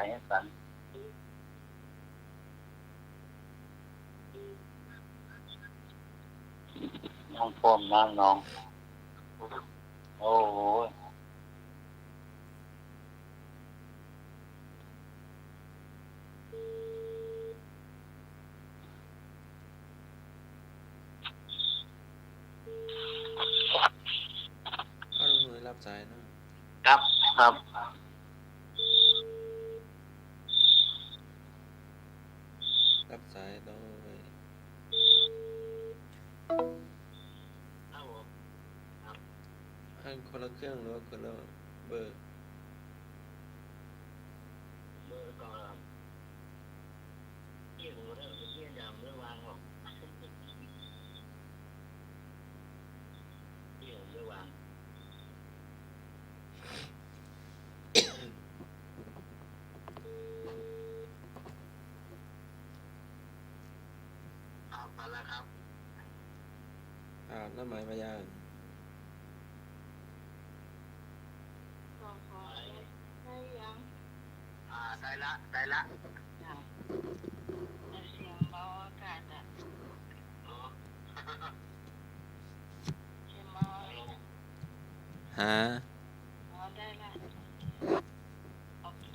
ให้กันน้องพ่อมน้ำน้องโอ้โหเอาลุงหนุ่ยรับสายนะครับ ครับรับสายโดยให้คนละเครื่องหรือว่าคนละเบอร์ก็เกี่ยวเรื่องเกี่ยวยามเรื่องวางหรอกเกี่ยวเรื่องวางครับมาแล้วครับน้ำหมายมายัง ได้ยัง ได้ละจ้ะแต่เสียงเบาอากาศอ่ะใช่ไหม หา อ๋อได้ละโอเค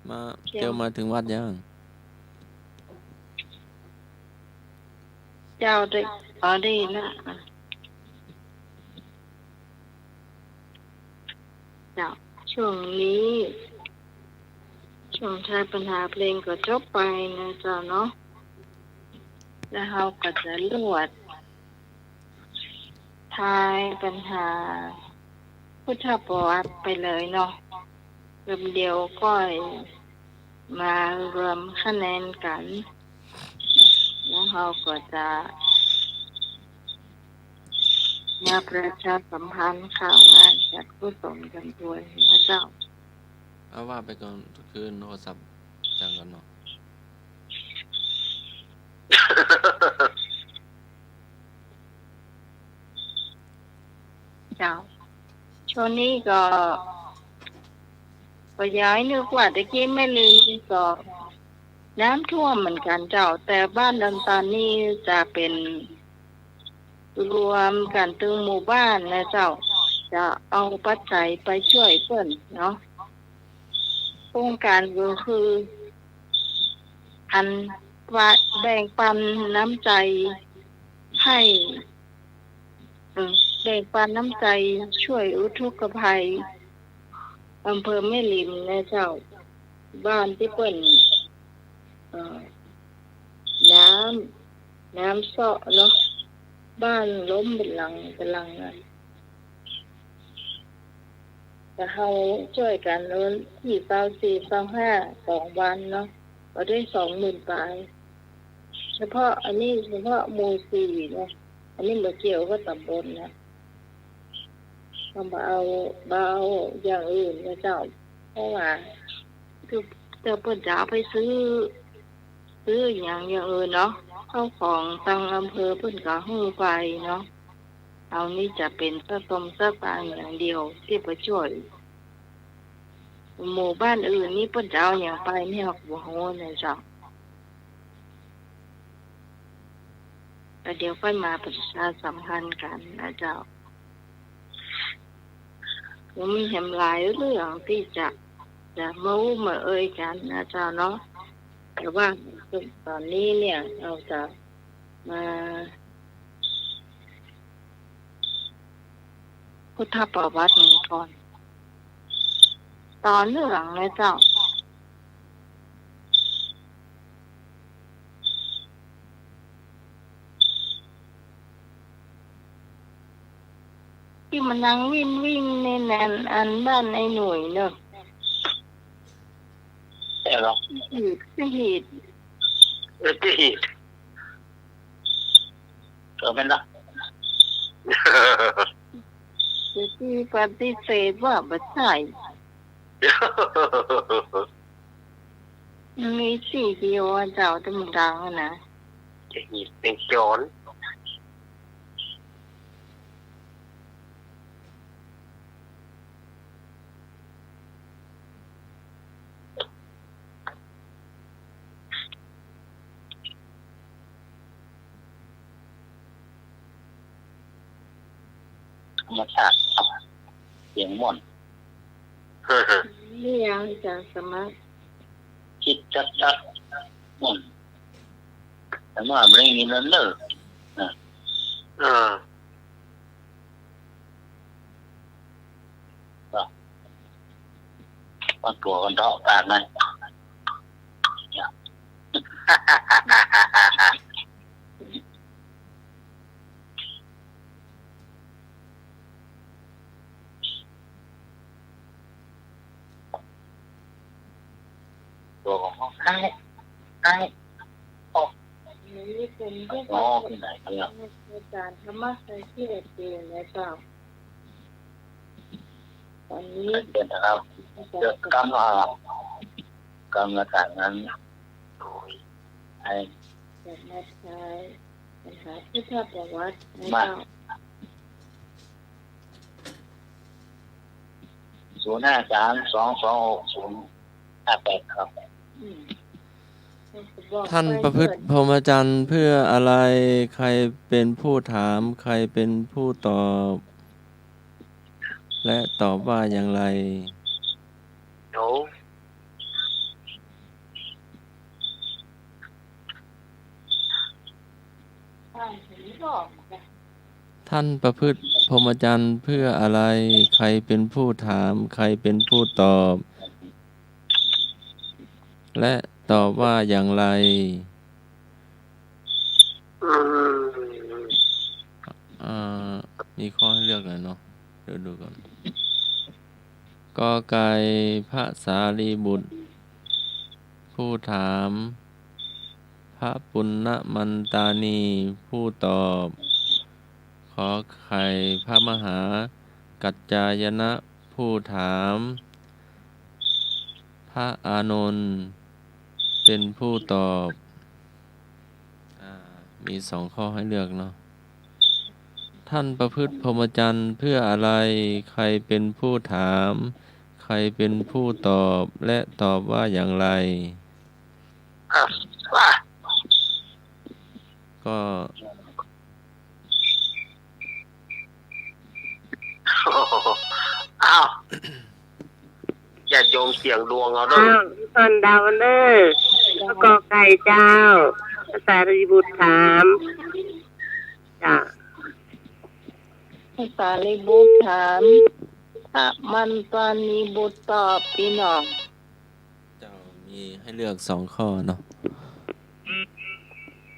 มาเจียวมาถึงวัดยัง เจ้าได้อ๋อได้นะเจ้าช่วงนี้ช่วงท้ายปัญหาเพลงก็จบไปนะเจ้าเนาะแล้วเราก็จะลวดทายปัญหาพุทธประวัติไปเลยเนาะรวมเดียวก็มารวมคะแนนกัน แล้วเราก็จะมาประชาสัมพันธ์ข่าวงานจัดกุศลกันด้วยนะเจ้า เอาว่าไปก่อนคืนโทรศัพท์จังก่อนเนาะ เจ้าช่วงนี้ก็ย้ายนึกว่าตะกี้ไม่ลืมก็น้ำท่วมเหมือนกันเจ้า แต่บ้านดันตานี่จะเป็นรวมกันตึงหมู่บ้านนะเจ้า จะเอาปัจจัยไปช่วยเพื่อนเนาะโครงการก็คืออันว่าแบ่งปันน้ำใจให้แบ่งปันน้ำใจช่วยอุทกภัยอำเภอแม่ริมนะเจ้า บ้านที่เปิ้นเอ่อน้ำเซาะเนาะบ้านล้มเป็นหลังนะแต่เราช่วยกันแล้วที่24 25 2 วันเนาะก็ได้20,000ปลายเฉพาะอันนี้เฉพาะหมู่4เนาะอันนี้บ่เกี่ยวกับตำบลนะต้องมาเอาอย่างอื่นนะเจ้า เพราะว่าคือเจ้าเปิ้นจะเอาไปซื้ออย่างอื่นเนาะเข้าของตังอำเภอเพิ่นก็ฮื้อไปเนาะเอานี่จะเป็นสะสมสะตางค์อย่างเดียวที่ไปช่วยหมู่บ้านอื่นนี่เพิ่นจะเอาอย่างไปนี่ฮอกบ่ฮู้นะเจ้าแต่เดี๋ยวค่อยมาประชาสัมพันธ์กันนะเจ้าผมมีแหมหลายเรื่องที่จะมาเอ่ยกันนะเจ้าเนาะแต่ว่าตอนนี้เนี่ยเราจะมาพุทธประวัติก่อนตอนเรื่องนะเจ้าที่มันนั่งวิ่งในแนนอันบ้านไอ้หน่วยเนอะ แต่หรอกเหตุที่เป็นละ ที่ปฏิเสธว่าไม่ใช่ มันมีสี่กิโลเจ้าตำดังนะ จะหีบเป็นโจรธรรมชาติเสียงม่อน นี่ยังจะสมัคร คิดชัดๆม่อนแต่ว่าไม่ได้ยินแล้วเลิกว่าตัวกันทะปากนั้นตัวของเขาไอ้นี่เป็นที่ อ๋อ เขา ที่ไหนกันเนี่ย อาจารย์ธรรมะใส่ที่เอเจนะเจ้าตอนนี้ เดือนนะครับเดือนกำลังการนั้นโดยไอ้ จะมาใช้ปัญหาพุทธประวัตินะเจ้า 053226058ครับ อืม ท่านประพฤติพรหมจรรย์เพื่ออะไรใครเป็นผู้ถามใครเป็นผู้ตอบ และตอบว่าอย่างไร โอ้ ท่านประพฤติพรหมจรรย์เพื่ออะไรใครเป็นผู้ถามใครเป็นผู้ตอบ และตอบว่าอย่างไรมีข้อให้เลือกเลยเนาะเดี๋ยวดูก่อนกอไก่พระสารีบุตร ผู้ถาม พระปุณณมันตานีผู้ตอบขอไข่พระมหากัจจายนะผู้ถามพระอานนท์เป็นผู้ตอบมีสองข้อให้เลือกเนาะท่านประพฤติพรหมจรรย์เพื่ออะไรใครเป็นผู้ถามใครเป็นผู้ตอบและตอบว่าอย่างไรก็อ้าวอย่าโยมเสียงดวงเอาด้วย ตอนดาวเนอร์กอไก่เจ้าภาษารีบุตรถามจ้ะ ภาษาลิบุตรถามพระมันตานีบุตรตอบพี่น้อง เจ้ามีให้เลือกสองข้อเนาะ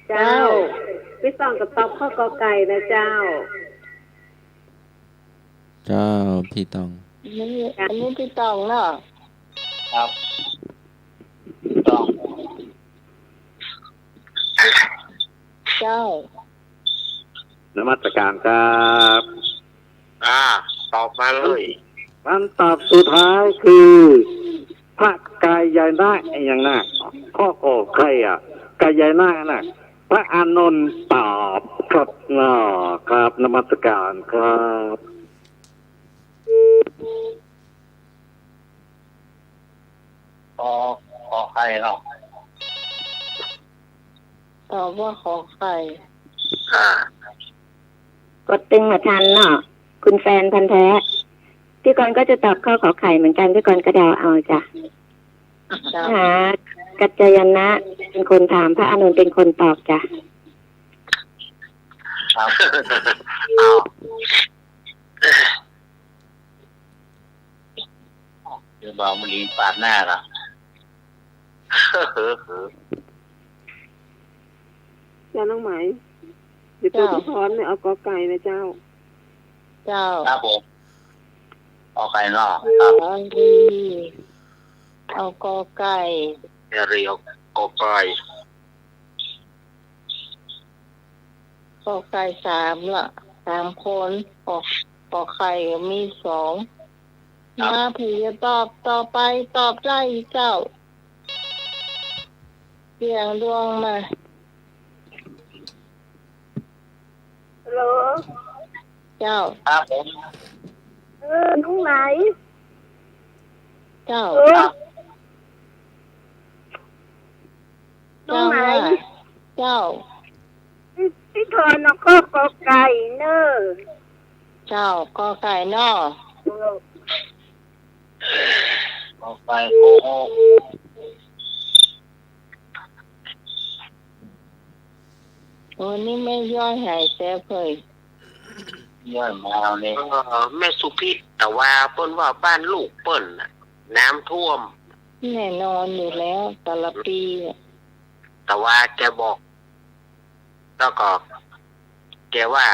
เจ้าพี่สองกับตอบข้อกอไก่นะเจ้า เจ้าพี่ต้อง อันนี้พี่ตองเนาะ ครับต้อง เจ้าน มัสการครับ ตอบมาเลย คำตอบสุดท้ายคือพระกายใหญ่นาคอย่างน่ะข้อโกใครกายใหญ่นาคน่ะพระอานนท์ตอบครับครับนมัสการครับ ขอใครเนาะ ตอบว่าขอไข่ กดตึงมาทันเนาะคุณแฟนพันธุ์แท้พี่กรณ์ก็จะตอบข้อขอไข่เหมือนกันพี่กรณ์ก็เดาเอาจ้ะ เจ้า หากัจจายนะเป็นคนถามพระอานนท์เป็นคนตอบจ้ะ ครับอ้าวเดี๋ยวบ่าวมุลีปาดหน้าละ เจ้าน้องไหมเดี๋ยวตัวพร้อมเนี่ยเอากอไก่นะเจ้า เจ้า ครับผมขอใครเนาะ อันดีเอากอไก่ เรียวกอไก่ กอไก่สามละ3 คนกอไข่ก็มี2มาผีจะตอบต่อไปตอบได้เจ้า เสียงดวงมา ฮัลโหล เจ้า ครับผม น้องไหน เจ้า ครับ น้องไหน เจ้า พี่ทอนเอาข้อกอไก่เนอะ เจ้ากอไก่นอ ออกไปโอ้โห โอ้นี่ไม่ย่อยหายแต่เผย ย่อยมาเนี่ย แม่สุพิษแต่ว่าเปิ้นว่าบ้านลูกเปิ้นน่ะน้ำท่วม แน่นอนอยู่แล้วแต่ละปีอะ แต่ว่าแกบอกแล้วก็แกว่า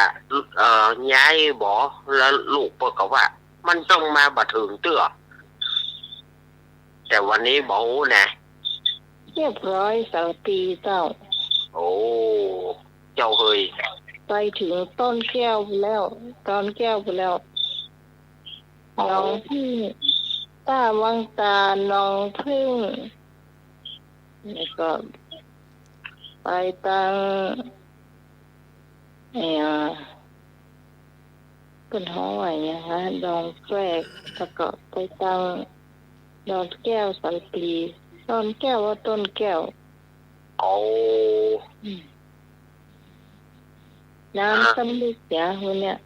ย้ายบ่แล้วลูกเปิ้นก็ว่า มันต้องมาบัดถึงเตื้อแต่วันนี้บ่ฮู้นะ เรียบร้อยแต่ละปีเจ้า โอ้เจ้าเฮย ไปถึงต้นแก้วแล้วตอนแก้วไปแล้วน้องพึ่งต้าวังตาน้องพึ่งแล้วก็ไปตังเป็นห้องไหวนะคะดองแกรกแล้วก็ไปตังดอนแก้วสันปีดอนแก้วว่าต้นแก้ว โอ้ น้ำสำลึกเสียคนเนี่ย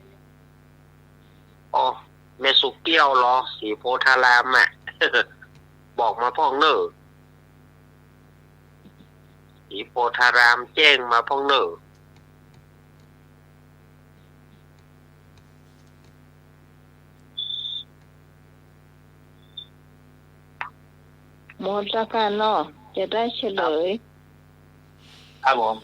โอ้แม่สุเกี้ยวเหรอสีโพธารามอ่ะ บอกมาพ่องเนอสีโพธารามแจ้งมาพ่องเนอ หมดแล้วกันเนาะจะได้เฉลย ครับผม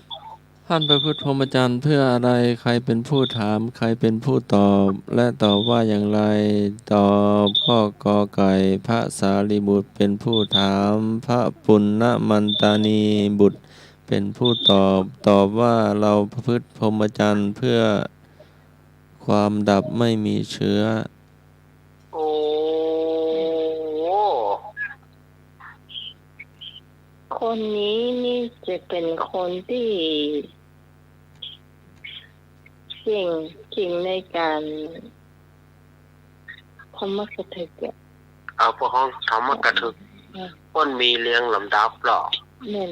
ท่านพระพุทธพรหมจรรย์เพื่ออะไรใครเป็นผู้ถามใครเป็นผู้ตอบ และตอบว่าอย่างไรตอบข้อกอไก่พระสารีบุตรเป็นผู้ถามพระปุณณมันตานีบุตรเป็นผู้ตอบตอบว่าเราประพฤติพรหมจรรย์เพื่อความดับไม่มีเชื้อ โอ้ คนนี้นี่จะเป็นคนที่เก่งในการธรรมกถึกอะ เอาพวกห้องธรรมกถึกคนมีเรียงลำดับหรอ แน่น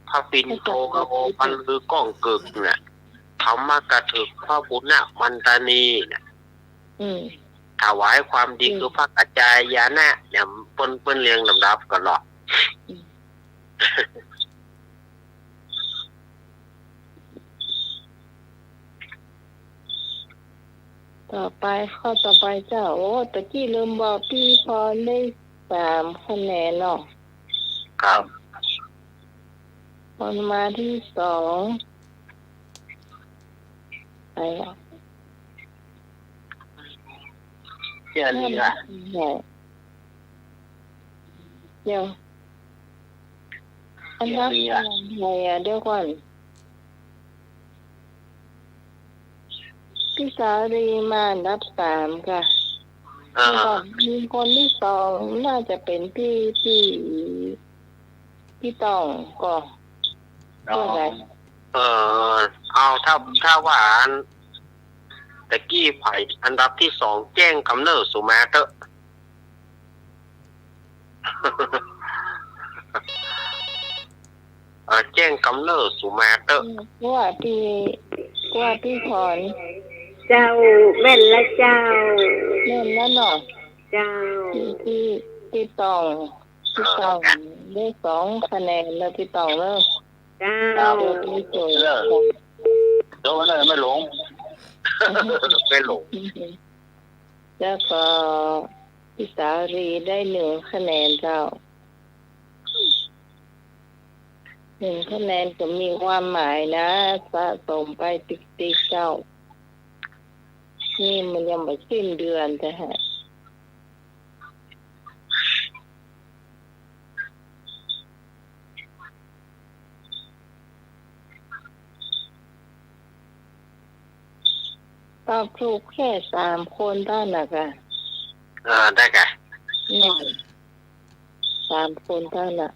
พระปินโตโลพันลือก้องกึกเนี่ยธรรมกถึกพระบุญน่ะมันตานีเนี่ย ถวายความดีคือพระกัจจายานะเนี่ยเปิ้นเรียงลำดับกันหรอ ต่อไปข้อต่อไปเจ้าโอ้ตะกี้ลืมบอกพี่พรได้3 คะแนนเนาะ ครับ คนมาที่2ไปอ่ะ เชื่อนี่ละ เดี๋ยวอันนั้นอะไรอ่ะเดี๋ยวก่อนพี่สารีมาอันดับ3ค่ะ มีคนที่2น่าจะเป็นพี่ตองก็อะไร เอาถ้าว่าตะกี้ไผ่อันดับที่2แจ้งกำเนิดสุมาเตอะ แจ้งกำเนิดสุมาเตอะ ว่าพี่พร เจ้าแม่นละเจ้า เล่นแล้วเนาะ เจ้า พี่ตองได้2 คะแนนแล้วพี่ตองเลิก เจ้า เดี๋ยวพี่โจย โดนเลยไม่หลง ไม่หลง แล้วก็พี่สารีได้1 คะแนนเจ้า1 คะแนนก็มีความหมายนะสะสมไปติ๊กๆเจ้านี่มันยังไม่สิ้นเดือนแต่ฮะตอบถูกแค่3 คนได้นะคะ ได้ไง นี่3 คนเท่านั้น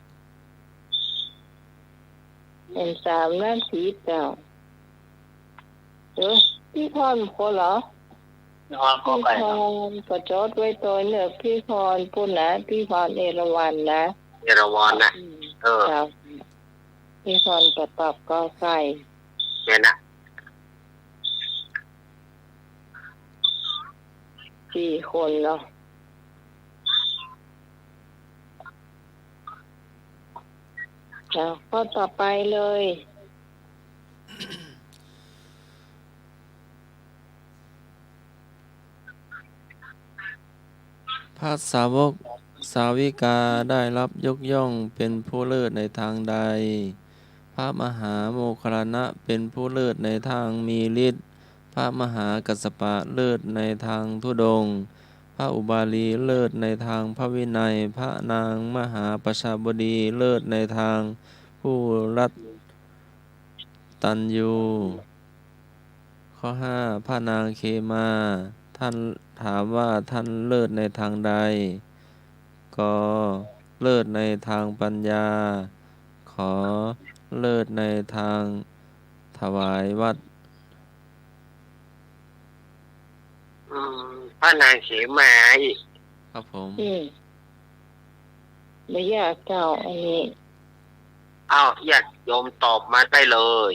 เป็น3 นาทีเจ้าพี่พรพอเหรอ นอนก็ พี่ ไก่ พรก็จดไว้ตัวเนี่ยพี่พรพูดนะพี่พรเอราวัณนะ เยอรวันนะเออ เจ้าพี่พรก็ตอบก็ใส่ เนี่ยนะ 4 คนเนาะเจ้าก็ต่อไปเลย พระสาวกสาวิกาได้รับยกย่องเป็นผู้เลิศในทางใด พระมหาโมคคัลลานะเป็นผู้เลิศในทางมีฤทธิ์พระมหากัสสปะเลิศในทางธุดงค์พระอุบาลีเลิศในทางพระวินัย พระนางมหาประชาบดีเลิศในทางผู้รัตตัญญูข้อ 5 พระนางเขมาท่านถามว่าท่านเลิศในทางใด ก็เลิศในทางปัญญา ขอเลิศในทางถวายวัด พระนางเขมาอีก ครับผม ไม่ยากเจ้าอันนี้ อ้าวญาติโยมตอบมาได้เลย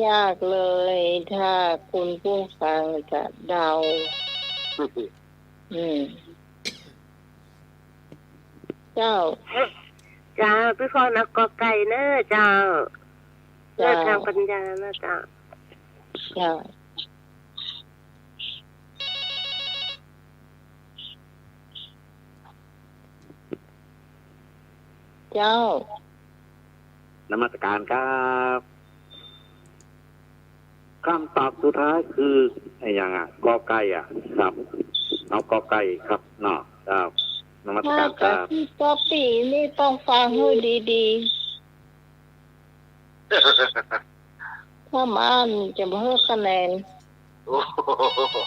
ยากเลยถ้าคุณผู้ฟังจะเดา เจ้า เจ้าพี่พรเอากอไก่เนอะเจ้าเลิศทางปัญญานะเจ้า เจ้า เจ้า นมัสการครับคำตอบสุดท้ายคือไอ้ยังกอไก่ครับเอากอไก่ครับเนาะครับนมัส ถ้า การค กั รั บบ พี่ป๊อปปี้นี่ต้องฟังให้ดีๆ ถ้ามันจะเพิ่มคะแนน โอ้โห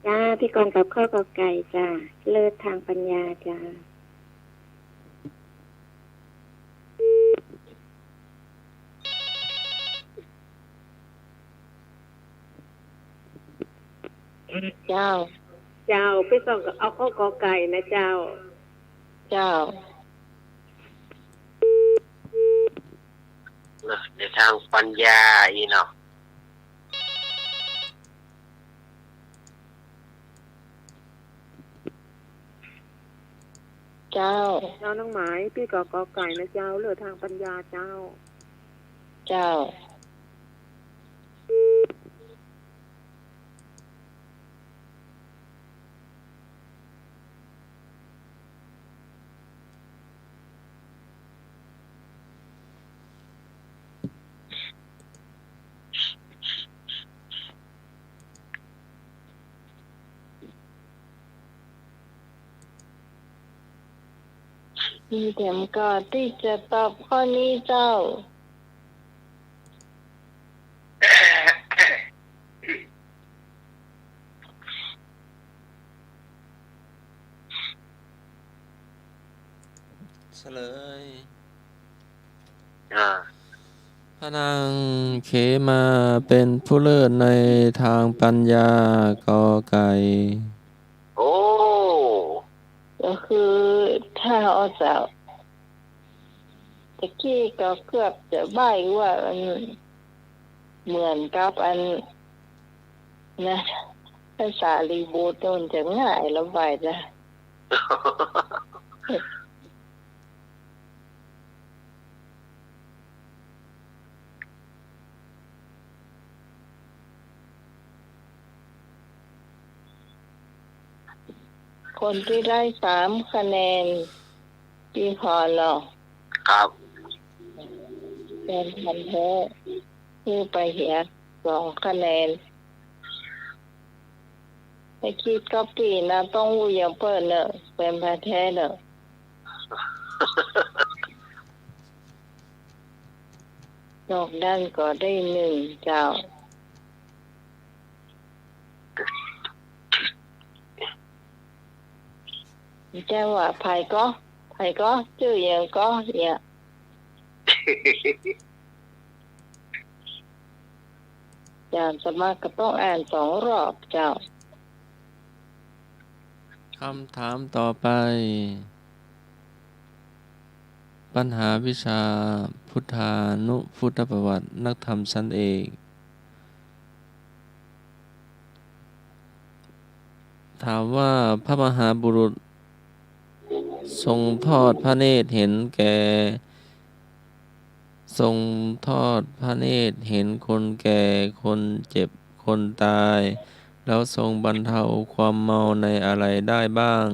จ้าพี่กรณ์กับข้าวกอไก่จ้าเลิศทางปัญญาจ้า เจ้า เจ้าพี่กรณ์กับเอาข้าวกอไก่นะเจ้า เจ้า ในทางปัญญาอีเนาะ เจ้า เจ้าน้องหมายพี่กอไก่นะเจ้าเลิศทางปัญญาเจ้า เจ้า มีเต็มก็ที่จะตอบข้อนี้เจ้า เฉลย อ่า พระนางเขมาเป็นผู้เลิศในทางปัญญากอไก่ โอ้ ก็คือถ้าเอาจากตะกี้ก็เกือบจะใบ้ว่าอันเหมือนกับอันนะภาษาลีบูตมันจะง่ายแล้วใบจ้ะคนที่ได้3 คะแนนพี่พรเนาะ ครับ เป็นพันธุ์แท้คือไปเหีย2 คะแนนไปคิดก็ปีนะต้องวุยเปิดเนอะเป็นพันธุ์แท้เนอะนอกด้านก็ได้1เจ้าแจ้งว่าภัยก็ ใครก็ชื่ออย่างก็เนี่ยอาจารย์สมากก็ต้องอ่าน2 รอบเจ้าคำถามต่อไปปัญหาวิชาพุทธานุพุทธประวัตินักธรรมชั้นเอกถามว่าพระมหาบุรุษทรงทอดพระเนตรเห็นแก่ทรงทอดพระเนตรเห็นคนแก่คนเจ็บคนตายแล้วทรงบรรเทาความเมาในอะไรได้บ้าง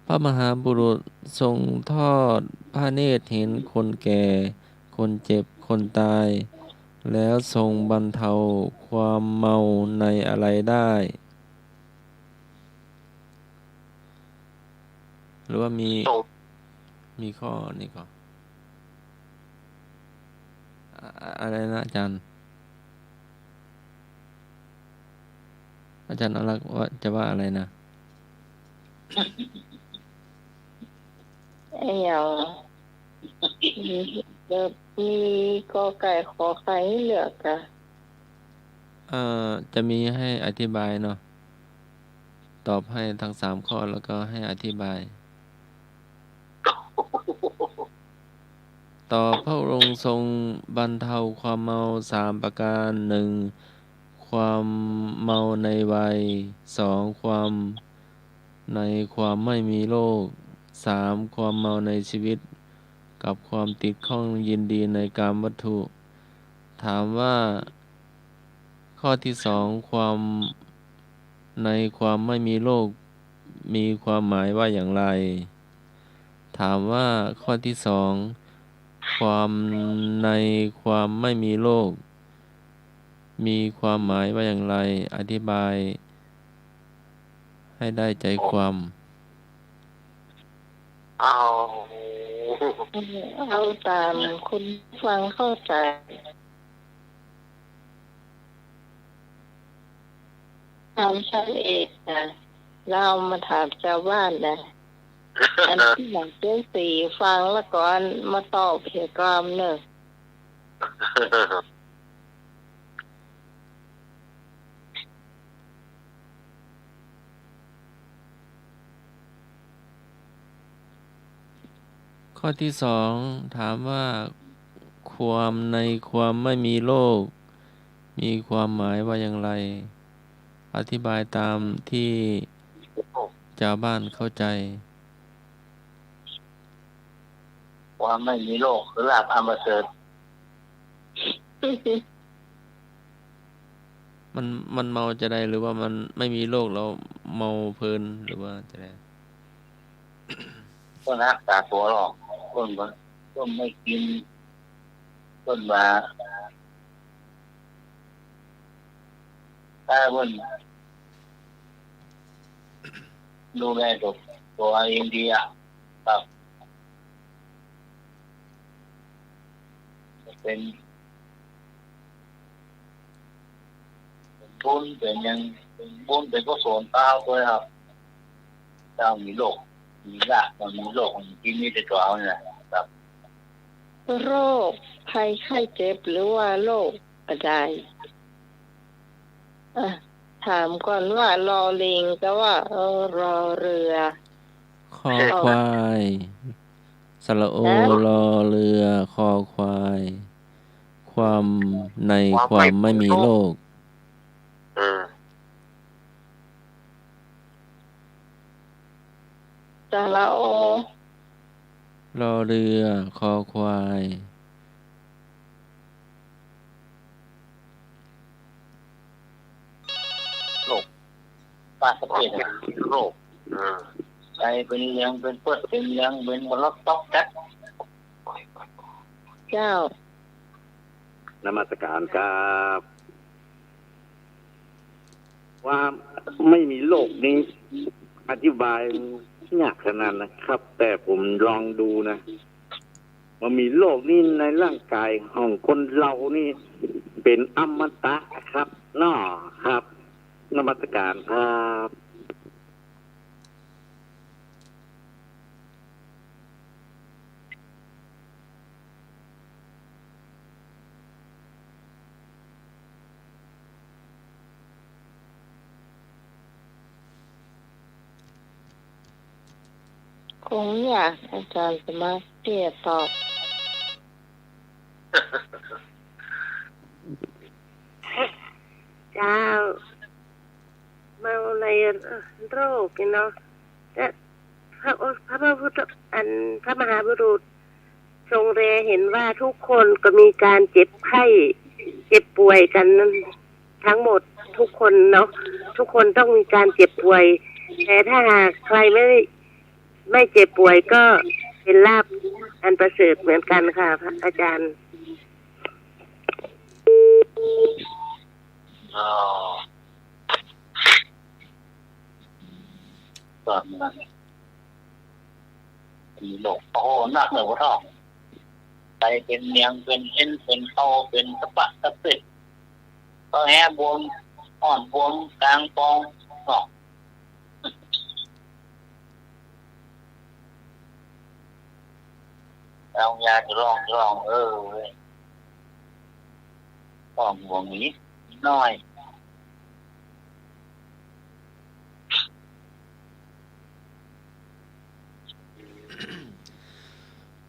พระมหาบุรุษทรงทอดพระเนตรเห็นคนแก่คนเจ็บคนตายแล้วทรงบรรเทาความเมาในอะไรได้หรือว่ามีข้อนี่ก่อนอะไรนะอาจารย์อารักษ์ว่าจะว่าอะไรนะไอ้อย่างมีกอไก่ขอไข่ให้เลือกอะจะมีให้อธิบายเนาะตอบให้ทั้ง3 ข้อแล้วก็ให้อธิบายต่อพระองค์ทรงบรรเทาความเมา3 ประการ 1. ความเมาในวัย 2. ความในความไม่มีโรค 3. ความเมาในชีวิตกับความติดข้องยินดีในกามวัตถุถามว่าข้อที่ 2 ความในความไม่มีโรคมีความหมายว่าอย่างไรถามว่าข้อที่ 2ความในความไม่มีโรคมีความหมายว่าอย่างไรอธิบายให้ได้ใจความเอาตามคุณฟังเข้าใจถามชั้นเอกนะเรามาถามชาวบ้านนะอันที่หลังเจ้าสี่ฟังแล้วก่อนมาตอบเหตุการณ์เนอะข้อที่ 2ถามว่าความในความไม่มีโรคมีความหมายว่าอย่างไรอธิบายตามที่ชาวบ้านเข้าใจความไม่มีโรคคือลาภอันประเสริฐมันเมาจะได้หรือว่ามันไม่มีโรคเราเมาเพลินหรือว่าจะได้ก็รักษาตัวหรอกต้นไม่กินต้นมาถ้าเพิ่นดูแลตัวเองดีครับเป็นบุญเป็นยังเป็นบุญเป็นกุศลเต้าด้วยครับเต้ามีโรคมีละมันมีโรคมันกินนี่แต่ตัวเอาเนี่ยครับโรคภัยไข้เจ็บหรือว่าโรคอะไรถามก่อนว่ารอลิงก็ว่ารอเรือคอควายสระโอรอเรือคอควายความในความไม่มีโรคสระโอรอเรือคอควายโรคปากเปลี่ยนโรคใจเป็นเลี้ยงเป็นเปิดเป็นเลี้ยงเป็นมลกต๊อกแก๊กเจ้นมัสการครับว่าไม่มีโรคนี้อธิบายยากขนาดนะครับแต่ผมลองดูนะว่ามีโรคนี้ในร่างกายของคนเรานี่เป็นอมตะครับน้อครับนมัสการครับ คงอยากอาจารย์จะมาเทียบตอบ เจ้าเมาในโรคเนาะแต่พระพุทธพระมหาบุรุษทรงแลเห็นว่าทุกคนก็มีการเจ็บไข้เจ็บป่วยกันทั้งหมดทุกคนเนาะทุกคนต้องมีการเจ็บป่วยแต่ถ้าหากใครไม่เจ็บป่วยก็เป็นลาภอันประเสริฐเหมือนกันค่ะพระอาจารย์ อ๋อตอนนั้นมีโรคโอ้นักเลยว่าท้องไตเป็นเนียงเป็นเอ็นเป็นโตเป็นสะปะสะปิดก็แห่บวมอ่อนบวมกลางปองเนาะเอายาจะร้องป้องห่วงนี้น้อย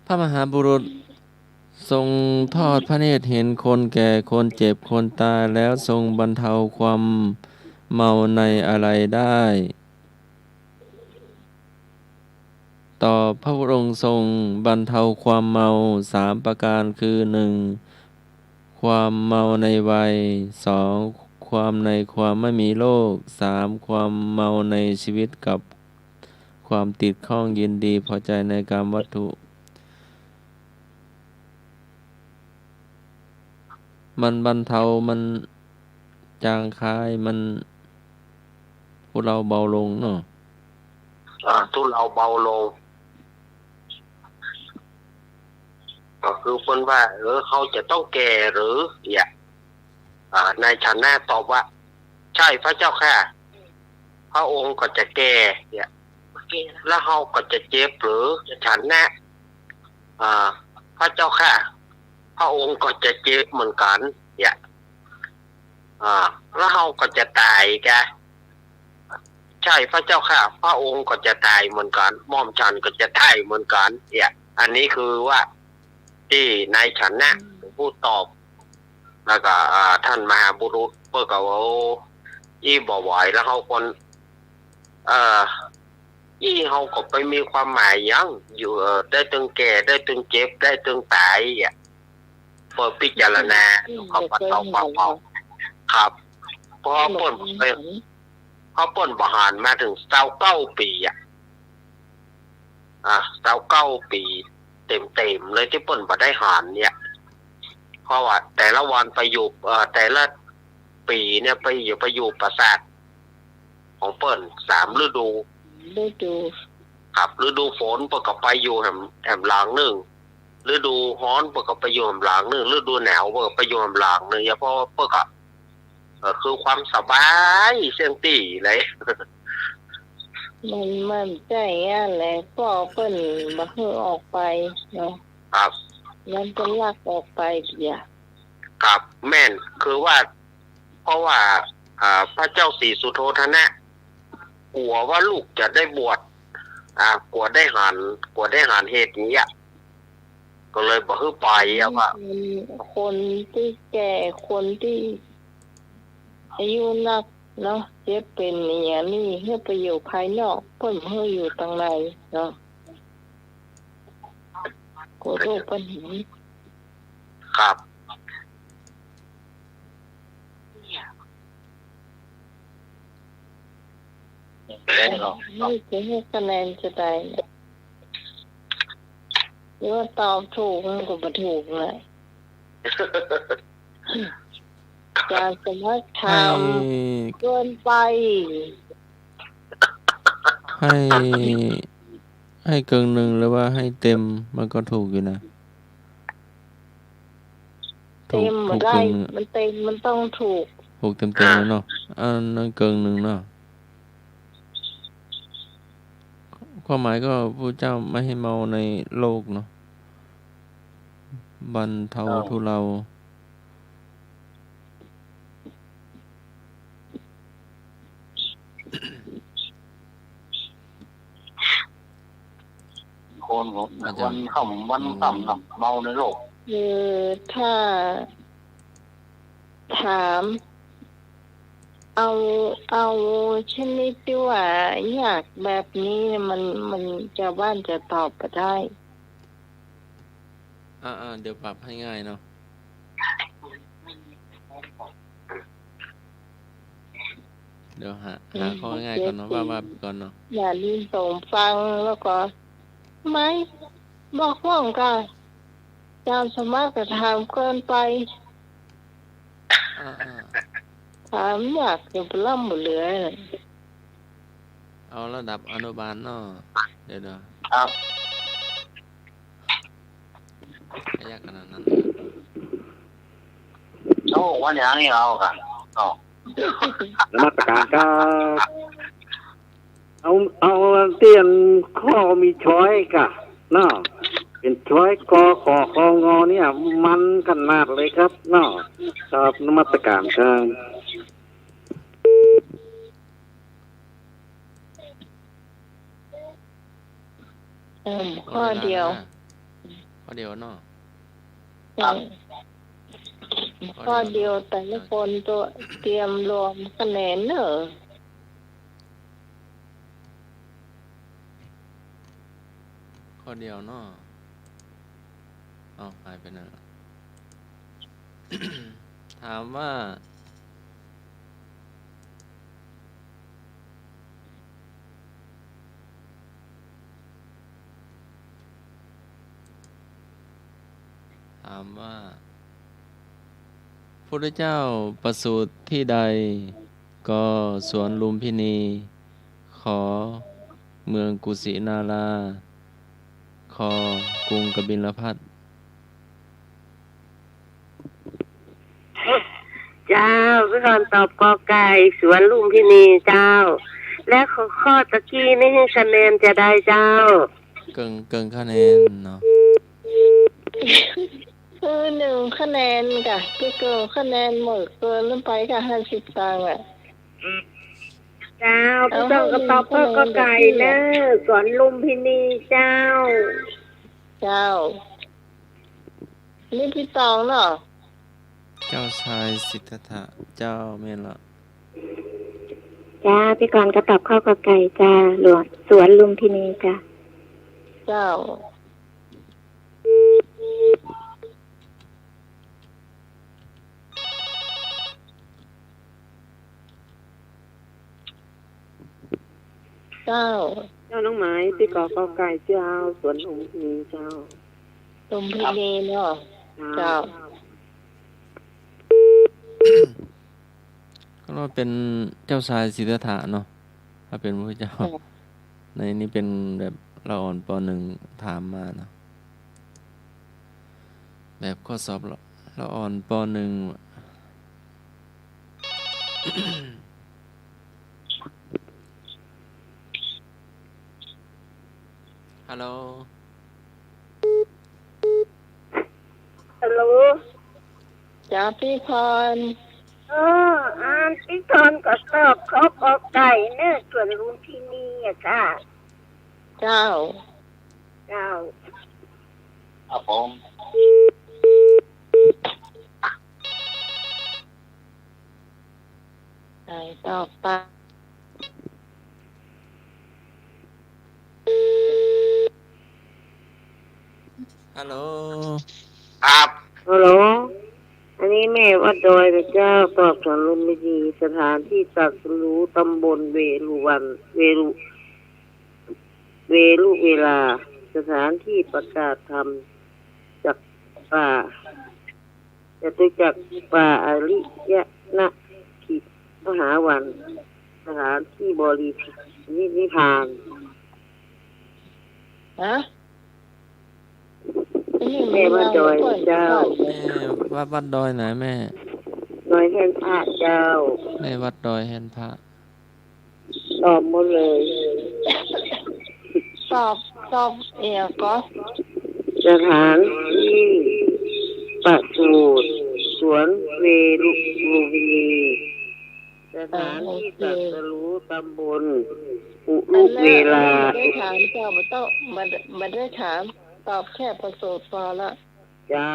พระมหาบุรุษทรงทอดพระเนตรเห็นคนแก่คนเจ็บคนตายแล้วทรงบรรเทาความเมาในอะไรได้ ต่อพระองค์ทรงบรรเทาความเมา3ประการคือ 1. ความเมาในวัย 2. ความในความไม่มีโรค 3. ความเมาในชีวิตกับความติดข้องยินดีพอใจในกามวัตถุ มันบรรเทามันจางคายมันพวกเราเบาลงเนาะ ทุเราเบาลงก็คือคนว่าเขาจะต้องแก่หรือเนี่ยนายฉันแน่ตอบว่าใช่พระเจ้าค่ะพระองค์ก็จะแก่เนี่ยแล้วเขาก็จะเจ็บหรือฉันแน่พระเจ้าค่ะพระองค์ก็จะเจ็บเหมือนกันเนี่ยแล้วเขาก็จะตายแกใช่พระเจ้าค่ะพระองค์ก็จะตายเหมือนกันม่อมฉันก็จะตายเหมือนกันเนี่ยอันนี้คือว่าที่นายฉันนะพูดตอบแล้วก็ท่านมหาบุรุษเพื่อกับว่าอีบ่ไหวแล้วเขาคนอีเขาก็ไปมีความหมายยังอยู่ได้ตึงแก่ได้ตึงเจ็บได้ตึงตายอ่ะเปิดพิจารณาเขาปฏิบัติครับเพราะเปิ้นบหารมาถึง29 ปี29 ปีเต็มเลยที่เปิ้นบ่ได้หารเนี่ยเพราะว่าแต่ละวันไปอยู่แต่ละปีเนี่ยไปอยู่ปราสาทของเปิ้น3 ฤดูครับฤดูฝนเปิ้นก็ไปอยู่แหมหลังนึงฤดูร้อนเปิ้นก็ไปอยู่แหมหลังนึงฤดูหนาวเปิ้นก็ไปอยู่แหมหลังนึงเพราะเปิ้นก็คือความสบายเสียงตีเลย มันใจอ่ะแหละพ่อเปิ้นบ่ให้ออกไปเนาะครับมันเป็นลักออกไปอย่าครับแม่นคือว่าเพราะว่าพระเจ้าศรีสุโธทนะกลัวว่าลูกจะได้บวชกลัวได้หารเหตุนี้ก็เลยบ่ให้ไปว่าคนที่แก่คนที่อายุนักเนาะเจ็บเป็นอย่างนี้เพื่อไปอยู่ภายนอกเพิ่นเพื่ออยู่ตรงไหนเนาะกลัวโรคปัญหาครับไม่จะให้คะแนนจะได้หรือว่าตอบถูกมันก็บ่ถูกเลยการสมัครทำเกินไปให้เกิน1หรือว่าให้เต็มมันก็ถูกอยู่นะเต็มบ่ได้มันเต็มมันต้องถูกเต็มแล้วเนาะอันนั้นเกิน1เนาะความหมายก็พระเจ้าไม่ให้เมาในโลกเนาะบรรเทาทุเลา คนวันค่ำวันค่ำนะเมาในโลกถ้าถามเอาชนิดที่ว่ายากแบบนี้มันจะบ้านจะตอบก็ได้เดี๋ยวปรับให้ง่ายเนาะเดี๋ยวหาข้อง่ายก่อนเนาะว่าก่อนเนาะอย่าลืมส่งฟังแล้วก็ไม่บอกว่างกันจำสมัครจะทำเกินไปถามอยากจะปล้ำหมดเลยเอาระดับอนุบาลเนาะเดี๋ยวครับยากขนาดนั้นโอ้วันอย่างนี้เอากันนมัสการครับเอาเตียนข้อมีช้อยกะเนาะเป็นช้อยกอขอคองอเนี่ยมันขนาดเลยครับเนาะครับนมัสการครับข้อเดียวเนาะข้อเดียวแต่ละคนตัวเตรียมรวมคะแนนเนอะข้อเดียวเนาะหายไปไหน ถามว่าพุทธเจ้าประสูติที่ใดก็สวนลุมพินีขอเมืองกุสินาราคอกรุงกบิลพัสดุเจ้าพี่กรตอบกอไก่สวนลุมพินีเจ้าและข้อตะกี้นี่ให้คะแนนจะได้เจ้าเกินคะแนนเนาะคือ1คะแนนกะที่เกินคะแนนหมดเกินลงไปกะ50ตังค์เจ้าพี่ต้องก็ตอบกอไก่เนอะสวนลุมพินีเจ้านี่พี่ตองเนาะเจ้าชายสิทธัตถะเจ้าแม่นละจ้าพี่กรก็ตอบข้อกอไก่จ้าหลวงสวนลุมพินีจ้าเจ้าน้องไม้พี่กอไก่เจ้าสวนลุมพินีเจ้าลุมพินีเนาะเจ้าก็เป็นเจ้าชายสิทธัตถะเนาะถ้าเป็นพระเจ้าในนี้เป็นแบบละอ่อนป.1 ถามมาเนาะแบบข้อสอบละอ่อนป.1ฮัลโหลจ้าพี่พรพี่พรก็ตอบข้อกอไก่เนี่ยส่วนลุมพินีอ่ะค่ะเจ้าครับผม ต่อไปฮัลโหลครับฮัลโหลอันนี้แม่วัดดอยพระเจ้าตอบสวนลุมพินีสถานที่ตรัสรู้ตำบลเวรุเวลาสถานที่ประกาศธรรมจากป่าจตุจักรป่าอริยนะขิมหาวันสถานที่บรินิพพานแม่วัดดอยเจ้าแม่วัดดอยไหนแม่ดอยแห่นพระเจ้าแม่วัดดอยแห่นพระตอบหมดเลยตอบก็สถานที่ประสูติสวนเวรุลุมพินี สถานที่ตรัสรู้ตำบลอุอัรุนนั้เวน ลา ได้ถามเจ้าไม่ต้องมันได้ถามตอบแค่ประสูติพอละ เจ้า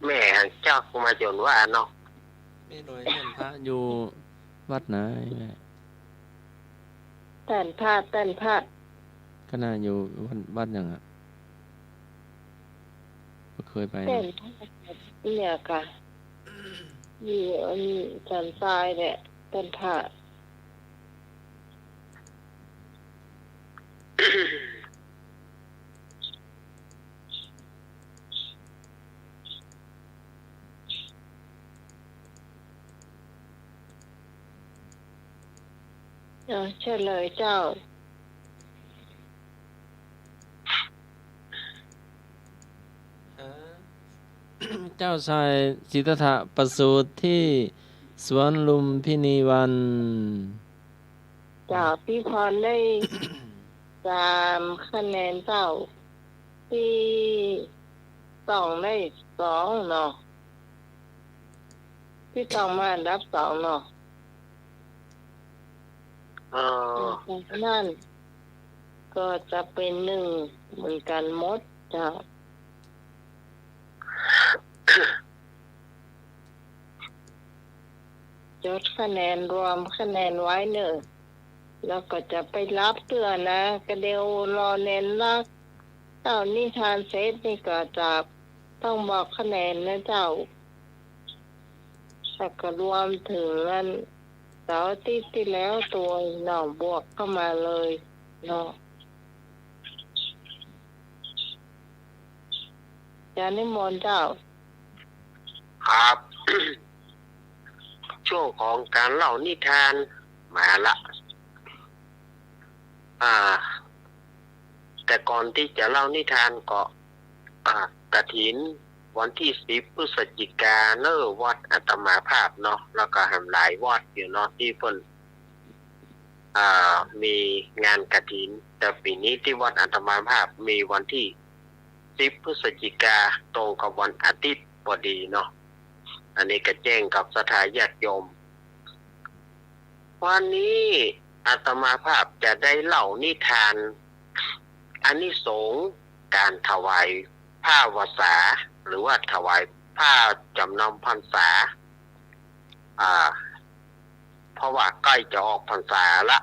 แม่เจ้ากูมาจนว่าเนาะ ไม่โดยเช่นพระอยู่วัดไหนแม่ แต่นพาดขณะอยู่วัดอย่างอ่ะก็เคยไป แต่ นะ นพาดเนี่ยค่ะอยู่อันสันทรายเนี่ยแต่นพาดเชิญเลยเจ้า เจ้าชายสิทธัตถะประสูติที่สวนลุมพินีวัน จากพี่พรได้ 3 คะแนนเจ้าพี่2ได้2เนาะพี่2มาอันดับ2เนาะนั่นก็จะเป็น1เหมือนกันหมดเจ้าจดคะแนนรวมคะแนนไว้เนอะแล้วก็จะไปรับเตือนนะกระเดียวรอเน้นรักเจ้านิทานเซตนี่ก็จะต้องบอกคะแนนนะเจ้าแต่ก็รวมถึงนั้นเสาร์อาทิตย์ที่แล้วตัวหน่อบวกเข้ามาเลยเนาะจะนิมนต์เจ้าครับ ช่วงของการเล่านิทานมาละแต่ก่อนที่จะเล่านิทานก็กฐินวันที่10 พฤศจิกาเนอวัดอาตมาภาพเนาะแล้วก็หลายวัดอยู่เนาะที่เพิ่นมีงานกฐินแต่ปีนี้ที่วัดอาตมาภาพมีวันที่10 พฤศจิกาตรงกับวันอาทิตย์พอดีเนาะอันนี้ก็แจ้งกับศรัทธาญาติโยมวันนี้อาตมาภาพจะได้เล่านิทานอานิสงส์การถวายผ้าวสาหรือว่าถวายผ้าจำนำพรรษาเพราะว่าใกล้จะออกพรรษาละ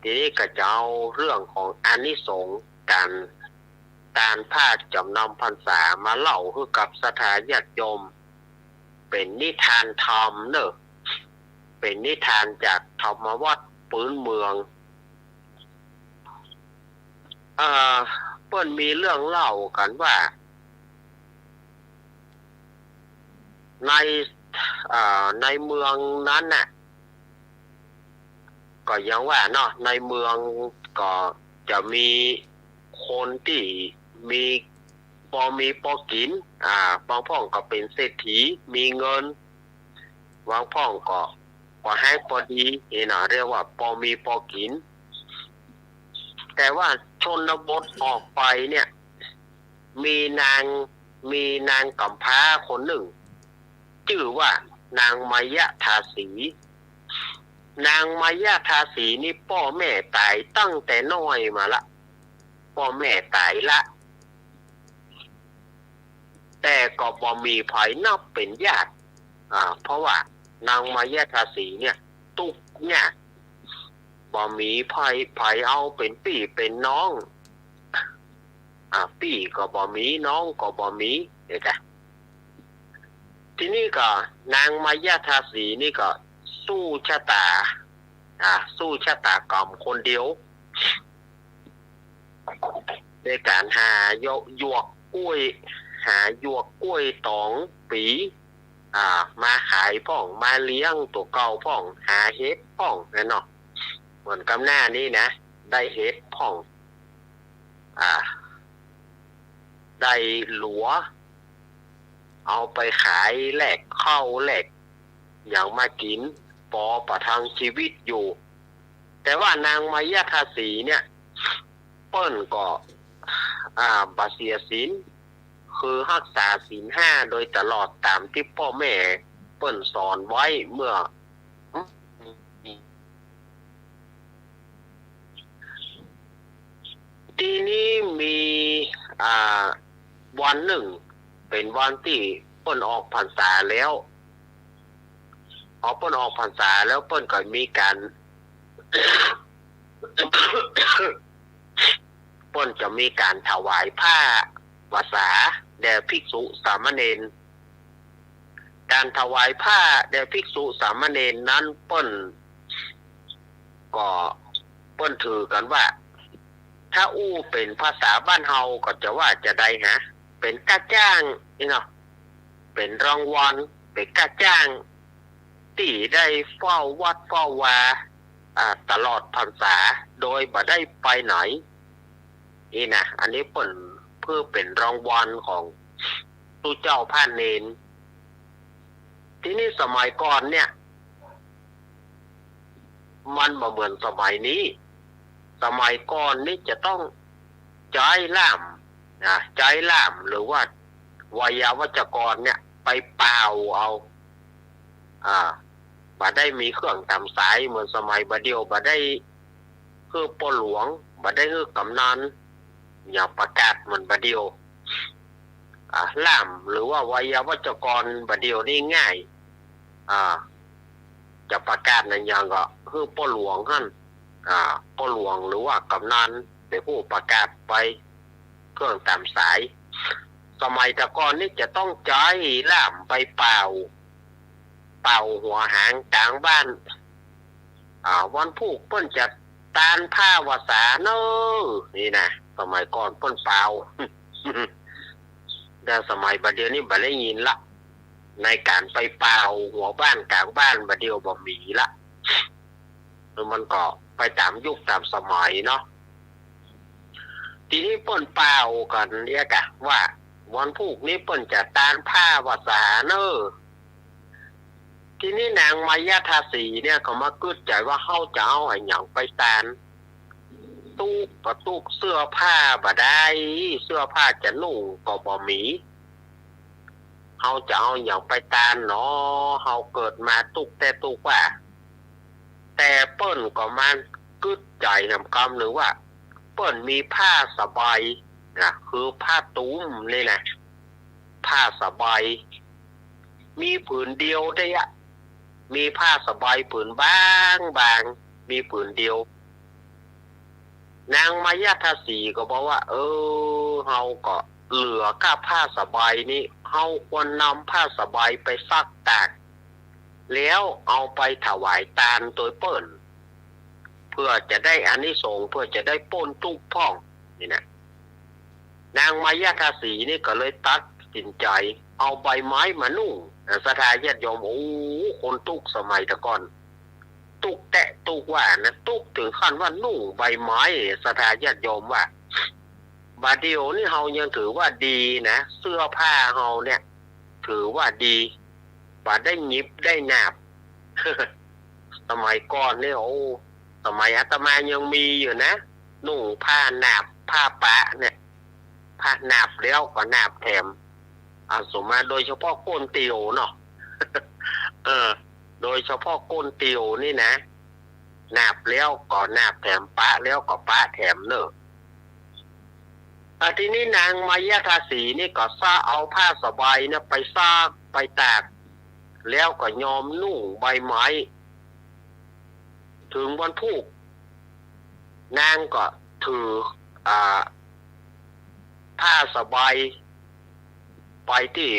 ทีนี้ก็จะเอาเรื่องของอานิสงส์การผ้าจำนำพรรษามาเล่าให้กับศรัทธาญาติโยมเป็นนิทานธรรมเนอะเป็นนิทานจากธรรมวัดปืนเมืองเพิ่นมีเรื่องเล่ากันว่าในเมืองนั้นน่ะก็ยังว่าเนาะในเมืองก็จะมีคนที่มีพอกินบางพ่องก็เป็นเศรษฐีมีเงินบางพ่องก็ให้พอดีเนาะเรียกว่าพอกินแต่ว่าชนบทออกไปเนี่ยมีนางกำพร้าคนหนึ่งชื่อว่านางมายทาสีนางมายทาสีนี่พ่อแม่ตายตั้งแต่น้อยมาละพ่อแม่ตายละแต่ก็บ่มีไผนับเป็นญาติเพราะว่านางมายทาสีเนี่ยตุกเนี่ยบ่มีไผเอาเป็นพี่เป็นน้องพี่ก็บ่มีน้องก็บ่มีเด้อจ้ะทีนี้ก็นางมายทาสีนี่ก็สู้ชะตากรรมคนเดียวในการหาหยวกกล้วยตองปีมาขายพ่องมาเลี้ยงตัวเก่าพ่องหาเฮ็ดพ่องนั่นเนาะเหมือนกับหน้านี้นะได้เฮ็ดพ่องได้หลัวเอาไปขายแลกข้าวแลกอย่างมากินพอประทังชีวิตอยู่แต่ว่านางมายทาสีเนี่ยเปิ้นก็บาเสียศีล คือรักษาศีล 5โดยตลอดตามที่พ่อแม่เปิ้นสอนไว้เมื่อทีนี้มีวันหนึ่งเป็นวันที่เปิ้นออกพรรษาแล้วเปิ้นออกพรรษาแล้วเปิ้นก็มีการ เปิ้นจะมีการถวายผ้าวาสาแด่ภิกษุสามเณรการถวายผ้าแด่ภิกษุสามเณรนั้นเปิ้นถือกันว่าถ้าอู้เป็นภาษาบ้านเฮาก็จะว่าจะได้ฮะเป็นค่าจ้างนี่เนาะเป็นรางวัลเป็นค่าจ้างที่ได้เฝ้าวัดเฝ้าวาตลอดพรรษาโดยบ่ได้ไปไหนนี่นะอันนี้เพื่อเป็นรางวัลของผู้เจ้าพระเนรที่นี่สมัยก่อนเนี่ยมันบ่เหมือนสมัยนี้สมัยก่อนนี่จะต้องใจล่ามใจล่ามหรือว่าวัยวัจกรเนี่ยไปเป่าเอาบ่ได้มีเครื่องตามสายเหมือนสมัยบัดเดียวบ่ได้คือปหลวงบ่ได้คือกำนันอย่าประกาศเหมือนบัดเดียวล่ามหรือว่าวัยวัจกรบัดเดียวนี่ง่ายจะประกาศนั่นอย่างก็คือปหลวงหั่นปหลวงหรือว่ากำนันเป็นผู้ประกาศไปเครื่องตามสายสมัยแต่ก่อนนี่จะต้องใจล่ามไปเป่าหัวหางกลางบ้านวันผูกเปิ้นจะตานผ้าวาสาเนอะนี่นะสมัยก่อนเปิ้นเป่า แต่สมัยบัดเดียวนี้บ่ได้ยินละในการไปเป่าหัวบ้านกลางบ้านบัดเดียวบ่มีละมันก็ไปตามยุคตามสมัยเนาะทีนี้เปิ้นเป่ากันเรียกอะว่าวันผูกนี้เปิ้นจะตานผ้าวาสาเนอะทีนี้นางมายาทาสีเนี่ยเขามากึดใจว่าเฮาจะเอาไอ้หยังไปตานตู้เสื้อผ้าบ่ได้เสื้อผ้าจะนุ่งก็บ่มีเฮาจะเอาหยังไปตานเนาะเฮาเกิดมาตุกว่าแต่เปิ้นก็มันกึดใจนำคำหรือว่าเปิ้นมีผ้าสบายนะคือผ้าตุ้มนี่นะผ้าสบายมีผืนเดียวได้มีผ้าสบายผืนบางมีผืนเดียวนางมายาทาสีก็บอกว่าเฮาก็เหลือค่าผ้าสบายนี้เฮาควรนำผ้าสบายไปซักตากแล้วเอาไปถวายทานโดยเปิ้นเพื่อจะได้อานิสงส์เพื่อจะได้ป้นทุกข์พ่องนี่นะนางมายาทาสีนี่ก็เลยตัดสินใจเอาใบไม้มานุ่งศรัทธาญาติโยมคนตุกสมัยตะก่อนตุกแตะตุกว่านะตุกถึงขั้นว่านุ่งใบไม้ศรัทธาญาติโยมว่าบาดเดียวนี่เฮายังถือว่าดีนะเสื้อผ้าเฮาเนี่ยถือว่าดีบาดได้หยิบได้หนาบ สมัยก่อนนี่สมัยอาตมายังมีอยู่นะนุ่งผ้าหนาบผ้าปะเนี่ยผ้าหนาบแล้วก็หนาบแถมสมมาโดยเฉพาะก้นเตียวเนาะ โดยเฉพาะก้นเตียวนี่นะหนาบแล้วก็หนาบแถมปะแล้วก็ปะแถมเนอะทีนี้นางมายาทาสีนี่ก็เอาผ้าสบายเนี่ยไปซักไปตากแล้วก็ยอมนุ่งใบไม้ถึงวันผูกนางก็ถือผ้าสบายไปที่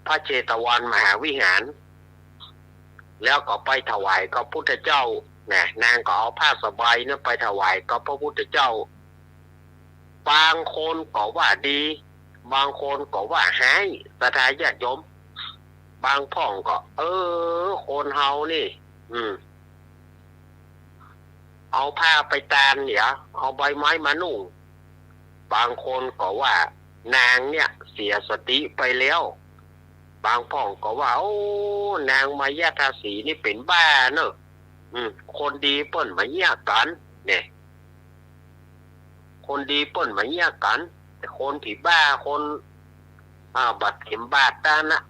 พระเชตวันมหาวิหารแล้วก็ไปถวายกับพระพุทธเจ้าเนี่ยนางก็เอาผ้าสบายเนี่ยไปถวายกับพระพุทธเจ้าบางคนก็ว่าดีบางคนก็ว่าหายศรัทธาญาติโยมบางพ่องก็คนเฮานี่เอาผ้าไปตานเนี่ยเอาใบไม้มานุ่งบางคนก็ว่านางเนี่ยเสียสติไปแล้วบางพ่องก็ว่านางมายาทาสีนี่เป็นบ้าเนอะคนดีเปิ้นมาแยกกันเนี่ยคนดีเปิ้นมาแยกกันแต่คนผีบ้าคน บัดเข็มบาดด้านนะ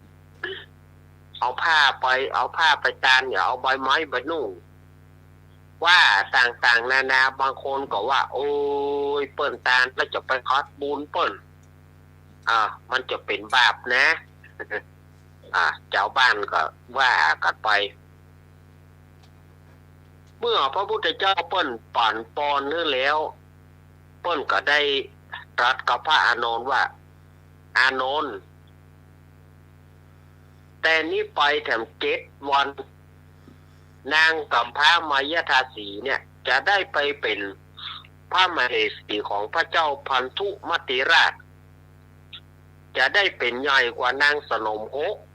เอาผ้าไปตานอย่าเอาใบไม้ใบนุ่งว่าต่างๆนานาบางคนก็ว่าโอ้ยเปิ้นตานแล้วจะไปคอดบุญเปิ้นมันจะเป็นบาปนะเจ้าบ้านก็ว่ากันไปเมื่อพระพุทธเจ้าเปิ้นป่อนปอนนี่แล้วเปิ้นก็ได้ตรัสกับพระอานนท์ว่าอานนท์แต่นี้ไปแถม7 วันนางกัมพามายทาสีเนี่ยจะได้ไปเป็นพระมเหสีของพระเจ้าพันธุมติราชจะได้เป็นใหญ่กว่านางสนม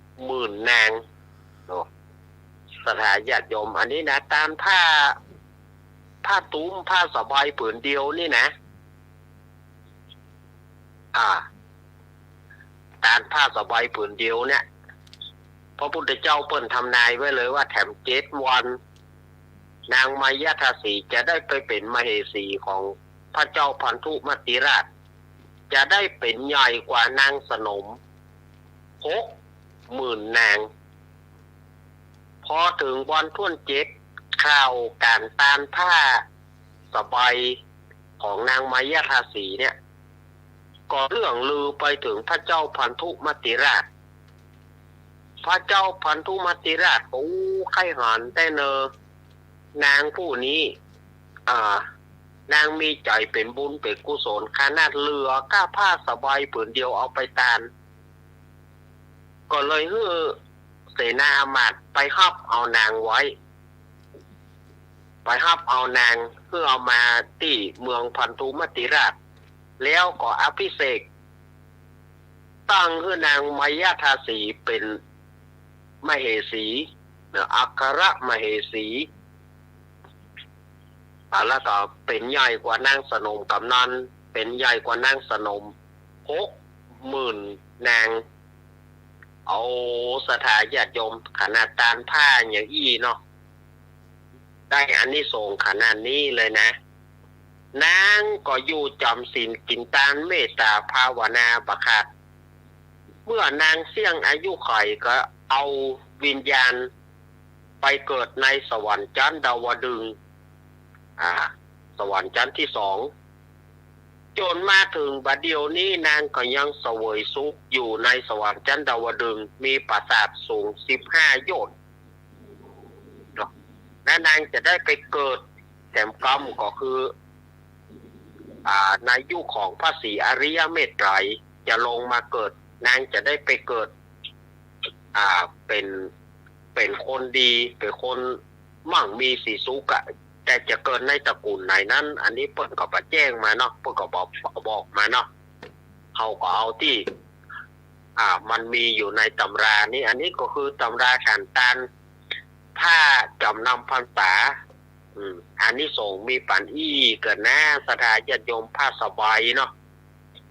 60,000 นางสถาญาติโยมอันนี้นะตามผ้าตุ้มผ้าสบายผืนเดียวนี่นะตามผ้าสบายผืนเดียวเนี่ยพระพุทธเจ้าเปิ้นทำนายไว้เลยว่าแถม7 วันนางมายทาสีจะได้ไปเป็นมเหสีของพระเจ้าพันธุมติราชจะได้เป็นใหญ่กว่านางสนม60,000 นางพอถึงวันทุ่น7ข่าวการตานผ้าสบายของนางมายทาสีเนี่ยก็เรื่องลือไปถึงพระเจ้าพันธุมติราชพระเจ้าพันธุมติราชไข้หอนแต่เนอนางผู้นี้นางมีใจเป็นบุญเป็นกุศลขนาดเรือก้าผ้าสบายผืนเดียวเอาไปตานก็เลยเสนาอามาตย์ไปฮับเอานางไว้ไปฮับเอานางเพื่อเอามาที่เมืองพันธุมติราชแล้วก็อภิเษกตั้งคือนางมายทาสีเป็นมเหสีอัครมเหสีแล้วก็เป็นใหญ่กว่านางสนมกำนันเป็นใหญ่กว่านางสนม60,000 นางเอาสถาญาติโยมขนาดตานผ้าอย่างเนาะได้อานิสงส์ขนาดนี้เลยนะนางก็อยู่จำศีลกินตานเมตตาภาวนาบะคัดเมื่อนางเสี่ยงอายุไขก็เอาวิญญาณไปเกิดในสวรรค์ชั้นดาวดึงสวรรค์ชั้นที่ 2จนมาถึงบัดเดี๋ยวนี้นางก็ยังเสวยสุขอยู่ในสวรรค์ชั้นดาวดึงมีปราสาทสูง15 โยชน์และนางจะได้ไปเกิดแถมกรรมก็คือในยุคของพระศรีอริยเมตไตรจะลงมาเกิดนางจะได้ไปเกิดเป็นคนดีเป็นคนมั่งมีสีสุขแต่จะเกิดในตระกูลไหนนั้นอันนี้เปิ้นก็แจ้งมาเนาะเปิ้นก็บอกมาเนาะเขาก็เอาที่มันมีอยู่ในตำรานี้อันนี้ก็คือตำราขันตานผ้าจำนำพรรษาอันนี้ส่งมีปันเกิดนะสถาญาติโยมผ้าสบายเนาะ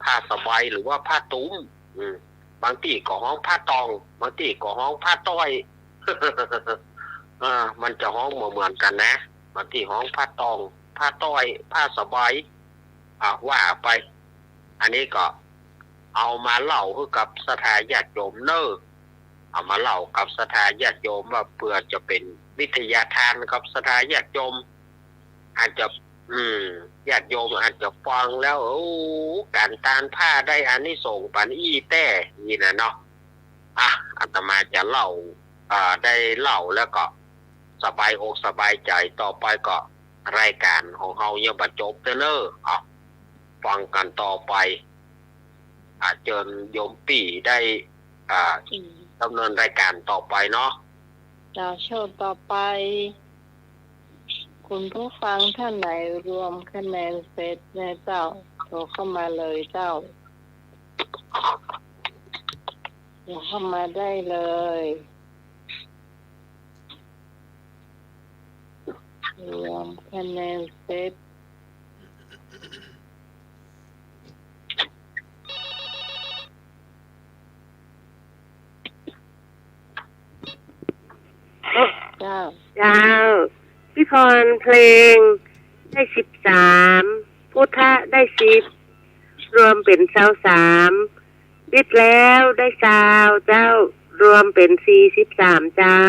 ผ้าสบายหรือว่าผ้าตุ้มบางที่ก็ห้องผ้าตองบางที่ก็ห้องผ้าต้อยมันจะห้องเหมือนกันนะบางที่ห้องผ้าตองผ้าต้อยผ้าสบายว่าไปอันนี้ก็เอามาเล่าให้กับสถาญาติโยมเอามาเล่ากับสถาญาติโยมว่าเพื่อจะเป็นวิทยาทานกับสถาญาติโยมอาจจะญาติโยมอาจจะฟังแล้วการตานผ้าได้อานิสงส์ปานแต่นี่นะเนาะอาตมาจะเล่าได้เล่าแล้วก็สบายอกสบายใจต่อไปก็รายการของเฮายังบ่จบเด้อฟังกันต่อไปเชิญโยมปี่ได้ดำเนินรายการต่อไปเนาะจะโชว์ต่อไปคุณผู้ฟังท่านไหนรวมคะแนนเสร็จในเจ้าโทรเข้ามาเลยเจ้าโทรเข้ามาได้เลยรวมคะแนนเสร็จเจ้าพี่พรเพลงได้13พุทธะได้10รวมเป็น23 ปิดแล้วได้เจ้ารวมเป็น43เจ้า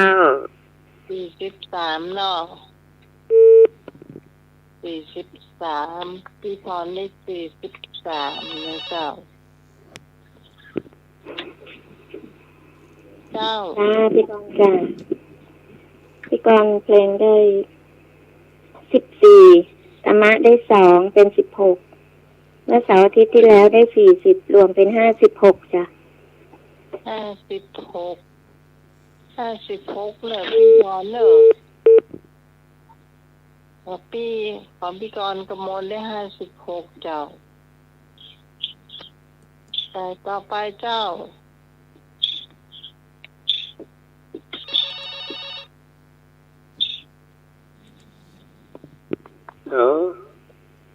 43เนาะ43พี่พรได้43นะเจ้าพี่กองจ้าพี่กองเพลงได้14ธรรมะได้2เป็น16เมื่อเสาร์อาทิตย์ที่แล้วได้40รวมเป็น56จ้ะ56เลยพี่พรเนอะพี่ของพี่กรกมลได้56เจ้าแต่ต่อไปเจ้า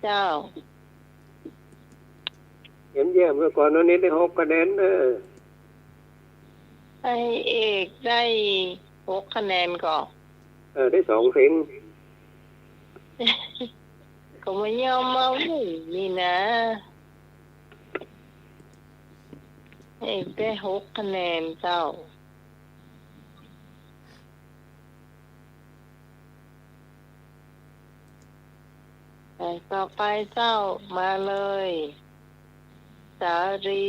เจ้าเยี่ยมเมื่อก่อนวันนี้ได้6คะแนนไอเอกได้6คะแนนก่อนได้2เพลงก็ไม่ยอมมานี่นะเอกได้6คะแนนเจ้าต่อไปเจ้ามาเลยสารี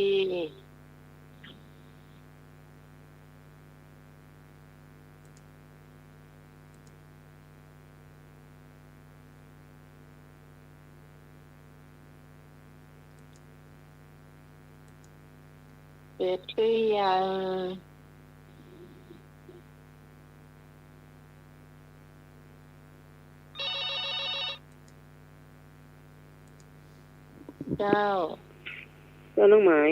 เสร็จหรือยังเจ้าน้องหมาย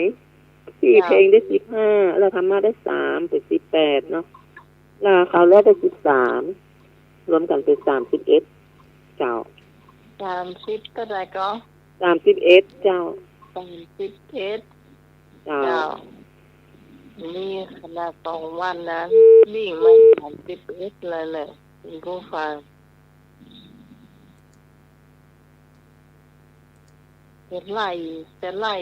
พี่เพลงได้15แล้วธรรมะได้3เป็น18เนาะแล้วเขาแล้วได้13รวมกันเป็น31เจ้า30ก็ได้ก็31เจ้า31เจ้านี่ขนาด2วันนะวิ่งมา31เลยแหละคุณผู้ฟังจะไล่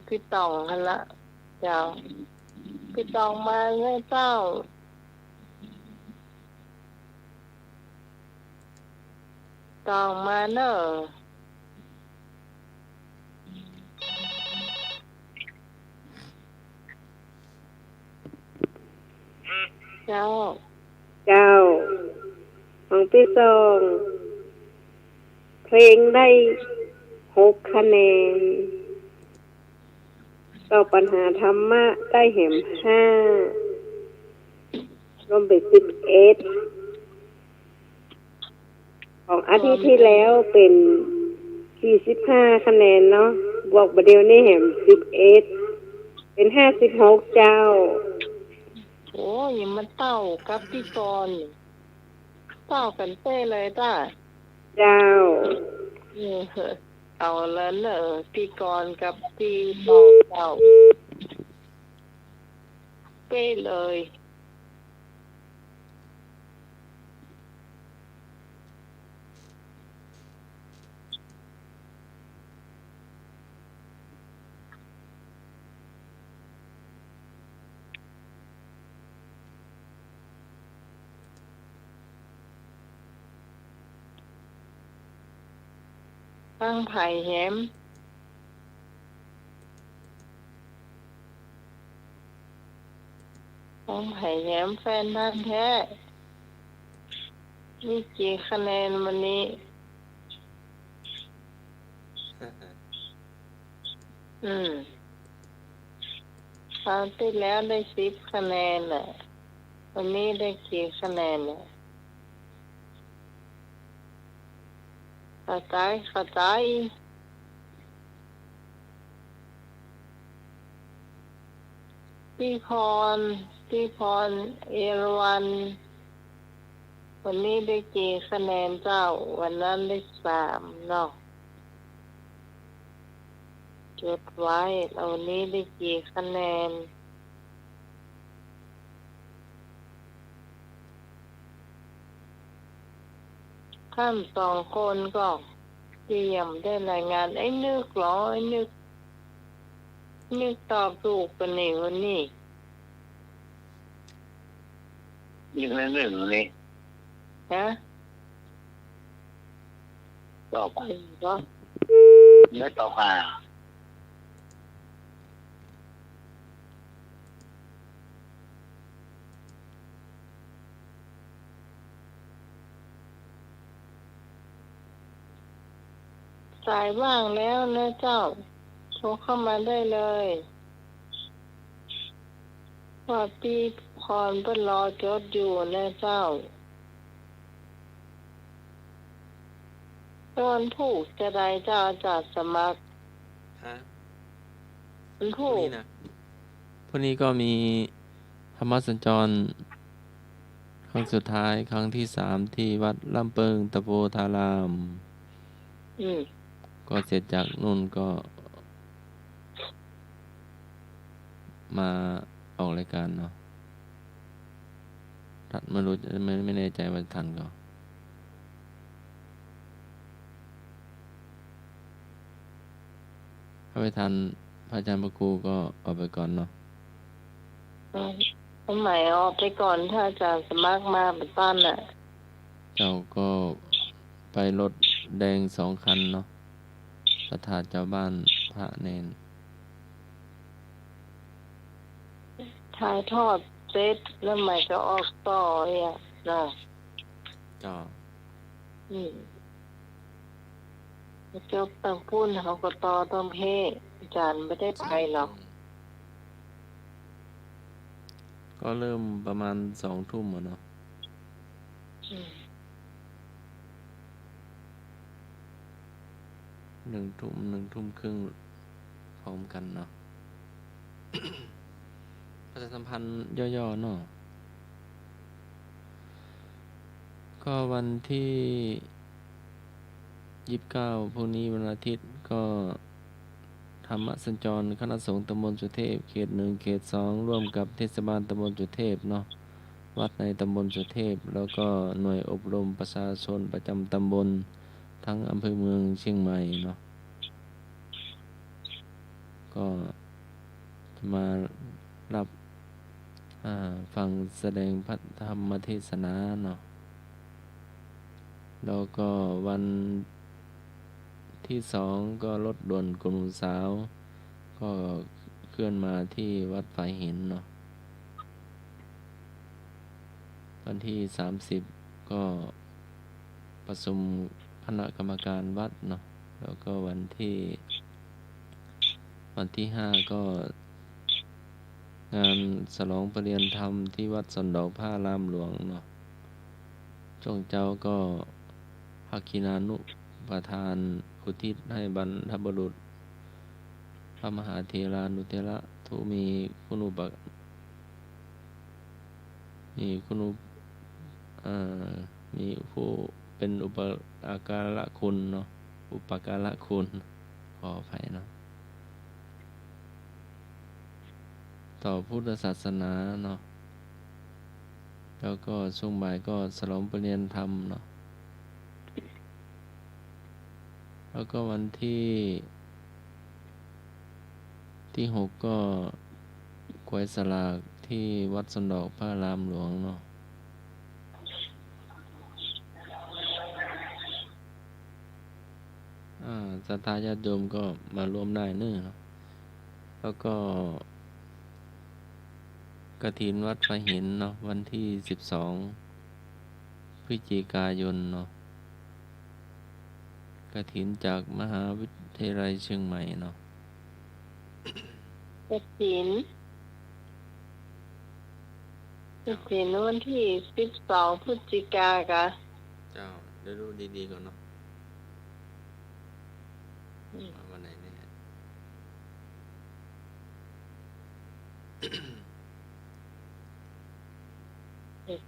พี่ตองกันละเจ้าพี่ตองมาเลยเจ้าตองมาเนอะเจ้าของพี่ตองเพลงได้6คะแนนต่อปัญหาธรรมะได้แหม5รวมเป็น11ของอาทิตย์ที่แล้วเป็น45คะแนนเนาะบวกประเดี๋ยวนี้แหม11เป็น56เจ้าโอ้ยมันเต้ากับพี่กรเต้ากันเต้เลยจ้าเจ้าเอาแล้วเนอะพี่กรกับพี่บอกเจ้าเป้เลยตั้งไผ่แหมแฟนพันธุ์แท้มีกี่คะแนนวันนี้คราวที่แล้วได้10คะแนนน่ะวันนี้ได้กี่คะแนนน่ะเข้าใจพี่พรเอราวัณวันนี้ได้กี่คะแนนเจ้าวันนั้นได้3เนาะจดไว้วันนี้ได้กี่คะแนนขั้น2คนก็เตรียมได้รายงานไอ้นึก นี่ตอบถูกกันนี่วันนี้ ยิ่งเรื่องหนึ่งนี่ ฮะ ตอบ ก็ ไม่ตอบหา สายว่างแล้วนะเจ้าโทรเข้ามาได้เลยว่าพี่พรเพิ่นรอจดอยู่นะเจ้าตอนถูกจะได้เจ้าจัดสมัคร ฮะ มัน พรุ่ ถู ง ก นี้นะพรุ่งนี้ก็มีธรรมสัญจรครั้งสุดท้ายครั้งที่3ที่วัดลำเปิงตะโพธาราม ก็เสร็จจากนู่นก็มาออกรายการเนาะทันไม่รู้ไม่แน่ใจว่าทันก็ถ้าไม่ทันพระอาจารย์พระครูก็ออกไปก่อนเนาะ สมัยออกไปก่อนถ้าจะสมัครมาเป็นต้นน่ะ เจ้าก็ไปรถแดง2 คันเนาะประทานเจ้าบ้านพระเนน ถ่ายทอดเซตแล้วใหม่ก็ออกต่อเนี่ยเนาะ เจ้า จบตั้งพูนเขาก็ต่อต้องเพอาจารย์ไม่ได้ไปหรอก ก็เริ่มประมาณ2 ทุ่มเนาะ 1 ทุ่ม1 ทุ่มครึ่งพร้อมกันเนาะ ประชาสัมพันธ์ย่อๆเนาะก็วันที่29พรุ่งนี้วันอาทิตย์ก็ธรรมสัญจรคณะสงฆ์ตำบลสุเทพเขต1เขต2ร่วมกับเทศบาลตำบลสุเทพเนาะวัดในตำบลสุเทพแล้วก็หน่วยอบรมประชาชนประจำตำบลทั้งอำเภอเมืองเชียงใหม่เนาะก็มารับฟังแสดงพระธรรมเทศนาเนาะแล้วก็วันที่2ก็รถด่วนกลุ่มสาวก็เคลื่อนมาที่วัดฝายหินเนาะวันที่30ก็ประชุมคณะกรรมการวัดเนาะแล้วก็วันที่5ก็งานฉลองประเรียนธรรมที่วัดสนดอกผ้ารามหลวงเนาะจงเจ้าก็ภาคินานุประธานอุทิศให้บรรพบุรุษพระมหาเถรานุเถระผู้มีคุณอุปมีผู้เป็นอุปการะคุณเนาะอุปการะคุณขออภัยเนาะต่อพุทธศาสนาเนาะแล้วก็ช่วงบ่ายก็ฉลองประเรียนธรรมเนาะแล้วก็วันที่6ก็กวยสลากที่วัดสนดอกพระรามหลวงเนาะศรัทธาญาติโยมก็มาร่วมได้เนาะแล้วก็กฐินวัดฝายหินเนาะวันที่12พฤศจิกายนเนาะกฐินจากมหาวิทยาลัยเชียงใหม่เนาะกฐินวันที่12พฤศจิกายนเจ้าเดี๋ยวดูดีๆก่อนเนาะวันไหนเนี่ย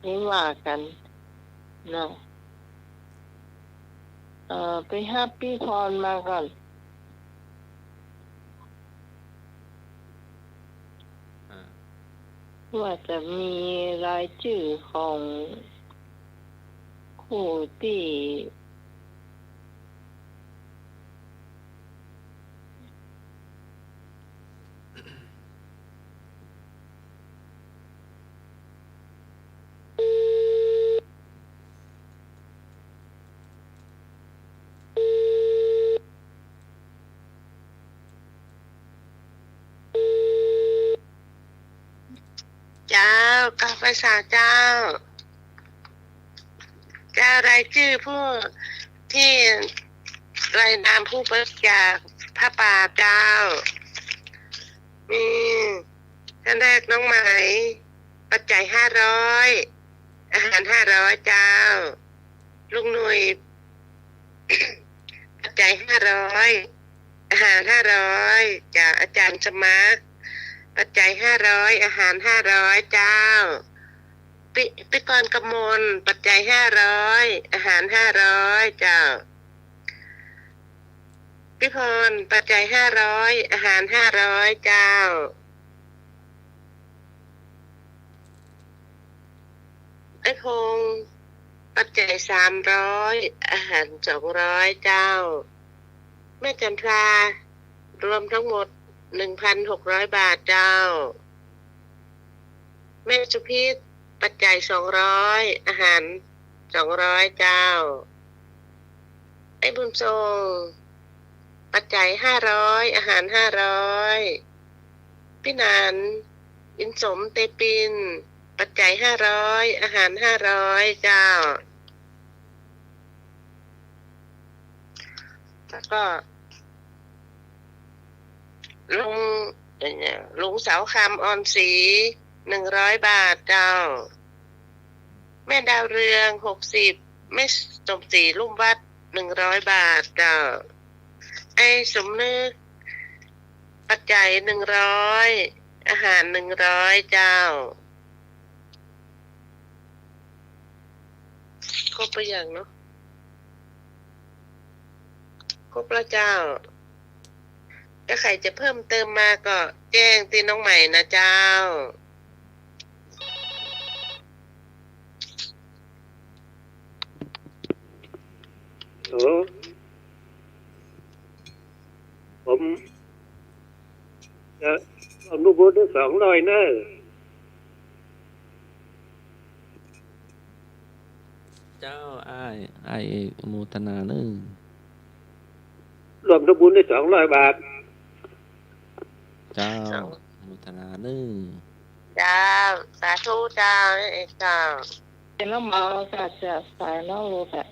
นี้ว่ากันเนาะไปฮับพี่พรมาก่อนว่าจะมีรายชื่อของผู้ที่ เจ้ากาภาษาเจ้า เจ้ารายชื่อผู้ที่รายนามผู้บริจาคผ้าป่าเจ้ามีท่านแรกน้องไหมปัจจัย500อาหาร500เจ้าลุงหนุ่ยปัจจัย500อาหาร500จากอาจารย์สมัครปัจจัย500อาหาร500เจ้าปิกรกมลปัจจัย500อาหาร500เจ้าพิพรปัจจัย500อาหาร500เจ้าไอ้พงปัจจัย300อาหาร200เจ้าแม่จันทรารวมทั้งหมด 1,600 บาทเจ้าแม่สุพิษปัจจัย200อาหาร200เจ้าไอ้บุญทรงปัจจัย500อาหาร500พี่นานอินสมเตปินปัจจัย500อาหาร500เจ้าแล้วก็ลุงเสาคำออนศรี100 บาทเจ้าแม่ดาวเรือง60แม่สมศรีลุ่มวัด100 บาทเจ้าไอ้สมนึกปัจจัย100อาหาร100เจ้าครบไปอย่างเนาะครบแล้วเจ้าถ้าใครจะเพิ่มเติมมาก็แจ้งตีน้องใหม่นะเจ้าโอ้ผมจะเอาลูกบุญได้200เนอะเจ้าอ้ายเอกอโมทนาหนึ่ง รวมลูกบุญได้200 บาทเจ้าอโมทนาหนึ่ง เจ้าสาธุเจ้าเอกเจ้า เป็นแล้วมาก็จะสายนอกรูแบบ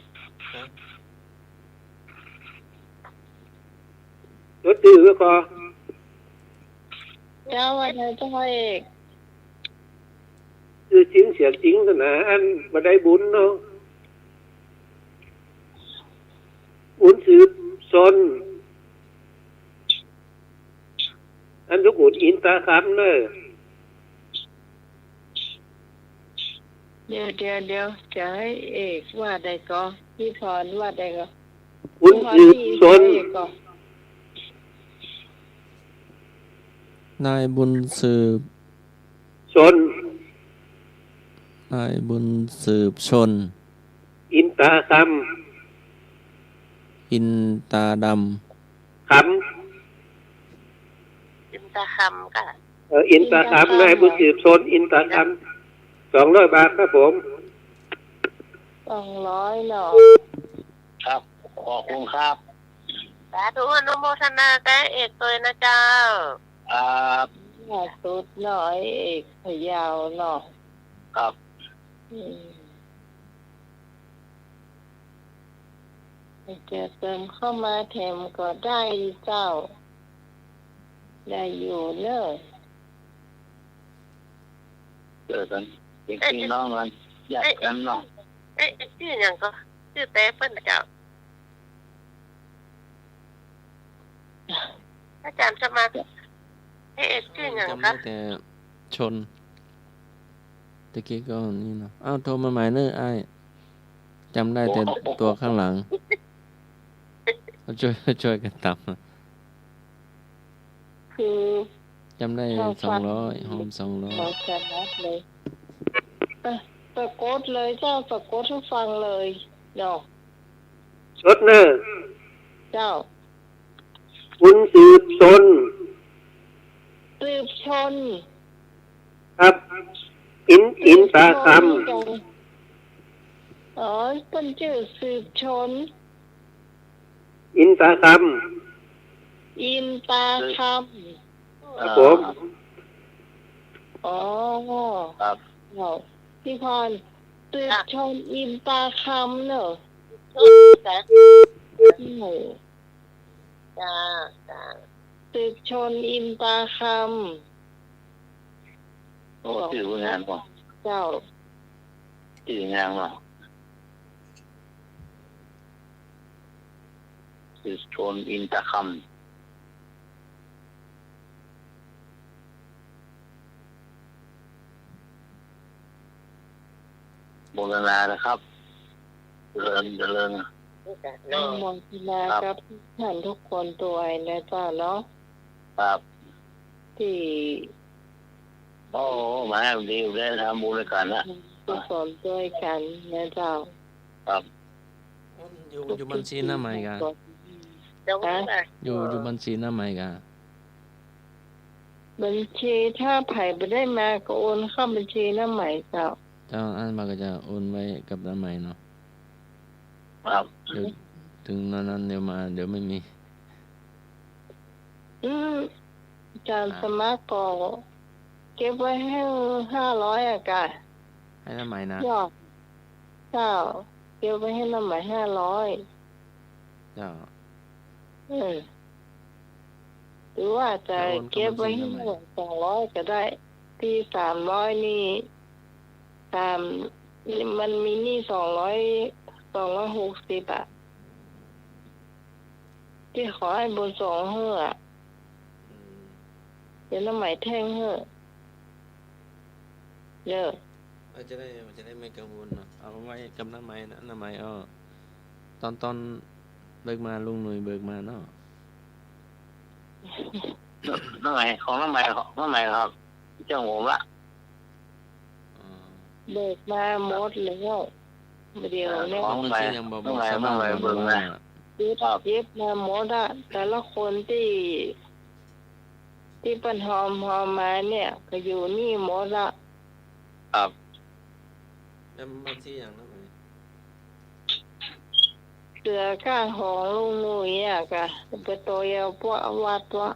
รถตื้อก็ เจ้าวันนี้เจ้าพ่อเอก คือจริงเสียงจริงนะอันบ่ได้บุญเนาะบุญสืบสนอันทุกบุญอินตาคำเนอะ เดี๋ยวจะให้เอกว่าใดก็พี่พรว่าใดก็ บุญสืบสน นายบุญสืบ ชน นายบุญสืบชน อินตาค อินตาดำค อินตาคำก็ ำอินตาคำนายบุญสืบชนอินตาคำ200 บาทครับผม200เนาะครับขอบคุณครับ สาธุอนุโมทนาแก่เอกตัวนะเจ้าสุดหน่อยเอกพยาวเนาะครับจะเติมเข้ามาแถมก็ได้เจ้าได้อยู่เนอะเจอกันพี่น้องกันอยากกันเนาะชื่ออย่างก็ชื่อแต่เปิ้นเจ้าอาจารย์สมัครให้เอกชื่ออย่างคะจำได้แต่ชนตะกี้ก็นี่เนาะอ้าวโทรมาใหม่เนอะอ้ายจำได้แต่ตัวข้างหลังช่วยกันตามคือจำได้200หอม200เราจะนัดเลยสะกดเลยเจ้าสะกดให้ฟังเลยเนาะรถเนอะ เจ้า บุญสืบชน สืบชน ครับอินตาคำเป็นชื่อสืบชนอินตาคำอินตาคำครับผมข อ๋อ ครับ พี่พรตึกชนอินตาคำเนอะ จ้ะ จ้า ตึกชนอินตาคำ ชื่องานป่ะ เจ้า ชื่องานป่ะตึกชนอินตาคำโบราณนะครับเจริญ มองพินากับท่านทุกคนตัวไอ้นะเจ้าเนาะ ครับ ที่ โอ้มาดีได้ทำบุญด้วยกันนะ กุศลด้วยกันนะเจ้า ครับ อยู่บัญชีหน้าใหม่กะ เจ้าค่ะ อยู่บัญชีหน้าใหม่กะ บัญชีถ้าไผ่ไปได้มาก็โอนเข้าบัญชีหน้าใหม่เจ้า เจ้าอันมาก็จะโอนไว้กับหน้าใหม่เนาะ ครับ เดี๋ยวถึงนั้นเดี๋ยวมาเดี๋ยวไม่มี จานสมัครก็เก็บไว้ให้500อะกัน ให้หน้าใหม่นะ ยอดเจ้าเก็บไว้ให้หน้าใหม่500 เจ้า หรือว่าจะเก็บไว้ให้200ก็ได้ที่300นี่มันมีหนี้260อะที่ขอให้บน2เฮือเดี๋ยวน้ำใหม่แท่งเฮือเด้อ จะได้ไม่กังวลเนาะเอาไว้กับหน้าใหม่นะหน้าใหม่ตอนเบิกมาลุงหนุ่ยเบิกมาเนาะ น้ำใหม่ของน้ำใหม่ครับเจ้าผมละ เบิกมาหมดแล้วเดี๋ยวเนี่ย ของ บัญ ใหม่ ชียังบอก น้ำใหม่ ชาวบ้าน เบิ่งมา เย็บมาหมดอะแต่ละคนที่ปันหอมมาเนี่ยก็อยู่นี่หมดละ ครับ แล้วบัญชีอย่างนั้นไหม เสือก้างของลุงหนุ่ยอะกะเป็นตัวยาวพวกวัดวะ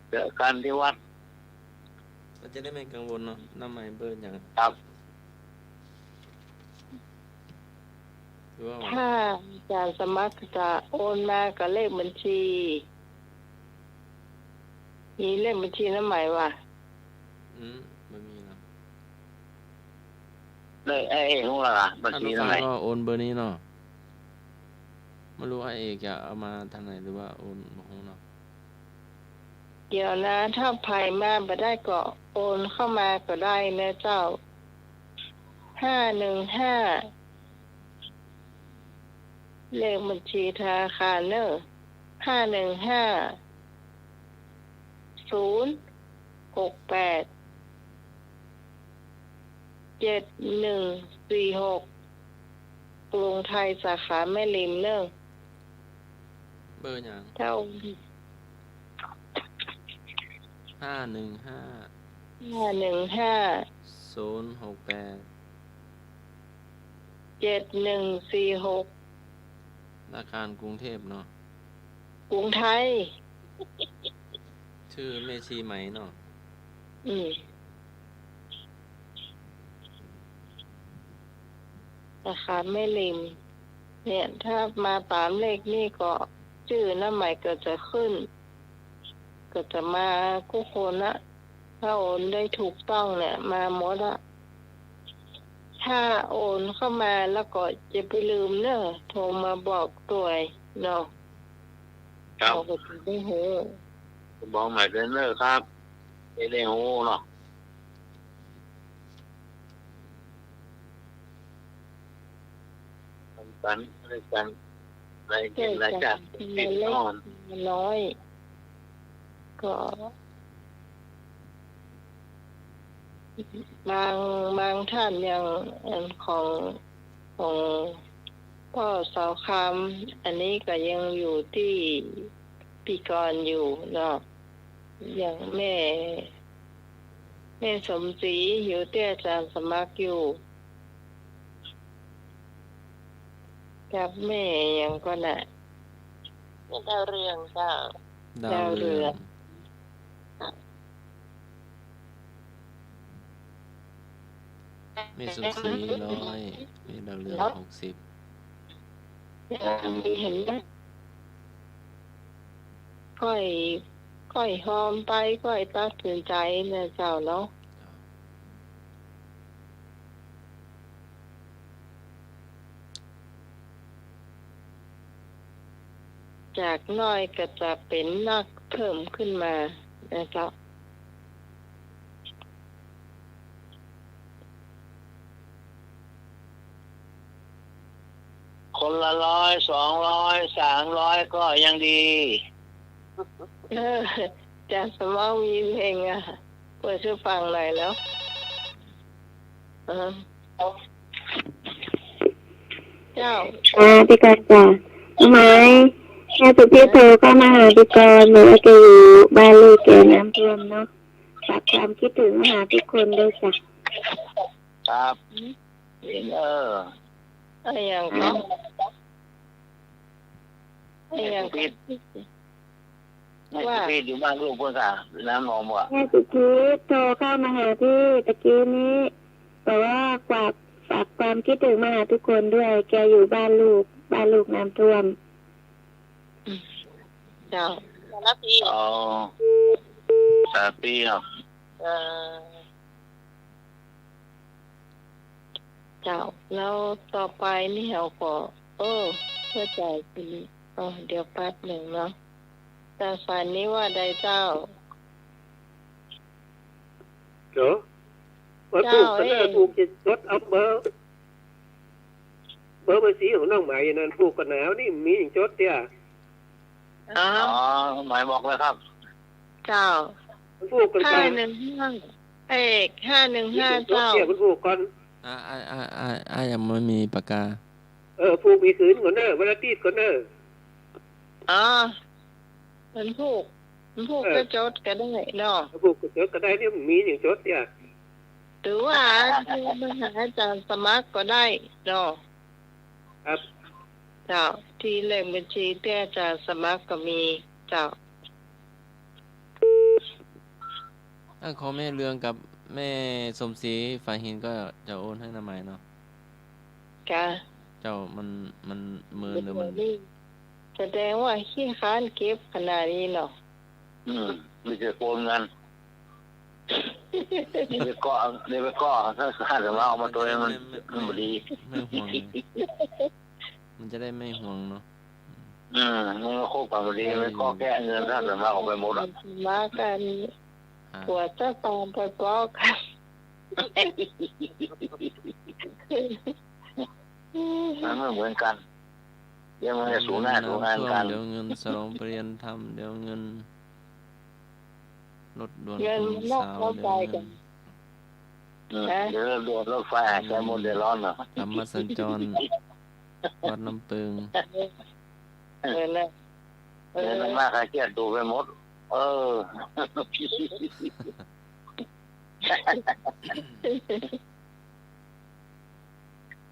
เจอกันที่วัด เราจะได้ไม่กังวลเนาะหน้าใหม่เบิกอย่าง ครับ หรือว่า ถ้าอาจารย์สมัครจะโอนมากับเลขบัญชีมีเลขบัญชีน้ำใหม่วะ ไม่มีเนาะ เลยไอ้ของเราบัญ ถ้า ชี ลูก น้ำ ค้า ใหม่ ก็โอนเบอร์นี้เนาะไม่รู้ว่าเอกจะเอามาทางไหนหรือว่าโอนของเนาะ เดี๋ยวนะถ้าภัยมาไปได้ก็โอนเข้ามาก็ได้นะเจ้า515เลขบัญชีธนาคารเนอะ515-068-7146กรุงไทยสาขาแม่ริมเนอะ เบอร์อย่าง เจ้า 515-068-7146 ธนาคารกรุงเทพเนาะ กรุงไทย ชื่อเมชีไหมเนาะ สาขาแม่ริมเนี่ยถ้ามาตามเลขนี่ก็ชื่อหน้าใหม่ก็จะขึ้น ก็จะมากุคนละถ้าโอนได้ถูกต้องเนี่ยมาหมดละถ้าโอนเข้ามาแล้วก็จะไปลืมเนอะโทรมาบอกตัวเนาะ ครับ เราก็จะได้หู บอกใหม่เดินเลยครับได้หูเนาะทำกันด้วยกันรายกินรายจัดติดนอน น้อยก็บางท่านอย่างอันของพ่อสาวคำอันนี้ก็ยังอยู่ที่ปีกรอยู่เนาะอย่างแม่สมศรีอยู่ที่อาจารย์สมัครอยู่กับแม่ยังก็น่ะ ดาวเรืองจ้า ดาวเรือง มีสุดสี100มีดาวเรือง60เห็นไหมค่อยหอมไปค่อยตัดสินใจนะเจ้าเนาะจากน้อยก็จะเป็นนักเพิ่มขึ้นมานะเจ้าคนละ100 200 300ก็ยังดีจะสมองมีเพลงเปิดชื่อฟังหน่อยแล้วเจ้าพี่กรจ้ะทำไมแม่สุพี่โทรเข้ามาหาพี่กรบอกว่าแกอยู่บ้านลูกแกน้ำท่วมเนาะฝากความคิดถึงมาหาทุกคนด้วยจ้ะครับอย่างก็อย่างว่าพี่อยู่บ้านลูกเพื่อนค่ะน้ำนมว่ะแม่สุพี่โทรเข้ามาหาพี่ตะกี้นี้บอกว่าฝากความคิดถึงมาหาทุกคนด้วยแกอยู่บ้านลูกน้ำท่วมเจ้าแล้วพี่ปีเนาะเจ้าแล้วต่อไปนี่เราก็เพื่อใจปีเดี๋ยวแป๊บหนึ่งเนาะแต่ฝันนี้ว่าใดเจ้าว่าถูกกันแล้วถูกจะลดเอาเบอร์สีของน้องหมายนั่นถูกกันแล้วนี่มีอย่างจดเตี้ยหมายบอกเลยครับเจ้า515เอก515เจ้าคุณผูกก่อนยังไม่มีปากกาผูกมีคืนก่อนเนอะเวลาตีดก่อนเนอะมันผูกก็จดก็ได้เนาะผูกก็จดก็ได้นี่มันมีอย่างจดเนี่ยหรือว่ามาหาอาจารย์สมัครก็ได้เนาะครับเจ้าที่เลขบัญชีที่อาจารย์สมัครก็มีเจ้าถ้าขอแม่เรืองกับแม่สมศรีฝ่ายหินก็จะโอนให้น้าใหม่เนาะเจ้ามันมือหรือมันแสดงว่าขี้ค้านเก็บขนาดนี้เนาะไม่จะโกงเงินนี่ไปก่อถ้าหาแต่ว่าเอามาตัวเองมันดีไม่ห่วงมันจะได้ไม่ห่วงเนาะมันก็โคกความดีไม่ก็แก้เงินถ้าแต่ว่าเอาไปหมดมากันปวดจะตามไปปลอกกันมันไม่เหมือนกันเดี๋ยวมันจะสูงหน้าสูงงานกันเดี๋ยวเงินสลองเปลี่ยนทำเดี๋ยวเงินรถด่วนคุณสาวเดี๋ยวด่วนรถไฟใช้โมเดลร้อนเหรอธรรมสัญจรวัดน้ำปึงมันมากใครเครียดดูไปหมดเ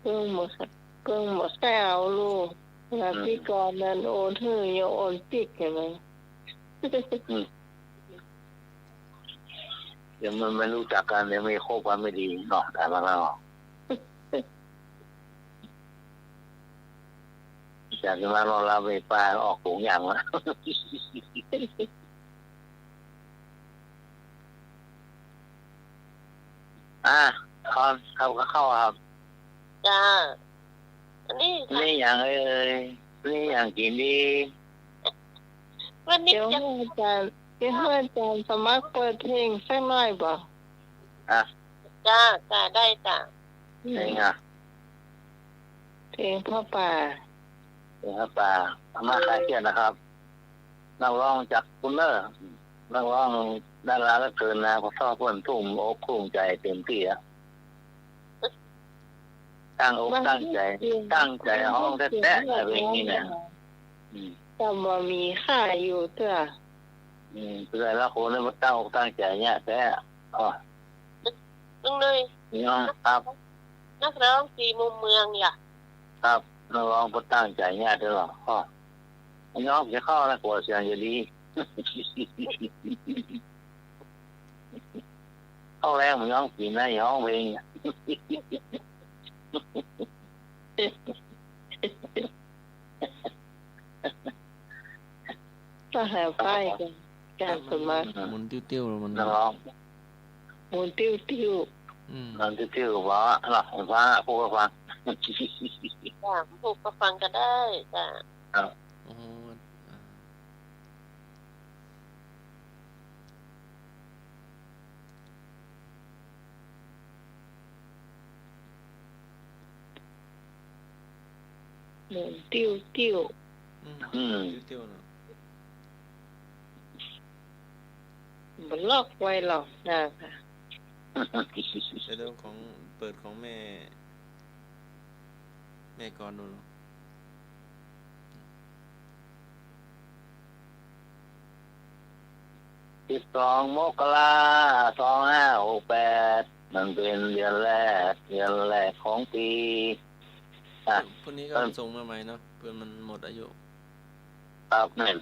พิ่งหมดแก้วลูกแล้วพี่กรนั้นโอนถือยังโอนปิดเห็นไหมเดี๋ยวมันไม่รู้จักกันเดี๋ยวไม่โคบกันไม่ดีเนาะแต่มาแล้วจากที่มาเราไปปลาออกถุงอย่างละเข้าครับจ้าอันนี้อย่างนี่อย่างกินดีวันนี้จะอาจารย์สมัครเปิดเพลงสักหน่อยบ่จ้าได้จ้าเพลงเพลงพ่อป่ามาคลายเครียดนะครับนักร้องจากคุณเนอร์นักร้องดาราละเกินนะเพราะชอบเพื่อนทุ่มอกทุ่มใจเต็มที่ตั้งอกตั้งใจห้องแท้ๆอะไรอย่างนี้นะแต่ว่ามีค่าอยู่เถอะเพื่อแล้วคนนั้นมาตั้งอกตั้งใจเนี่ยแท้ตึงเลยครับนักร้อง4 มุมเมืองเนี่ยครับนักร้องมาตั้งใจเนี่ยเถอะหรอน้องจะเข้าแล้วกลัวเสียงจะดี เข้าแรงมันย้องกินนะย้องเพลงก็หาป้ายกันการสมัคร หมุนติ้วๆแล้วมัน นักร้อง หมุนติ้ว นั่นติ้วๆว่าหลับฟ้าพูดฟัง จ้ะผูกก็ฟังก็ได้จ้ะ โอ้โห หมุนติ้ว ติ้วๆเนาะ มันลอกไว้หรอกนะคะ เดี๋ยวของเปิดของแม่ก่อนดูเนาะ 12 มกรา 2568มันเป็นเดือนแรกของปีอ่ะ พวกนี้ก็ส่งมาใหม่เนาะเพื่อมันหมดอายุ ครับนั่น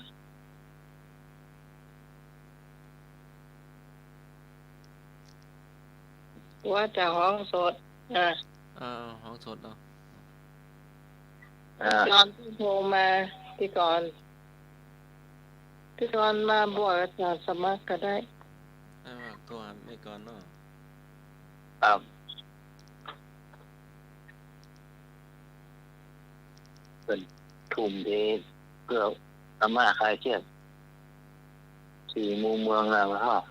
ว่าจะห้องสดนะ ห้องสดเนาะ ตอนที่โทรมาพี่กรมาบอกอาจารย์สมัครก็ได้ ว่าตัวหาแม่ก่อนเนาะ ครับเป็นทุ่มเทเพื่อธรรมะคลายเครียดสี่มุมเมืองนะครับ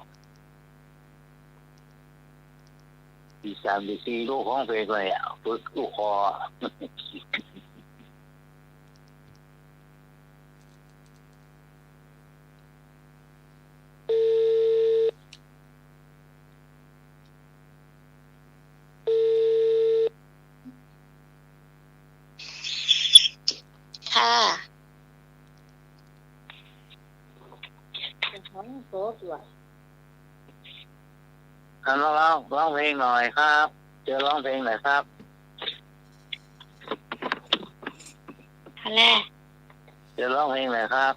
ปี3 ปี4ลูกของเพลงเลยอ่ะฝึกลูกคอค่ะ เป็นห้องสดว่ะ ร้องเพลงหน่อยครับเจอร้องเพลงหน่อยครับ อะไร เจอร้องเพลงหน่อยครับ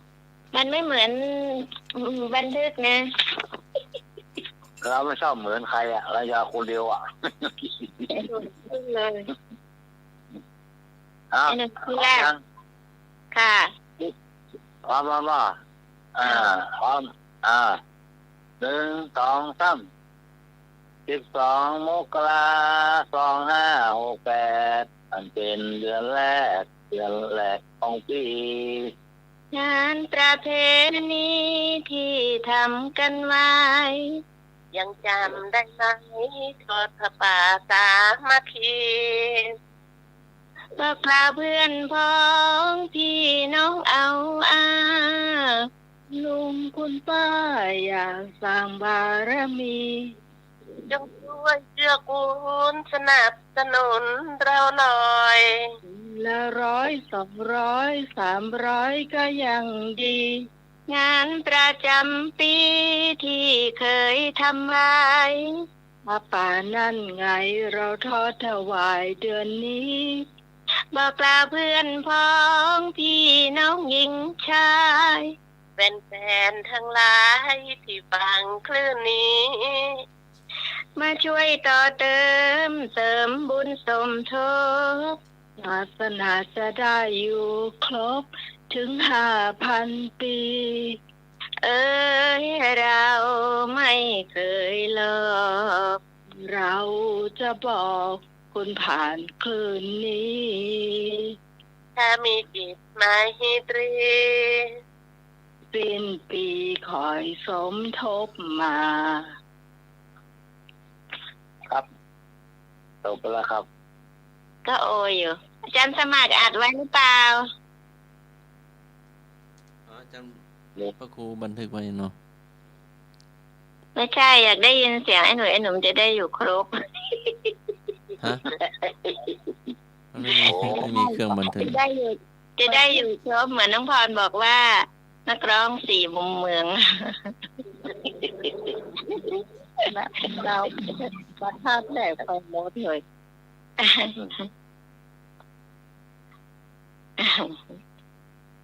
มันไม่เหมือนบันทึกนะ เราไม่ชอบเหมือนใครอ่ะเราจะคนเดียวอ่ะ เลย อ้าว ไอ้หนึ่งคือแรก ค่ะ พร้อมแล้วป่ะพร้อม1 2 3 12 มกรา 2568มันเป็นเดือนแรกของปี งานประเพณีที่ทำกันไว้ ยังจำได้ไหมทอดผ้าป่าสามัคคี บอกกล่าวเพื่อนพ้องพี่น้องเอาลุงคุณป้าอยากสร้างบารมี จงช่วยเจือกูลสนับสนุนเราหน่อย ละ100 200 300ก็ยังดี งานประจำปีที่เคยทำไว้ มาป่านั่นไงเราทอดถวายเดือนนี้ บอกกล่าวเพื่อนพ้องพี่น้องหญิงชาย เป็นแฟนทั้งหลายที่ฟังคลื่นนี้ มาช่วยต่อเติมเสริมบุญสมทบ ศาสนาจะได้อยู่ครบถึง 5,000 ปี เอ้ยเราไม่เคยหลอก เราจะบอกคุณผ่านคืนนี้ ถ้ามีจิตหมายให้ตรี สิ้นปีคอยสมทบมา ครับจบไปแล้วครับ ก็โออยู่ อาจารย์สมัครอัดไว้หรือเปล่า อาจารย์พระครูบันทึกไว้เนาะ ไม่ใช่อยากได้ยินเสียงไอ้หนุ่มจะได้อยู่ครบ ฮะมันไม่มีเครื่องบันทึก จะได้อยู่ครบเหมือนน้องพรบอกว่า นักร้อง4 มุมเมือง เราประทับแหลกไปหมดเลย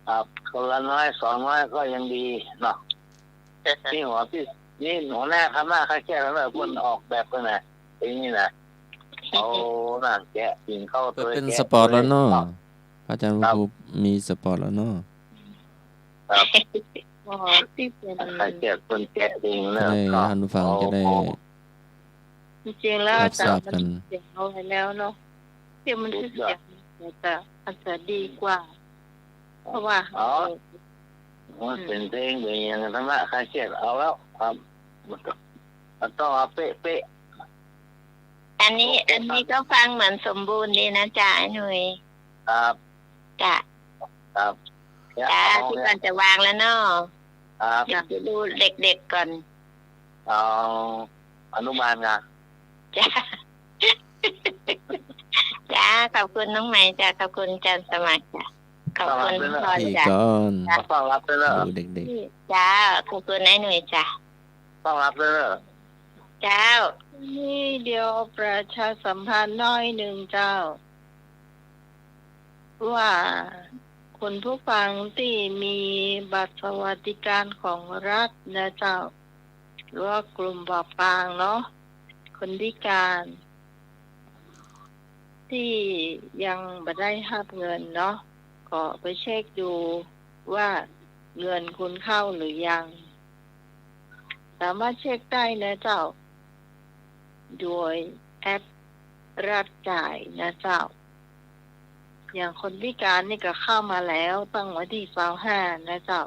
ครับคนละน้อย200ก็ยังดีเนาะพี่หัว นี่หนูแน่ครับว่าค่าแค่แล้วแบบคนออกแบบกันนะอย่างนี้นะเอาหนังแกะยิงเข้าตัว เป็นสปอร์ตแล้วเนาะพระอาจารย์ภูมีสปอร์ตแล้วเนาะ ครับ อ๋อที่เป็น ค่าแค่คนแกะยิง จะ แล้ว ได้ ก็ ท่านผู้ฟังจะได้ จริงๆแล้ว รั อา บ จา ท ร ราบ ย์ กัน เสียงเอาไว้แล้วเนาะเสียงมันคือเสียงแต่อาจจะดีกว่า เพราะว่า อ๋อมันเป็นเพลงเป็นอย่างนั้นว่าค่าแค่เอาแล้วครับมันต้องเอาเป๊ะ อันนี้ก็ฟังเหมือนสมบูรณ์ดีนะจ๊ะไอ้หนุ่ย ๆครับ จ้ะ ครับ จ้ะที่ก่อนจะวางแล้วเนาะ ครับ อยากจะดูเด็กๆก่อน เอาอนุบาลงาน จ้ะ จ้าขอบคุณน้องใหม่จ้ะขอบคุณจันสมัครจ้ะขอบคุณพร พี่ จ้ะ ก่อน ต้องรับด้วยเหรอ ดูเด็ก จ้าขอบคุณไอ้หนุ่ยจ้ะ ต้องรับด้วยเหรอ เจ้า นี่เดียวประชาสัมพันธ์น้อยหนึ่งเจ้า ว่าคนผู้ฟังที่มีบัตรสวัสดิการของรัฐนะเจ้าหรือว่ากลุ่มบอบบางเนาะคนพิการที่ยังไม่ได้รับเงินเนาะก็ไปเช็คดูว่าเงินคุณเข้าหรือยังสามารถเช็คได้นะเจ้าโดยแอปรัฐจ่ายนะเจ้าอย่างคนพิการนี่ก็เข้ามาแล้วตั้งไว้ที่25นะเจ้า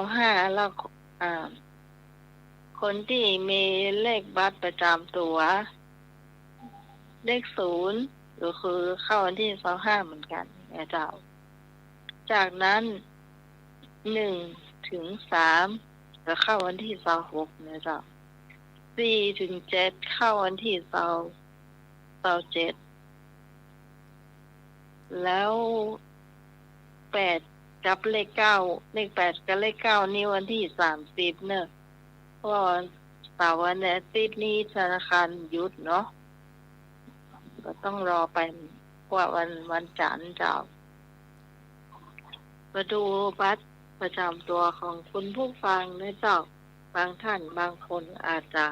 25แล้วคนที่มีเลขบัตรประจำตัวเลข0ก็คือเข้าวันที่25เหมือนกันนะเจ้าจากนั้น1 ถึง 3ก็เข้าวันที่26นะเจ้า4 ถึง 7เข้าวันที่27แล้ว8กับเลข9เลข8กับเลข9นี่วันที่30เนอะเพราะวันเสาร์วันอาทิตย์นี้ธนาคารหยุดเนาะก็ต้องรอไปว่าวันจันทร์เจ้ามาดูบัตรประจำตัวของคุณผู้ฟังนะเจ้าบางท่านบางคนอาจจะ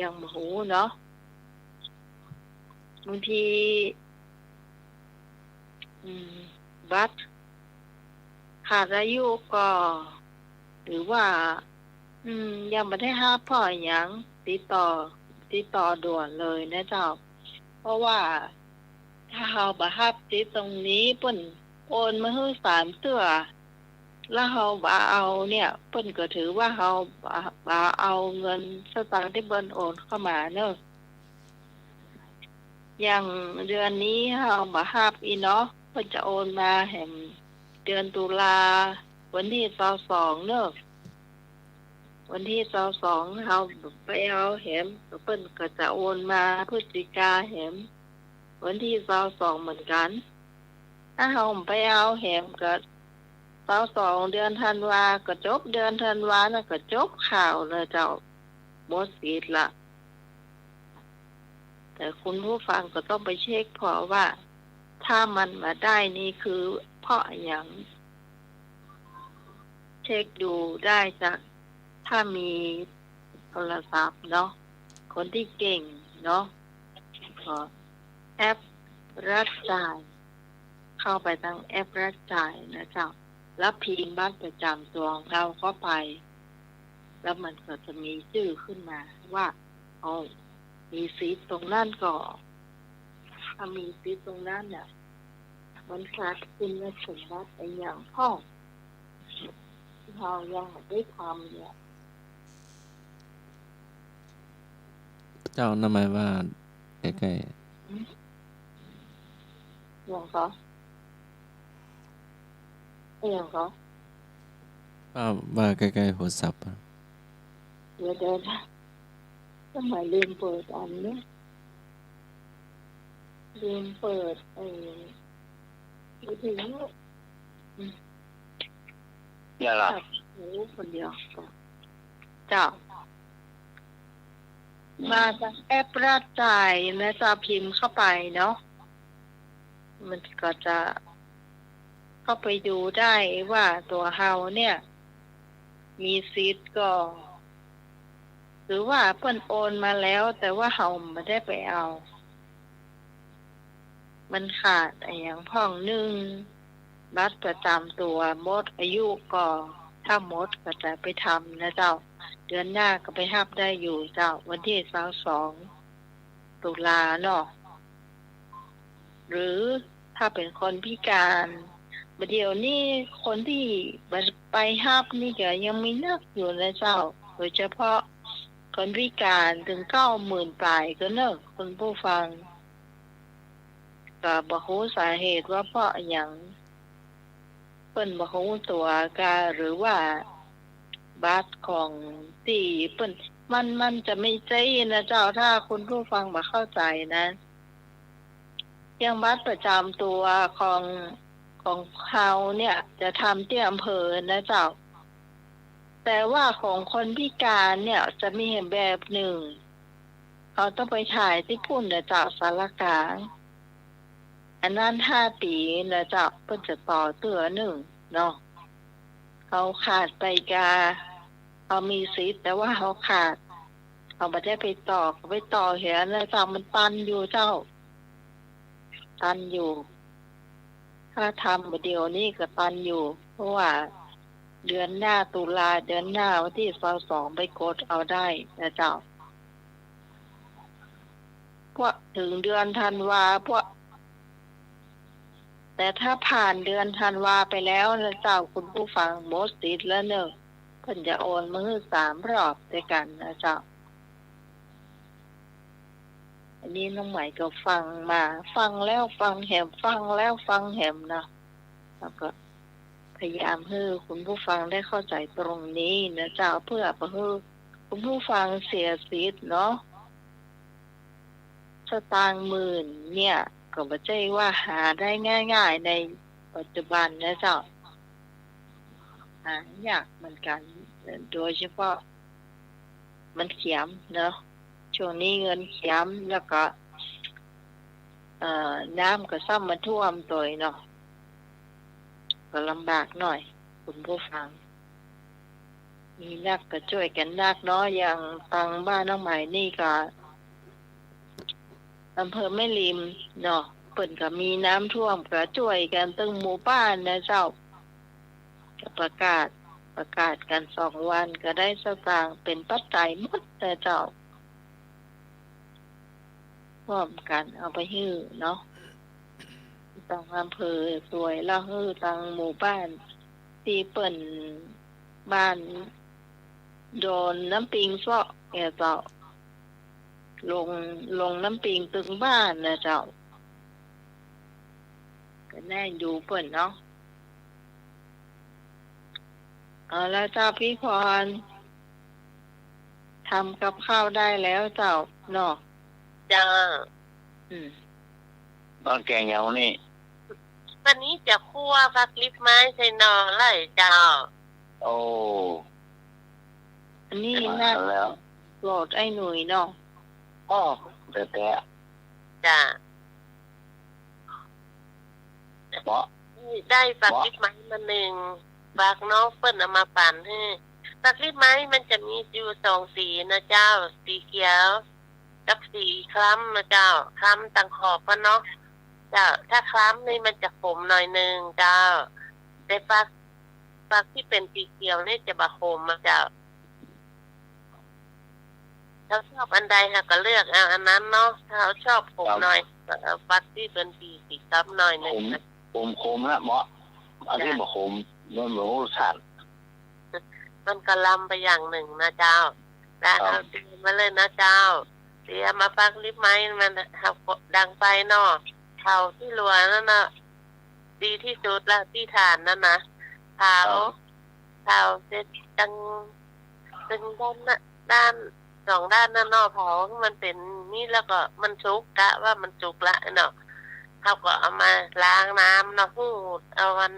ยังไม่รู้เนาะบางทีบัตรขาดอายุก็หรือว่ายังไม่ได้ห้าพ่ออย่างติดต่อด่วนเลยนะเจ้าเพราะว่าถ้าเราบ่ฮับติดตรงนี้เปิ้นโอนมาให้3เทื่อแล้วเราบ่เอาเนี่ยเปิ้นก็ถือว่าเราบ่เอาเงินสตางค์ที่เปิ้นโอนเข้ามาเนอะอย่างเดือนนี้เราบ่ฮับอีเนาะเพิ่นจะโอนมาแห่งเดือนตุลาวันที่22เนอะวันที่22เราไปเอาแหมเปิ้นก็จะโอนมาพฤศจิกาแหมวันที่22เหมือนกันถ้าเราไปเอาแหมก็22เดือนธันวาก็จบเดือนธันวาน่ะก็จบข่าวเลยเจ้าหมดสิทธิ์ละแต่คุณผู้ฟังก็ต้องไปเช็คเพราะว่าถ้ามันมาได้นี่คือเพราะอย่างเช็คดูได้จากถ้ามีโทรศัพท์เนาะคนที่เก่งเนาะก็แอปรัฐจ่ายเข้าไปทางแอปรัฐจ่ายนะเจ้าแล้วพิมพ์บัตรประจำตัวของเราเข้าไปแล้วมันก็จะมีชื่อขึ้นมาว่ามีสิทธิ์ตรงนั้นก็ถ้ามีสิทธิ์ตรงนั้นเนี่ยมันขาดคุณสมบัติไปอย่างพ่อเรายังไม่ได้ทำเนี่ย ๆ เจ้านั่นหมายว่าใกล้ อย่างก็อย่างก็ ๆว่าใกล้ๆหัวศัพท์อะ เดี๋ยวทำไมลืมเปิดอันนี้ลืมเปิดดูถึง เนี่ยล่ะ รู้คนเดียวเจ้ามาจากแอปรัฐจ่ายนะจะพิมพ์เข้าไปเนาะมันก็จะเข้าไปดูได้ว่าตัวเฮาเนี่ย มีสิทธิ์ก็หรือว่าเพิ่นโอนมาแล้วแต่ว่าเฮาไม่ได้ไปเอา มันขาดอย่างพ่องหนึ่งบัตรประจำตัวหมดอายุก็ถ้าหมดก็จะไปทำนะเจ้า เดือนหน้าก็ไปรับได้อยู่เจ้าวันที่22 ตุลาเนาะหรือถ้าเป็นคนพิการเดี๋ยวนี้คนที่ไปรับนี่ก็ยังมีนักอยู่นะเจ้าโดยเฉพาะคนพิการถึง 90,000 ปลายก็เนอะคุณผู้ฟังก็บ่รู้สาเหตุว่าเพราะหยังเพิ่นบ่รู้ตัวกาหรือว่าบัตรของที่เพิ่นมันจะไม่ใช่นะเจ้าถ้าคุณผู้ฟังบ่เข้าใจนะอย่างบัตรประจำตัวของเขาเนี่ยจะทำที่อำเภอนะเจ้าแต่ว่าของคนพิการเนี่ยจะมีแบบหนึ่งเขาต้องไปถ่ายที่พุ่นนะเจ้าสารกลางอันนั้น5 ปีนะเจ้าเพิ่นจะต่อเตือหนึ่งเนาะเขาขาดไปกาเขามีสิทธิ์แต่ว่าเขาขาดเขาไม่ได้ไปต่อเห็นนะเจ้ามันตันอยู่เจ้าตันอยู่ถ้าทำเดี๋ยวนี้ก็ตันอยู่เพราะว่าเดือนหน้าตุลาเดือนหน้าวันที่22ไปกดเอาได้นะเจ้าพวกถึงเดือนธันวาพวกแต่ถ้าผ่านเดือนธันวาไปแล้วนะเจ้าคุณผู้ฟังหมดสิทธิ์แล้วเนอะเพิ่นจะโอนมือ3 รอบด้วยกันนะเจ้าอันนี้น้องใหม่ก็ฟังแล้วฟังแหมฟังแล้วฟังแหมนะแล้วก็พยายามให้คุณผู้ฟังได้เข้าใจตรงนี้นะเจ้าเพื่อให้คุณผู้ฟังเสียสิทธิ์เนาะสตางค์หมื่นเนี่ยก็ไม่ใช่ว่าหาได้ง่ายๆในปัจจุบันนะเจ้าหายากเหมือนกันโดยเฉพาะมันเขียมเนาะช่วงนี้เงินเขียมแล้วก็น้ำก็ซ้ำมาท่วมตัวเนาะก็ลำบากหน่อยคุณผู้ฟังมีนักก็ช่วยกันนักเนาะอย่างทางบ้านน้องใหม่นี่ก็อำเภอแม่ริมเนาะเปิ่นก็มีน้ำท่วมก็ช่วยกันตึงหมู่บ้านนะเจ้าก็ประกาศกัน2 วันก็ได้สตางค์เป็นปัจจัยหมดนะเจ้าพร้อมกันเอาไปฮื้อเนาะต่างอำเภอสวยแล้วฮื้อต่างหมู่บ้านที่เปิ่นบ้านโดนน้ำปิงเซาะเจ้าลงน้ำปิงตึงบ้านนะเจ้าก็แน่ดูเปิ่นเนาะเอาแล้วเจ้าพี่พรทำกับข้าวได้แล้วเจ้าเนาะจ้าตอนแกงยาวนี่วันนี้จะคั่วผักลิบไม้ใส่หน่อไล่เจ้าโอ้อันนี้น่าแล้วโปรดไอ้หนุ่ยเนาะอ้อแต่จ้าเพราะได้ผักลิบไม้มา1ฝากน้องเปิ้นเอามาปั่นให้ผักลิบไม้มันจะมีอยู่2 สีนะเจ้าสีเขียวกับสีคล้ำนะเจ้าคล้ำตังขอบก็เนาะเจ้าถ้าคล้ำนี่มันจะขมหน่อยนึงเจ้าแต่ฝักที่เป็นสีเขียวนี่จะบะขมนะเจ้าถ้าชอบอันใดก็เลือกเอาอันนั้นเนาะถ้าเราชอบขมหน่อยก็เอาฝักที่เป็นสีคล้ำหน่อยนึงขมนะเหมาะอันที่บะขมมันหมูสันมันก็ลำไปอย่างหนึ่งนะเจ้าแล้วเอาเตรียมมาเลยนะเจ้าเตรียมมาฟักลิบไม้มันดังไปเนาะเผาที่รัวนั่นน่ะดีที่สุดละที่ฐานนั่นนะเผาเสร็จดังด้าน2 ด้านนั่นเนาะเผามันเป็นนี่แล้วก็มันสุกกะว่ามันสุกละเนาะเขาก็เอามาล้างน้ำเนาะหูดเอามัน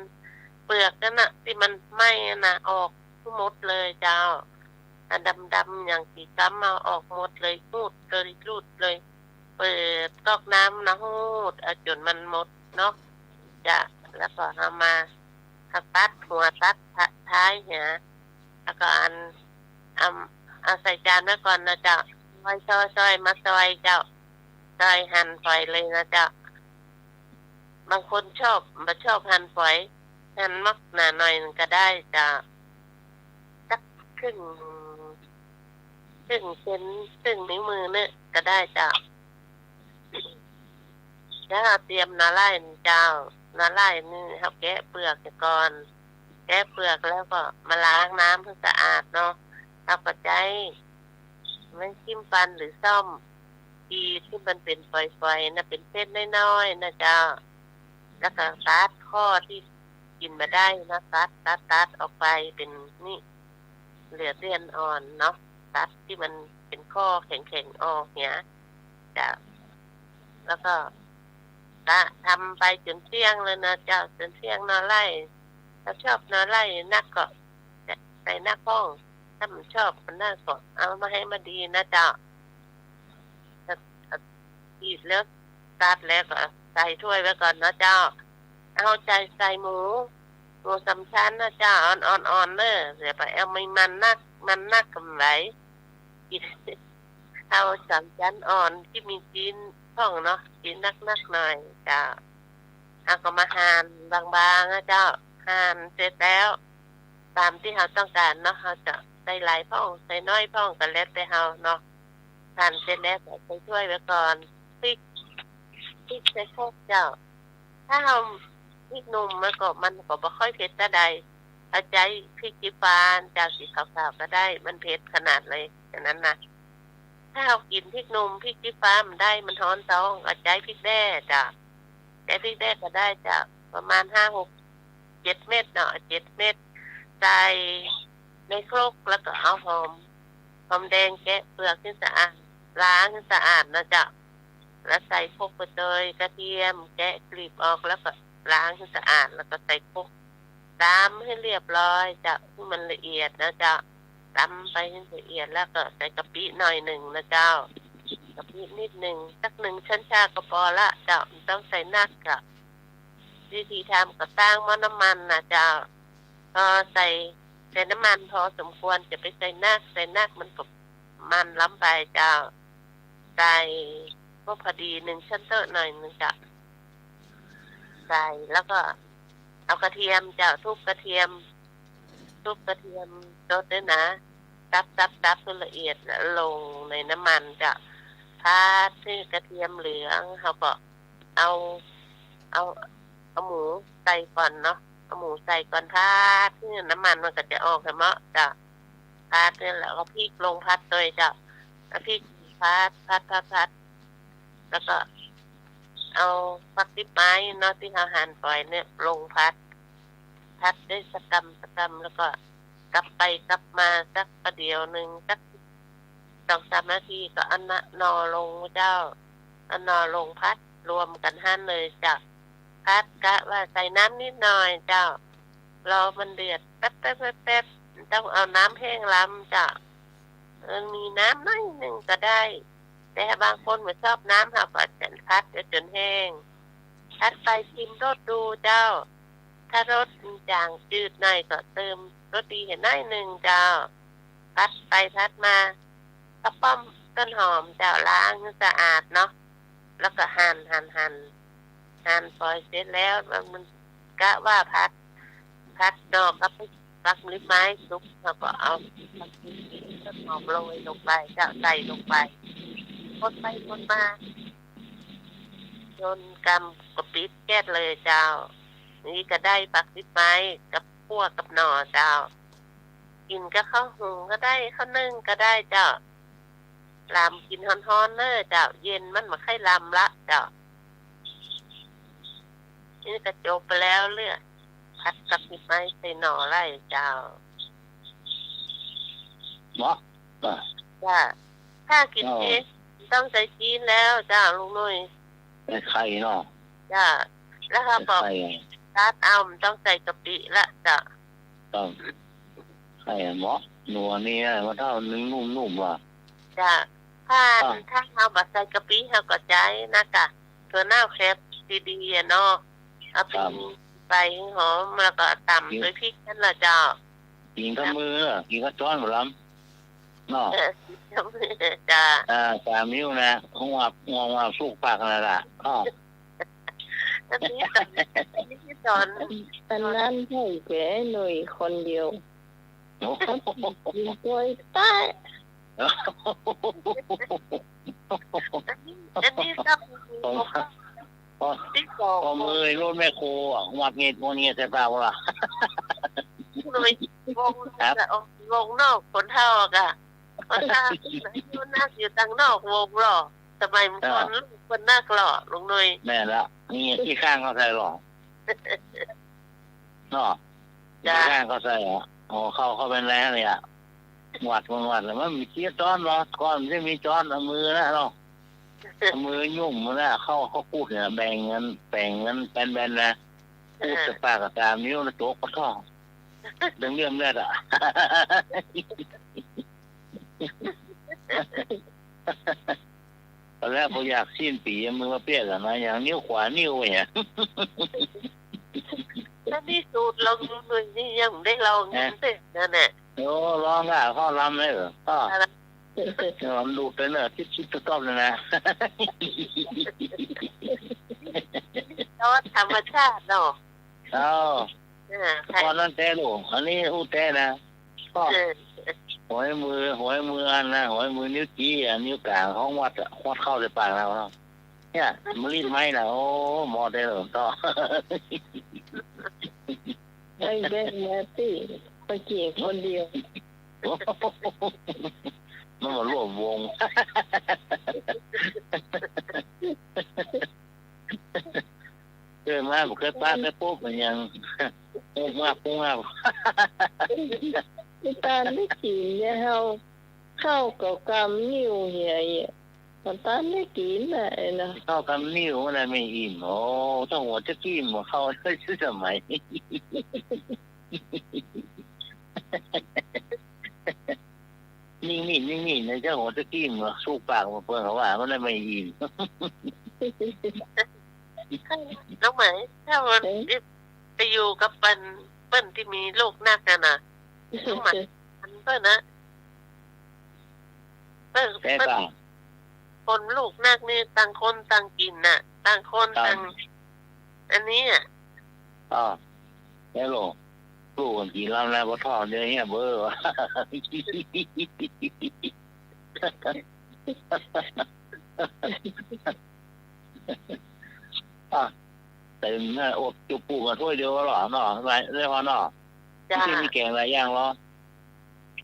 เปลือกนั่นน่ะที่มันไหม้น่ะออกหมดเลยเจ้าดำๆอย่างสีซ้ำมาออกหมดเลยรูดเลยเปิดก๊อกน้ำนะหูดจนมันหมดเนาะจะแล้วก็เอามาตัดหัวตัดท้ายเนี่ย แล้วก็เอาใส่จานไว้ก่อนนะเจ้าซอยมาซอยเจ้าซอยหั่นฝอยเลยนะเจ้าบางคนชอบหั่นฝอยหั่นมักหนาหน่อยนึงก็ได้เจ้าสักครึ่งเซนครึ่งนิ้วมือเนี่ยก็ได้เจ้าแล้วเตรียมนาไล่เจ้านาไล่นี่เขาแกะเปลือกก่อนแกะเปลือกแล้วก็มาล้างน้ำเพื่อสะอาดเนาะเอากระใจไม่จิ้มฟันหรือซ่อมทีที่มันเป็นฝอยๆนะเป็นเส้นน้อยๆนะเจ้าแล้วก็ตัดข้อที่กินมาได้นะตัดออกไปเป็นนี่เหลือเส้นอ่อนเนาะตัดที่มันเป็นข้อแข็งๆออกเนี้ยจ้ะแล้วก็ทำไปจนเที่ยงเลยนะเจ้าจนเที่ยงนอนไล่ถ้าชอบนอนไล่นักก็ใส่หน้าห้องถ้ามันชอบมันน่าก็เอามาให้มาดีนะเจ้าอีกแล้วตัดแล้วก็ใส่ถ้วยไว้ก่อนนะเจ้าเอาใจใส่หมูสามชั้นนะเจ้าอ่อนๆเนอะเดี๋ยวไปเอาไม่มันนักกำไรกินเอาสามชั้นอ่อนที่มีจีนพ่องเนาะจีนนักหน่อยเจ้าเอาก็มาหั่นบางๆนะเจ้าหั่นเสร็จแล้วตามที่เราต้องการเนาะเราจะใส่หลายพ่องใส่น้อยพ่องก็แล้วแต่เราเนาะหั่นเสร็จแล้วใส่ถ้วยไว้ก่อนพริกใส่ข้าวเจ้าถ้าเราพริกหนุ่มมันก็บ่ค่อยเผ็ดแต่ใดเอาใจพริกจีฟานเจ้าสีขาวๆก็ได้มันเผ็ดขนาดเลยฉะนั้นนะถ้าเรากินพริกหนุ่มพริกจีฟ้ามันได้มันฮ้อนท้องเอาใจพริกแด้จ้ะใจพริกแด้ก็ได้จ้ะประมาณ5-6-7 เม็ดเนาะ7 เม็ดใส่ในครกแล้วก็เอาหอมแดงแกะเปลือกให้สะอาดล้างให้สะอาดนะจ๊ะแล้วใส่พวกกระเทยกระเทียมแกะกลีบออกแล้วก็ล้างให้สะอาดแล้วก็ใส่พวกตำให้เรียบร้อยจ้ะให้มันละเอียดนะจ๊ะตำไปให้ละเอียดแล้วก็ใส่กะปิหน่อยหนึ่งนะเจ้ากะปินิดหนึ่งสัก1 ช้อนชาก็พอละเจ้าไม่ต้องใส่นักค่ะวิธีทำก็ตั้งหม้อน้ำมันนะเจ้าพอใส่น้ำมันพอสมควรจะไปใส่นักมันก็มันล้ำไปเจ้าใส่ก็พอดี1 ช้อนโต๊ะหน่อยนึงจ้ะใส่แล้วก็เอากระเทียมเจ้าทุบกระเทียมโต๊ะด้วยนะตับละเอียดลงในน้ำมันจะพัดที่กระเทียมเหลืองเขาก็เอาหมูใส่ก่อนเนาะเอาหมูใส่ก่อนพัดที่น้ำมันมันก็จะออกเห็นไหมจะพัดเนี่ยแล้วก็พริกลงพัดโดยจะพริกพัดแล้วก็เอาผักติ้ไม้เนาะที่เราหั่นฝอยเนี่ยลงพัดได้สักกำแล้วก็กลับไปกลับมาสักประเดี๋ยวหนึ่งสัก2-3 นาทีก็อันนอลงเจ้าอันนอลงพัดรวมกันหั่นเลยจ้ะพัดกะว่าใส่น้ำนิดหน่อยเจ้ารอมันเดือดแป๊บต้องเอาน้ำแห้งล้ำจ้ะมีน้ำน้อยหนึ่งก็ได้แต่บางคนไม่ชอบน้ำค่ะก็จะพัดจนแห้งพัดไปชิมรสดูเจ้าถ้ารสจางจืดหน่อยก็เติมรสดีเห็นหน่อยหนึ่งเจ้าพัดไปพัดมากระป้อมต้นหอมเจ้าล้างให้สะอาดเนาะแล้วก็หั่นปล่อยเสร็จแล้วมันกะว่าพัดดอกกับปักลิบไม้สุกแล้วก็เอาต้นหอมโรยลงไปเจ้าใส่ลงไปคนไปคนมาจนกำก็ปิดแก๊สเลยเจ้านี่ก็ได้ปักลิบไม้กับคั่วกับหน่อเจ้ากินก็ข้าวหุงก็ได้ข้าวนึ่งก็ได้เจ้าลำกินฮ้อนๆเนอะเจ้าเย็นมันมาไข่ลำละเจ้านี่ก็จบไปแล้วเลือกผัดกับลิบไม้ใส่หน่อไร่เจ้าเนาะจ้าถ้ากินเองต้องใส่จีนแล้วจ้าลุงนุ้ยใส่ไข่เนาะจ้าแล้วเขาบอกราดเอามันต้องใส่กะปิละจ้าต้องไข่หมอนัวนี่ว่าเท่านึงนุ่มๆว่ะจ้าถ้าเอาบัใส่กะปิเขาก็ใจนะกะตัวหน้าแคบดีๆเนาะเอาไปหอมแล้วก็ตำด้วยพริกนั่นละเจ้า กินกับมือกินกับช้อนหมดลำเนาะ จ้า 3 นิ้วนะหัวสุกปากนั่นล่ะอันนี้สอน อันนั้นให้แก่หน่อยคนเดียวกินกล้วยใต้ อันนี้ต้องที่สอง พอมือรถแม่โควัดเงี้ยใส่เปล่าล่ะ หน่วยวงนอกคนเท่าอ่ะคนเท่าอยู่นักอยู่ตั้งนอกวงหรอทำไมมันคนนักหรอลุงหน่วยแม่ละนี่ที่ข้างเขาใส่หรอเนาะที่ข้างเขาใส่เหรอเข้าเป็นแล้วเนี่ยวัดแล้วมันมีเจี๊ยจ้อนหรอก่อนมันจะมีจ้อนเอามือนะเนาะมือยุ่มนะเข้าพูดเนี่ยแบ่งเงินแบนนะพูดจะปากกับ3 นิ้วนะโจ๊กก็ท่อดึงเรื่องแรกตอนแรกผมอยากสิ้นปีมือมาเปี้ยกันนะอย่างนิ้วขวานิ้วเนี่ยแล้วนี่สูตรเราหน่วยนี่ยังได้เราเงินเสร็จนั่นแหละโอ้ร้องอ่ะข้อลำเลยเหรอก็ลำดูเป็นคิดชอบเลยนะแล้วธรรมชาติเนาะตอนนั้นแต่ลูกอันนี้อู้แต่นะก็หอยมืออันนะหอยมือนิ้วจี้นิ้วกลางห้องวัดเข้าในปากเราเนาะเนี่ยมันรีดไม้นะโอ้หมอได้หรอต่อไอ้เบนมาตี้ไปกี่คนเดียวมันมารวมวงเกิดมาบุกเกิดป้าไปปุ๊บมันยังปุ๊บมากตาไม่กินเนี่ยเข้ากับกำนิ้วเหี้ยมันตาไม่กินนะเข้ากับนิ้วอะไรไม่อิ่มโอ้ต้องหัวจะกินหัวเข้าได้ชื่อสมัยนิ่งในเจ้าหัวจะกินหัวสู้ปากมาเปิดเขาว่ามันไม่อิ่มน้องไหมถ้าวันไปอยู่กับเปิ้นที่มีโรคนักน่ะน้องไหมเปิ้นนะเปิ้นคนลูกนักนี่ต่างคนต่างกินน่ะต่างคนต่างอันนี้อ่ะแล้วลูกกี่ลำแล้วบ่ทอดเนี่ยเบอร์วะเต็มนะอดจุปูมาถ้วยเดียวหรอเนาะไรเรียกว่าเนาะที่มีแกงหลายอย่างหรอ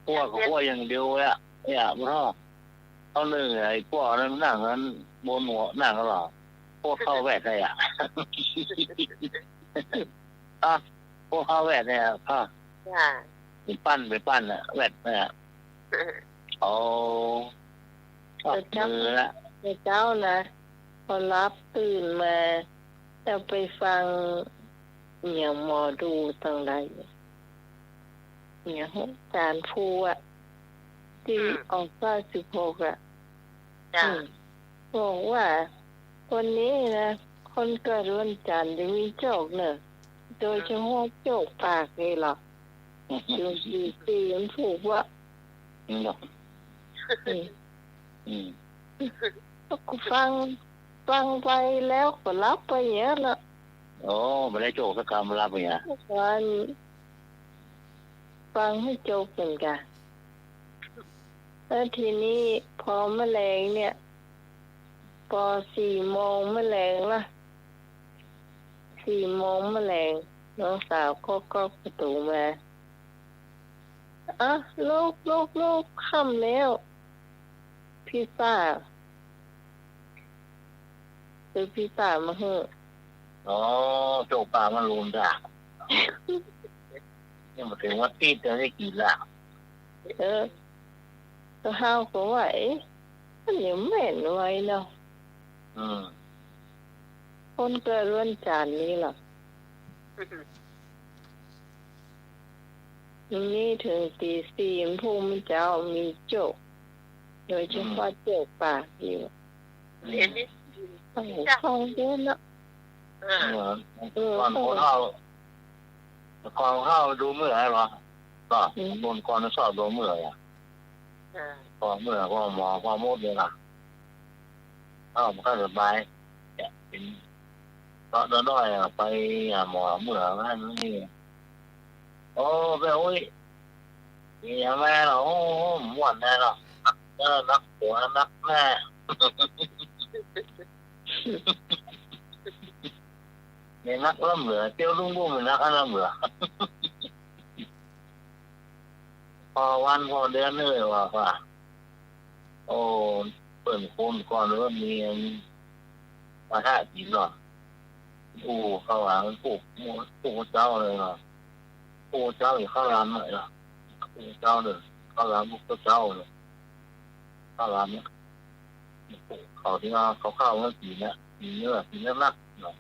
พวกอย่างเดียวเลยเนี่ยบ่ทอดเขาหนึ่งไอ้พวกนั้นนั่งนั้นบนหัวนั่งก็หรอพวกเข้าแวดได้พวกเข้าแวดเนี่ยพ่อไปปั้นแวดเนี่ยโอ้มือละเจ้านะพอรับตื่นมาจะไปฟังอย่างหมอดูต่างใดอย่างอาจารย์ภูที่ออก96บอกว่าคนนี้นะคนเกิดวันจันทร์จะมีโชคเนอะโดยเฉพาะโชคปากเลยหรอดูดีมันถูกว่าก็ฟังไปแล้วก็รับไปเยอะละโอ้ไม่ได้โจกสักคำรับไปเนี่ยฟังให้จบเหมือนกันแล้วทีนี้พอแมลงเนี่ยพอ4 โมงแมลงละ4 โมงแมลงน้องสาวก็ประตูมาลูกค่ำแล้วพี่ซ่าซื้อพี่ซ่ามาให้โจกปลามันรุนจ้ะนี่มาถึงว่าตีจะได้กินละก็ห้าวก็ไหวมันยังเหม็นไว้เนาะคนเกิดวันจันทร์นี่หรอนี่ถึงตี 4ภูมิเจ้ามีโจกโดยเฉพาะโจกปากอยู่เรียนนี่ท้องเยอะเนาะก่อนเข้าดูเมื่อไหร่หรอ ก็โดนก่อนสอบโดนเมื่อยอ่ะพอเมื่อพอหมอพอมดเลยล่ะมันก็สบายเป็นก็เดินน้อยไปหาหมอเมื่อนั่นนี่โอ้ไปโอ้ยมีแม่เราหมวนแน่เนาะก็นักหัวนักแม่เนี่ยนักล่ำเหลือเที่ยวลุ่งบุ้มนักล่ำเหลือพอวันพอเดือนเลยว่าโอ้เปิ่นคนก่อนว่ามีมาท่าจีนหรอปูเข้าหลังปูเจ้าเลยหรอปูเจ้าอยู่ข้าวร้านหน่อยหรอปูเจ้าเลยข้าวร้านปูเจ้าเลยข้าวร้านเนี่ยเขาที่ว่าเขาเข้าเมื่อกี้เนี่ยมีเนื้อมีเนื้อนักหรอ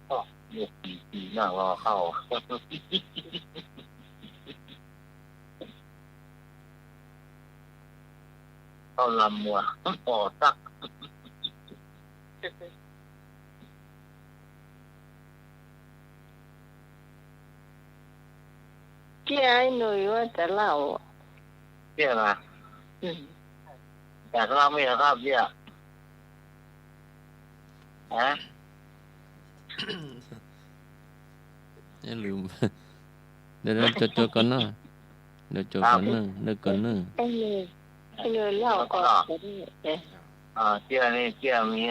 ก็เนื้อปีหน้ารอเข้าเข้าลำมัวต่อตักพี่ไอ้หนุ่ยว่าจะเล่าเพี่ยนะแต่เราไม่ครับเพี่ยฮะอย่าลืมเดี๋ยวจดก่อนนะเดี๋ยวจดก่อนนึงเดี๋ยวก่อนนึงไอ้หนุ่ยเล่าก่อนก็ได้เพี่ยนี่เพี่ยมี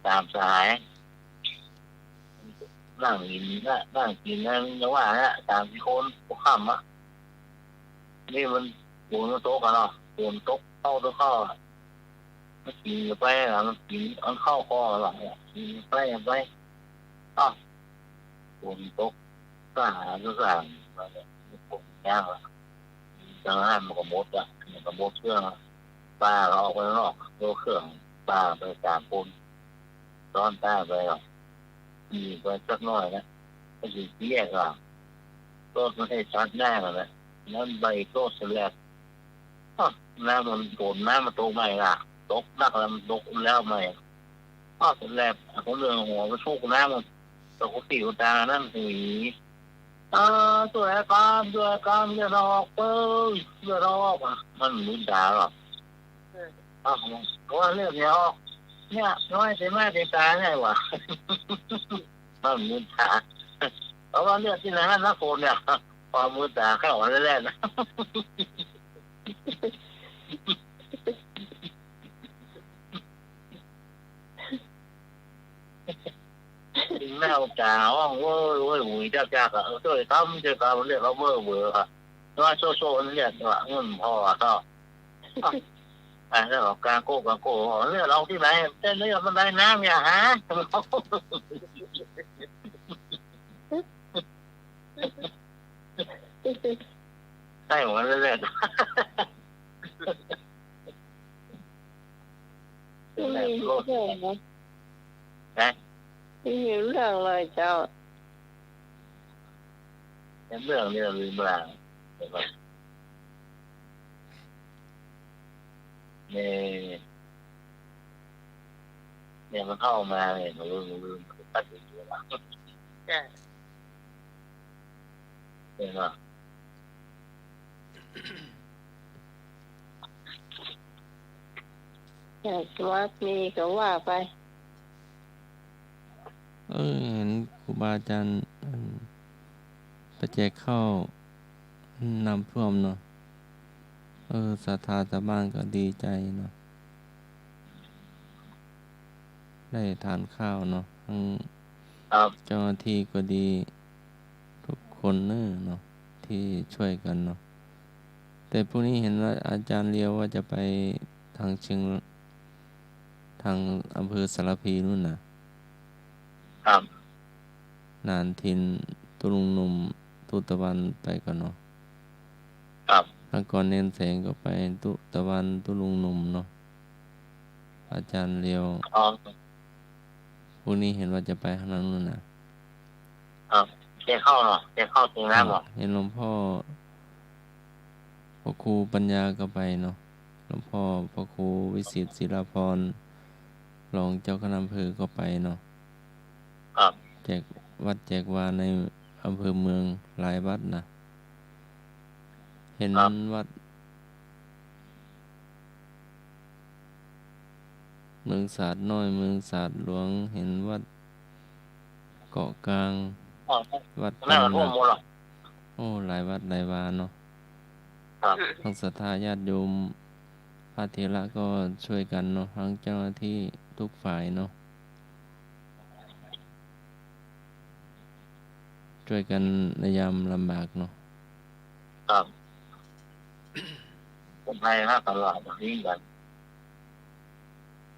ตามสายนั่งกินนั่นว่าเนี่ยตามที่คนพวกข้ามอ่ะนี่มันโดนโต๊ะกันเนาะโดนโต๊ะเข้ามันกินไปแล้วมันกินอันเข้าคอหรอกินไปโดนโต๊ะก็หาทุกอย่างผมยากละจังหวะมันก็มดอ่ะมันก็มดเครื่องปลาเราออกไปนอกโดนเครื่องปลาไปตามคนซ้อนตาไปหรอมีไปสักน้อยนะก็คือแยกอ่ะต้นมันให้ชัดหน้ากันเลยนั่นใบต้นเสล็ดน้ำมันโดนน้ำมันตกใหม่ล่ะตกนักแล้วมันตกแล้วใหม่เสล็ดคนเรื่องหัวมันโชคน้ำมันตกตีตานั่นสีตัวไอ้กามอย่ารอกเปิ้ลอย่ารอกมันมึนด่าหรอกเพราะว่าเรื่องเนี้ยเนี่ยน้อยเสียแม่เสียตาไงวะมันมือตาเพราะว่าเรื่องที่ไหนนักโกนเนี่ยพอมือตาเข้ามาแรกๆนะแม่จ่าว่าเว้ยหุ่ยจ้าค่ะช่วยทำช่วยการเรียกเราเบื่อค่ะว่าโซ่นี่เรียกว่าเงินพอก็แล้วการโก้เนี่ยเราที่ไหนเต้นเรื่องมันได้น้ำอย่าหาใช่หมดเลยไม่มีเรื่องนะไม่มีเรื่องเลยเจ้าเรื่องนี้ลืมไปแล้วเนี่ยมันเข้ามาเนี่ยมันลืมตัดอยู่แล้วเห็นไหมอยากว่ามีก็ว่าไปเห็นครูบาอาจารย์ไปแจกข้าวนำท่วมเนาะศรัทธาชาวบ้านก็ดีใจเนาะได้ทานข้าวเนาะทั้งเจ้าหน้าที่ก็ดีทุกคนเนาะที่ช่วยกันเนาะแต่พวกนี้เห็นว่าอาจารย์เลียวว่าจะไปทางทางอำเภอสารพีนู่นน่ะนานทินตุลุงหนุ่มตุตะวันไปกันเนาะทางก่อนเน้นแสงก็ไปตุตะวันตุลุงหนุ่มเนาะอาจารย์เลียวพวกนี้เห็นว่าจะไปทางนั้นนู่นน่ะแกเข้าเนาะแกเข้าตรงนั้นหรอเห็นหลวงพ่อพระครูปัญญาก็ไปเนาะหลวงพ่อพระครูวิสิตศิลาภรณ์รองเจ้าคณะอำเภอก็ไปเนาะแจกวัดแจกวาในอำเภอเมืองหลายวัดนะ เห็น ครับ วัดเมืองศาสตร์น้อยเมืองศาสตร์หลวงเห็นวัดเกาะกลาง อ๋อ วัด นั่น ตำ มันท่ว หนั ม ก หมดหรอ โอ้หลายวัดหลายวาเนาะ ครับ ทั้งศรัทธาญาติโยมพระเถระก็ช่วยกันเนาะทั้งเจ้าหน้าที่ทุกฝ่ายเนาะช่วยกันในยามลำบากเนาะ ครับคนไทยมากตลอดยิ่งกัน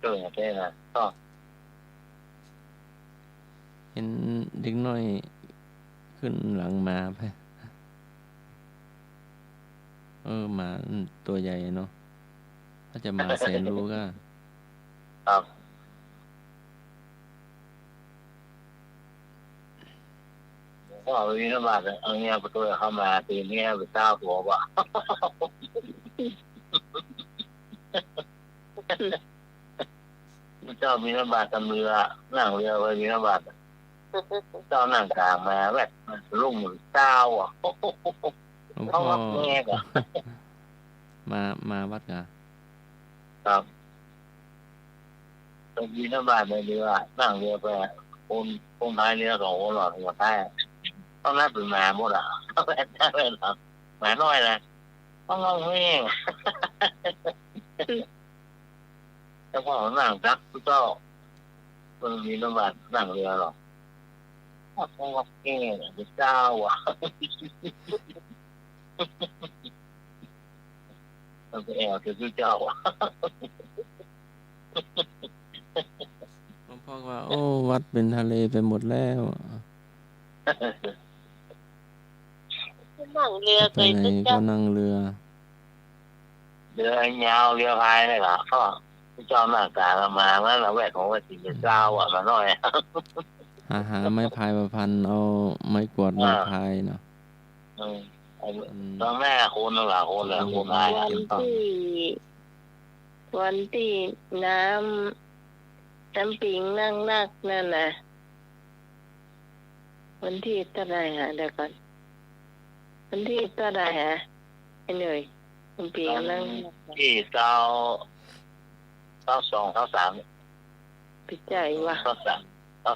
ช่วยกันได้นะก็ เห็นเด็กน้อยขึ้นหลังมาไปหมาตัวใหญ่เนาะถ้าจะมาแสนรู้ก็ ครับก็เอาวินาบาตเอาเงี้ยประตูเข้ามาตีเงี้ยไปเจ้าหัวว่ะเจ้ามีนาบาตตำเรือนั่งเรือไปมีนาบาตเจ้านั่งกลางมาแบบลุ่มเจ้าอ่ะ หลวง เขา พ่อ รับแง่กะ มาวัดกะ ครับตรงมีนาบาตในเรือนั่งเรือไปคนท้ายเรือสองคนหลอดหัวใต้ต้องนับเป็นหมาหมดอ่ะต้องแอบได้เป็นหรอหมาน้อยนะต้องงงแง่แต่พอนั่งรักเจ้ามันมีนาบาตนั่งเรือหรอต้องรับแง่เป็นเจ้าอ่ะมันไปแอบคือเจ้าอ่ะ หลวงพ่อว่าโอ้วัดเป็นทะเลไปหมดแล้ว นั่งเรือ ไป เคย ไหน นึก ก็ จะ นั่งเรือ เรือยาวเรือพายเลยเหรอก็เจ้าหน้ากลางมาแล้วเราแวกของว่าสิเป็นเจ้าอ่ะมาหน่อย หาไม้พายประพันเอาไม้กวาดมาพายเนาะ ตอนแม่คนหลังคนเลยคนพาย วันที่น้ำปิงนั่งนักนั่นน่ะวันที่เท่าไหร่ฮะเดี๋ยวก่อนวันที่เท่าไหร่ฮะไอ้หน่อยน้ำปิงนั่งนัก ที่เจ้าสองเจ้าสาม พิจารณา เจ้าสามเจ้า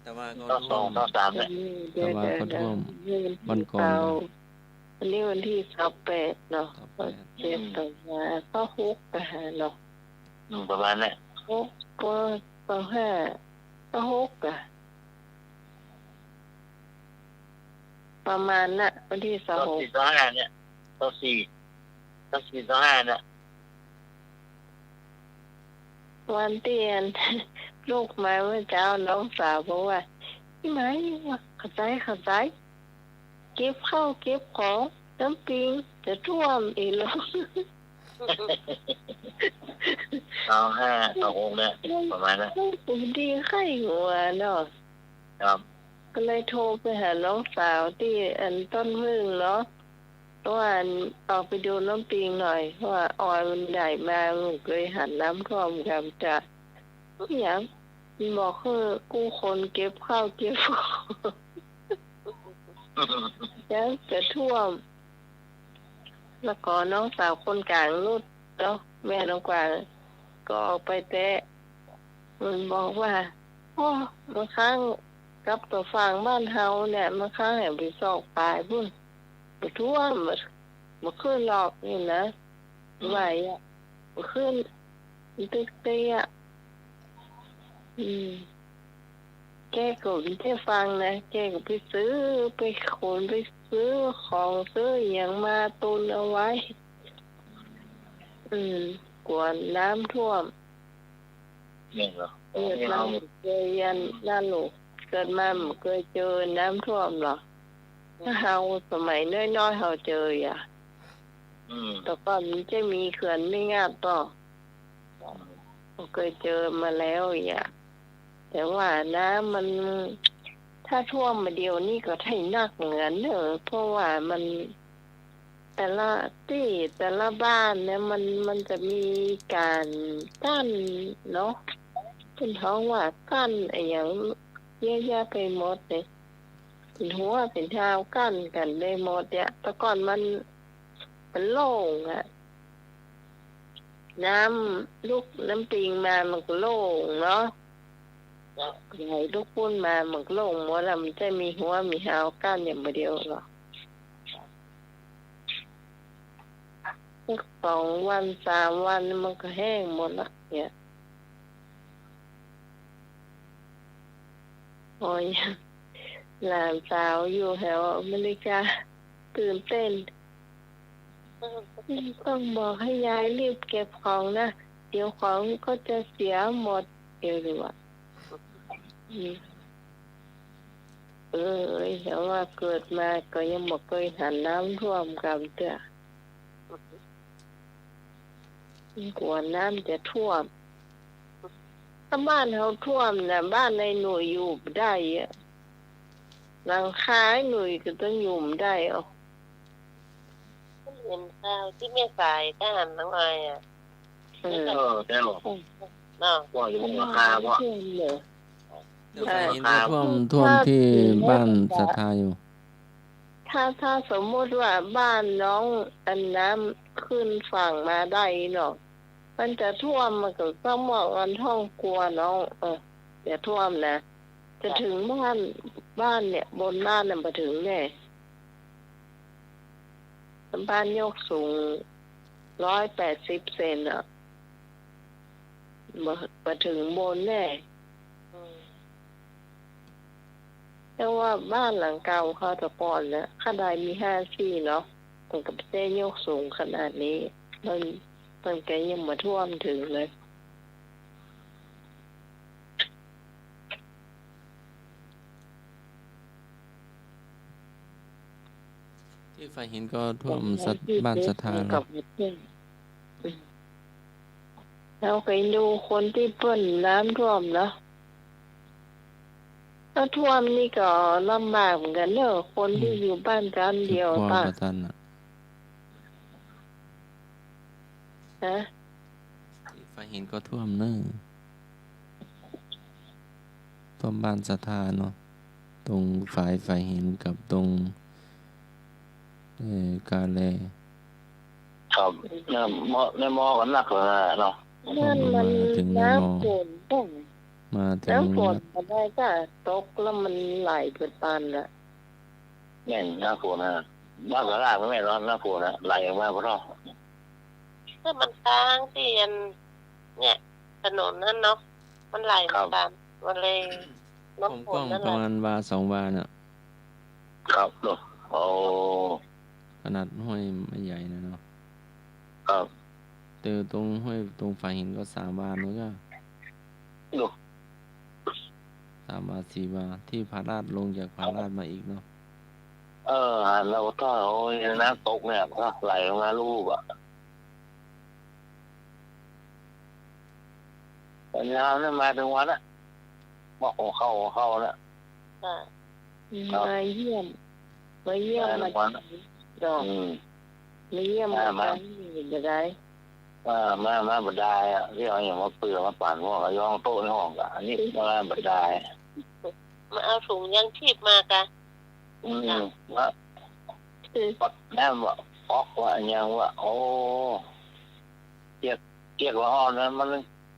แต่ว่าก็ เจ้าสองเจ้าสามเนี่ย แต่ว่าก็ท่วมวันก่อน วันนี้วันที่28เนาะ ต่อไป เจ็ดต่อมาก็ฮุกไปหาเนาะ ประมาณนี้ ฮุกก็5ก็ฮุกอะประมาณน่ะวันที่ เจ้าสี่เจ้าห้าเนี่ยเจ้าสี่เจ้าห้าเนี่ย วันเตียน ลูกมาเมื่อเช้าน้องสาวบอกว่าพี่ไหมเข้าใจเก็บข้าวเก็บของน้ำปิงจะท่วมอีกแล้ว เจ้าห้าเจ้าหกเนี่ยประมาณนั้น ปุ่มดีไข้หัวเนาะ ครับ ก็เลยโทรไปหาน้องสาวที่อันต้นพึ่งเนาะว่าเอาไปดูน้ำปิงหน่อยว่าออยมันใหญ่มาลูกเลยหันน้ำท่วมกันจะอย่างบอกคือกู้คนเก็บข้าวเก็บของยังจะท่วมแล้วก็น้องสาวคนกลางนุดเนาะแม่น้องกวางก็ออกไปแตะมันบอกว่าโอ้บางครั้งกับตัวฝั่งบ้านเฮาเนี่ยบางครั้งแอบไปซอกปลายพุ่นไปท่วมมาขึ้นหลอกนี่นะไหวอ่ะมาขึ้นตึกเตี้ยแกก็ไม่ฟังนะแกก็ไปซื้อไปขนไปซื้อของซื้ออย่างมาตุนเอาไว้กวนน้ำท่วม เนี่ยเหรอ เกิดมาเคยยันนั่นหนูเกิดมาเคยเจอน้ำท่วมหรอถ้าเฮาสมัยน้อยๆเฮาเจออ่ะแต่ก่อนมันจะมีเขื่อนไม่งาบต่อเคยเจอมาแล้วอ่ะแต่ว่าน้ำมันถ้าท่วมมาเดียวนี่ก็ไถ่หนักเหมือนเนอะเพราะว่ามันแต่ละที่แต่ละบ้านเนี่ยมันจะมีการกั้นเนาะเป็นท้องว่ากั้นไอ้อย่างเยอะแยะไปหมดเลยเป็นหัวเป็นเท้ากั้นกันได้หมดเนี่ยแต่ก่อนมัน มันโล่งอะน้ำลูกน้ำปิงมามันก็โล่งเนาะใหญ่ลูกปุ้นมามันก็โล่งหมดแล้วมันจะมีหัวมีหางก้านอย่างเดียวหรอ2 วัน 3 วันมันก็แห้งหมดละเนี่ยโอ้ยหลานสาวอยู่แถวอเมริกาตื่นเต้นต้องบอกให้ยายรีบเก็บของนะเดี๋ยวของก็จะเสียหมดเดี๋ยวดูว่าแต่ว่าเกิดมาก็ยังบอกเคยหันน้ำท่วมกับเตื้อกลัวน้ำจะท่วมถ้าบ้านเขาท่วมนะบ้านในหน่วยอยู่ได้อะหลังคาหน่วยก็ต้องอยู่ได้เอาเห็นข้าวที่แม่สายก็หันทั้งไงอ่ะได้หรอเนาะว่าอยู่บนราคาว่าไฟหินก็ท่วมที่บ้านศรัทธาอยู่ถ้าสมมติว่าบ้านน้องอันน้ำขึ้นฝั่งมาได้เนาะมันจะท่วมมันก็ต้องบอกกันท่องกลัวน้องอย่าท่วมนะจะถึงบ้านเนี่ยบนบ้านน่ะมาถึงแน่บ้านยกสูง180 เซนอ่ะมาถึงบนแน่แต่ว่าบ้านหลังเก่าเขาแต่ก่อนนะข้างในมี5 ที่เนาะมันกับเส้นยกสูงขนาดนี้มันแกยังมาท่วมถึงเลยที่ไฟหินก็ท่วมบ้านศรัทธาแล้วเราเคยดูคนที่เปิ้นน้ำท่วมนะถ้าท่วมนี่ก็ลำบากเหมือนกันเนอะคนที่อยู่บ้านกันเดียวป่ะฮะไฟหินก็ท่วมเนอะท่วมบ้านศรัทธาเนาะตรงฝายไฟหินกับตรงกาแลครับในมอกันหนักเลยเนาะนั่นมันน้ำฝนต้องมาถึงน้ำฝนมาได้ก็ตกแล้วมันไหลเกิดปานละแม่นน้ำฝนนะบ้านกระลาไม่ร้อนน้ำฝนนะไหลออกมาเพราะถ้ามันค้างที่เนี่ยถนนนั่นเนาะมันไหลมาตามมันเลยผมกล้องประมาณวา2 วาน่ะครับเนาะโอ้ขนาดห้วยไม่ใหญ่นะเนาะครับแต่ตรงห้วยตรงฝายหินก็3 วาแล้วก็3 วา 4 วาที่ผาลาดลงจากผาลาดมาอีกเนาะเราถ้าน้ำตกเนี่ยก็ไหลออกมาลูกตอนน้ำเนี่ยมาถึงวันละบอกเข้าแล้วมาเยี่ยมมาดอกมาเยี่ยมมาจะได้มาบัดได้ที่เอาอย่างมาเปลือกมาปั่นพวกย่องโต๊ะในห้องอันนี้มาบัดได้มาเอาถุงยังชีพมากะว่าแม่ว่าออกว่าอย่างว่าโอ้เกียกว่าอ่อนนั้นมัน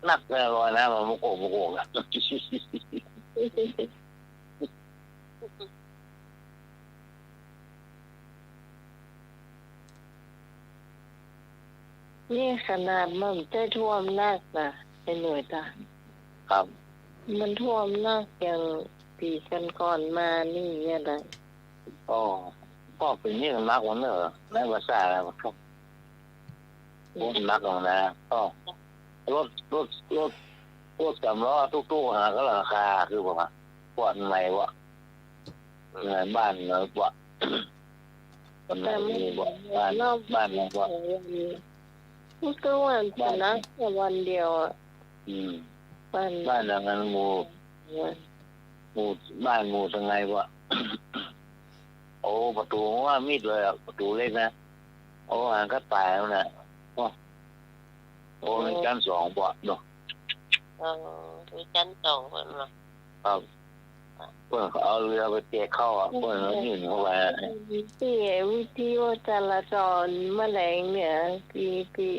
นักเลยลอยนะมันมุกโกะนี่ขนาดมันจะท่วมนักนะไอ้หน่วยตาครับมันท่วมนักอย่างปีกันก่อนมานี่อะไรก็เป็นนี่มันนักวันเนอะในภาษาอะไรครับนักของนะก็รถ3 ล้อตู้หาก็ราคาคือประมาณปวดไหนวะเงินบ้านเนอะวะคนไหนมีวะบ้านเนอะวะก็วันนักแค่วันเดียวอ่ะบ้านอย่างนั้นงูบ้านงูทางไงวะโอ้ประตูว่ามิดเลยอ่ะประตูเล็กนะโอ้หางก็ตายแล้วนะโอ้เป็นชั้น2บ่เนาะมีชั้น2คนเหรอครับ เพื่อนเขาเอาเรือไปเตะเข้าอ่ะเพื่อนเขายื่นเข้าไปที่วิทยุจราจรแมลงเนี่ยปี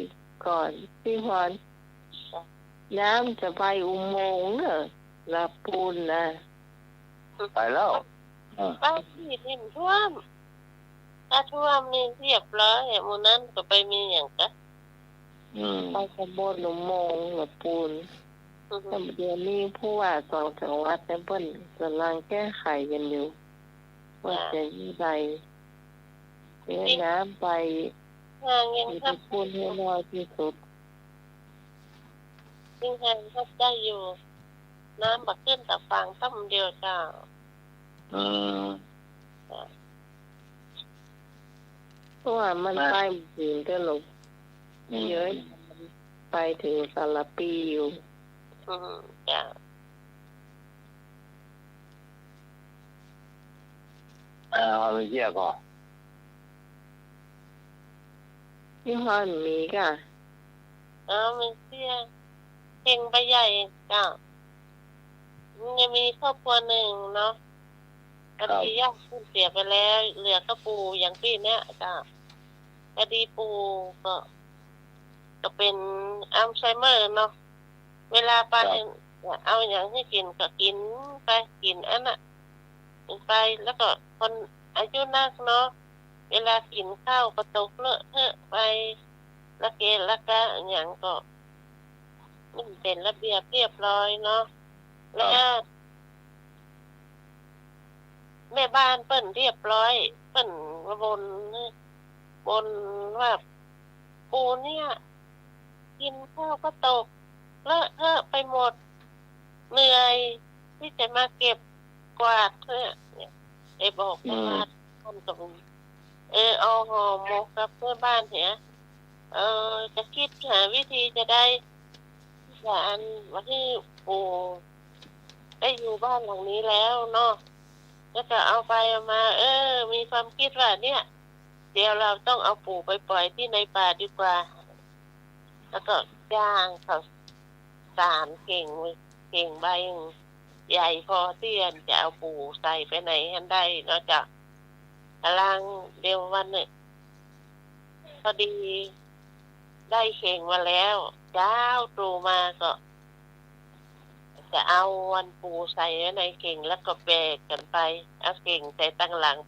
ก่อนพี่พรน้ำจะไปอุโมงค์เนี่ยละปูนนะ ไปแล้ว บ้านที่ดินท่วมถ้าท่วมนี่เรียบร้อยหมู่นั้นก็ไปมีอย่างกะ ไปขบวนอุโมงค์ละปูนแต่เดี๋ยวนี้ผู้ว่า2 จังหวัดเนี่ยเพิ่นกำลังแก้ไขกันอยู่ว่าจะยังไงเสียน้ำไป ห่างยัง ที่ ทับ ปูนให้น้อยที่สุด ยิ่งห่างทับได้อยู่ น้ำบักขึ้นแต่ฟังตั้มเดียวจ้า เพราะว่ามันไปถึงก็หลบเยอะไปถึงสารปีอยู่ จ้า เอาไปเที่ยวก่อน ที่ห้อนมีก่ะ มันเสียเก่งไปใหญ่จ้ายังมีครอบครัวหนึ่งเนาะคดีญาติเสียไปแล้วเหลือกระปูอย่างพี่เนี้ยจ้าคดีปูก็เป็นอัลไซเมอร์เนาะเวลาไปเอาอย่างให้กินก็กินไปกินอันน่ะกินไปแล้วก็คนอายุนักเนาะเวลากินข้าวก็ตกเลอะเทอะไปละเกะละกะอย่างก็มันเป็นระเบียบเรียบร้อยเนาะแล้วแม่บ้านเปิ้นเรียบร้อยเปิ้นบนว่าปูเนี่ยกินข้าวก็ตกเลอะเทอะไปหมดเหนื่อยที่จะมาเก็บกวาดเนี่ยไอ้บอกว่าท่านกับเอาห่อหมกกับเพื่อนบ้านเนี่ยจะคิดหาวิธีจะได้อันว่าที่ปู่ได้อยู่บ้านหลังนี้แล้วเนาะก็จะเอาไปเอามามีความคิดว่าเนี่ยเดี๋ยวเราต้องเอาปู่ไปปล่อยที่ในป่าดีกว่าแล้วก็ย่างเขาสารเก่งใบใหญ่พอที่จะเอาปู่ใส่ไปไหนให้ได้นอกจากกำลังเดียววันเนี่ยพอดีได้เข่งมาแล้วเจ้าตรูมาก็จะเอาวันปูใส่ไว้ในเข่งแล้วก็แบกกันไปเอาเข่งใส่ตั้งหลัง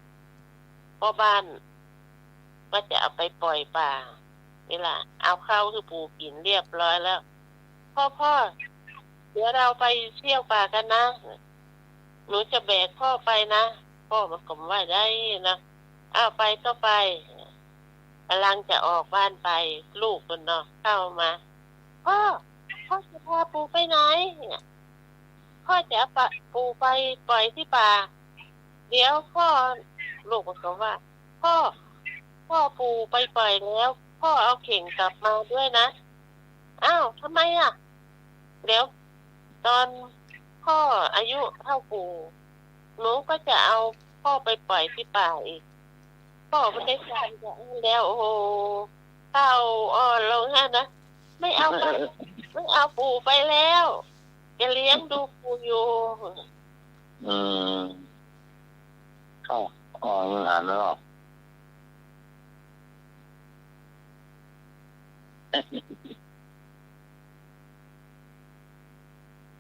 พ่อบ้านก็จะเอาไปปล่อยป่านี่ล่ะเอาเข้าคือปูกินเรียบร้อยแล้วพ่อเดี๋ยวเราไปเที่ยวป่ากันนะหนูจะแบกพ่อไปนะพ่อมันก็ว่าได้นะเอาไปก็ไปกำลังจะออกบ้านไปลูกคนเนาะเข้ามาพ่อจะพาปูไปไหนพ่อจะปูไปปล่อยที่ป่าเดี๋ยวพ่อลูกมันก็ว่าพ่อปูไปปล่อยแล้วพ่อเอาเข่งกลับมาด้วยนะอ้าวทำไมอ่ะเดี๋ยวตอนพ่ออายุเท่าปูหนูก็จะเอาพ่อไปปล่อยที่ป่าอีกพ่อไม่ได้ฟังแล้วโอ้โหเข้าอ่อนลงฮะนะไม่เอาปู่ไปแล้วจะเลี้ยงดูปู่อยู่เข้าอ่อนมันหันแล้ว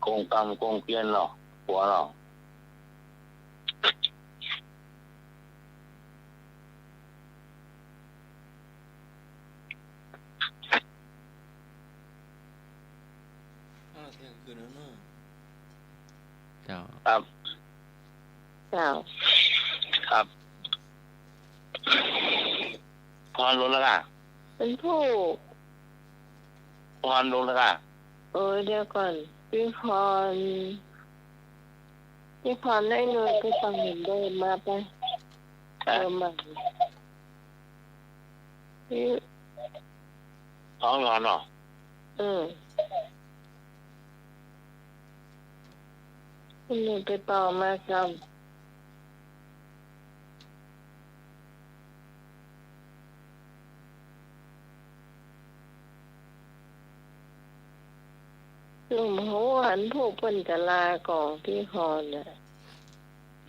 กงกรรมกงเกลียนหรอหัวหรอเจ้า ครับ เจ้า ครับพรรู้แล้วค่ะ เป็นผู้ พรรู้แล้วค่ะ เดี๋ยวก่อนพี่พรได้เงินไปฟังเห็นเดินมาไปมาพี่ท้องร้อนหรอคุณหนึ่งไปต่อมาครับลุงหัวหันผู้เปิ้นกะลาก่อนพี่พรน่ะ แ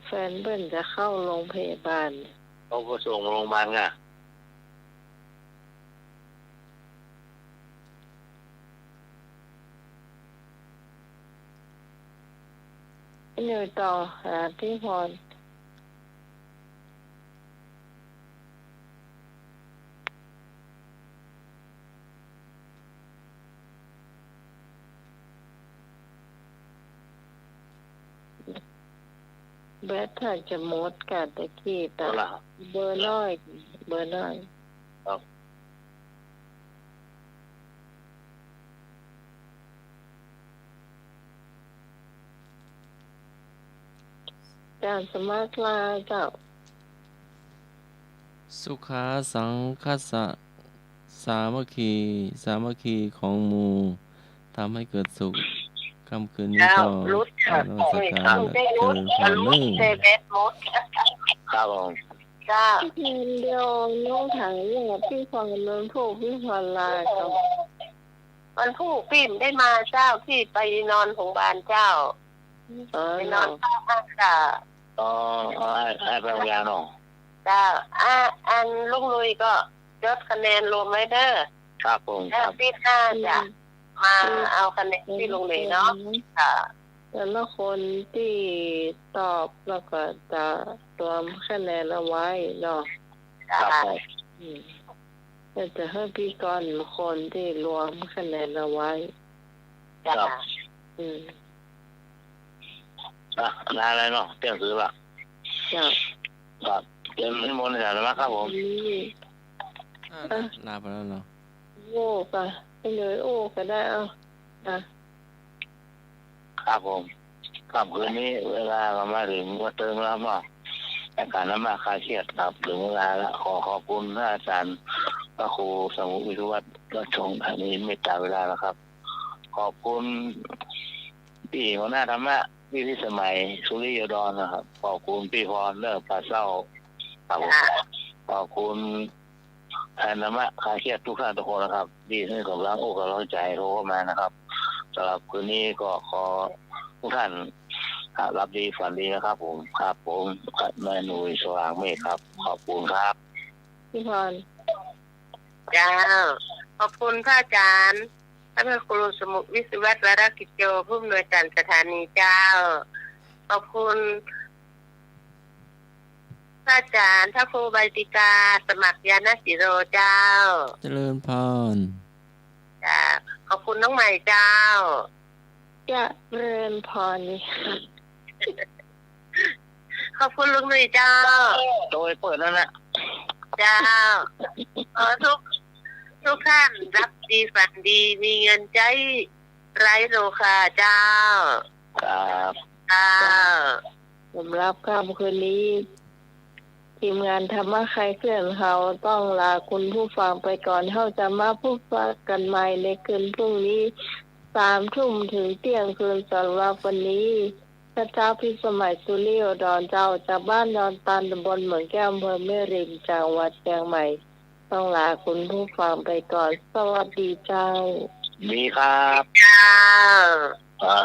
ฟนเบิ้ลจะเข้าโรงพยาบาลเขาก็ส่งโรงพยาบาลไงเหนื่อยต่อหาที่พรแบทถ้าจะหมดกัดตะกี้แต่เบอร์น้อยการสมัครลาเจ้าสุขาสังคัสสะสามัคคีของหมู่ทำให้เกิดสุขค่ำคืนนี้ก็นมัสการและเจริญพรครับผมจ้าเดียวน้องถังเนี่ยพี่ฟังเรื่องผู้พี่พรลากับวันผู้พี่ได้มาเจ้าพี่ไปนอนโรงพยาบาลเจ้าไปนอนข้างค่ะให้ไปโรงพยาบาลเนาะเจ้าอันลุงลุยก็ยศคะแนนรวมไว้เด้อครับผมครับพี่น่าจะมาเอาคะแนนที่ลุงลุยเนาะค่ะแต่ละคนที่ตอบแล้วก็จะรวมคะแนนเอาไว้เนาะจะให้พี่ก่อนคนที่รวมคะแนนเอาไว้ครับนานอะไรเนาะเตรียมซื้อละครับเตรียมให้หมดเลยแล้วครับผมลาไปแล้วเนาะโอ้ป่ะไปเลยโอ้ก็ได้เอาครับผมครับคืนนี้เวลาก็มาถึงวัดเติมแล้วเนาะอาการน้ำมาคลายเครียดครับถึงเวลาแล้วขอบคุณท่านอาจารย์พระครูสมุวิทวัฒน์รัชงศ์ท่านนี้เมตตาเวลาแล้วครับขอบคุณพี่หัวหน้าธรรมะพี่พิสมัยสุริยดรนะครับขอบคุณพี่พรเลิศปลาเศร้าขอบคุณแทนธรรมะคลายเครียดทุกท่านทุกคนนะครับดีให้กับร่างอกกับร่างใจโทรเข้ามานะครับสำหรับคืนนี้ก็ขอทุกท่านรับดีฝันดีนะครับผมครับผมแม่หนุ่ยสว่างเมฆครับขอบคุณครับพี่พรเจ้าขอบคุณพระอาจารย์ท่านพระครูสมุวิศวัตรวรกิจโยผู้อำนวยการสถานีเจ้าขอบคุณพระอาจารย์พระครูใบติกาสมัครยานศิโรเจ้าเจริญพรจ้าขอบคุณน้องใหม่เจ้าเจริญพรนี่ขอบคุณลุงหนุ่ยเจ้าโดยเปิดนั่นแหละเจ้าทุกท่านรับดีฝันดีมีเงินใจไร้โลคาเจ้าครับสำหรับค่ำคืนนี้ทีมงานธรรมะใครเคลื่อนเขาต้องลาคุณผู้ฟังไปก่อนเขาจะมาพูดกันใหม่ในคืนพรุ่งนี้3 ทุ่มถึงเที่ยงคืนสำหรับวันนี้พระเจ้าพิสมัยสุริโยดรเจ้าจากบ้านดอนตาลตำบลเหมืองแก้วอำเภอแม่ริมจังหวัดเชียงใหม่ต้องลาคุณผู้ฟังไปก่อนสวัสดีเจ้าดีครับเจ้า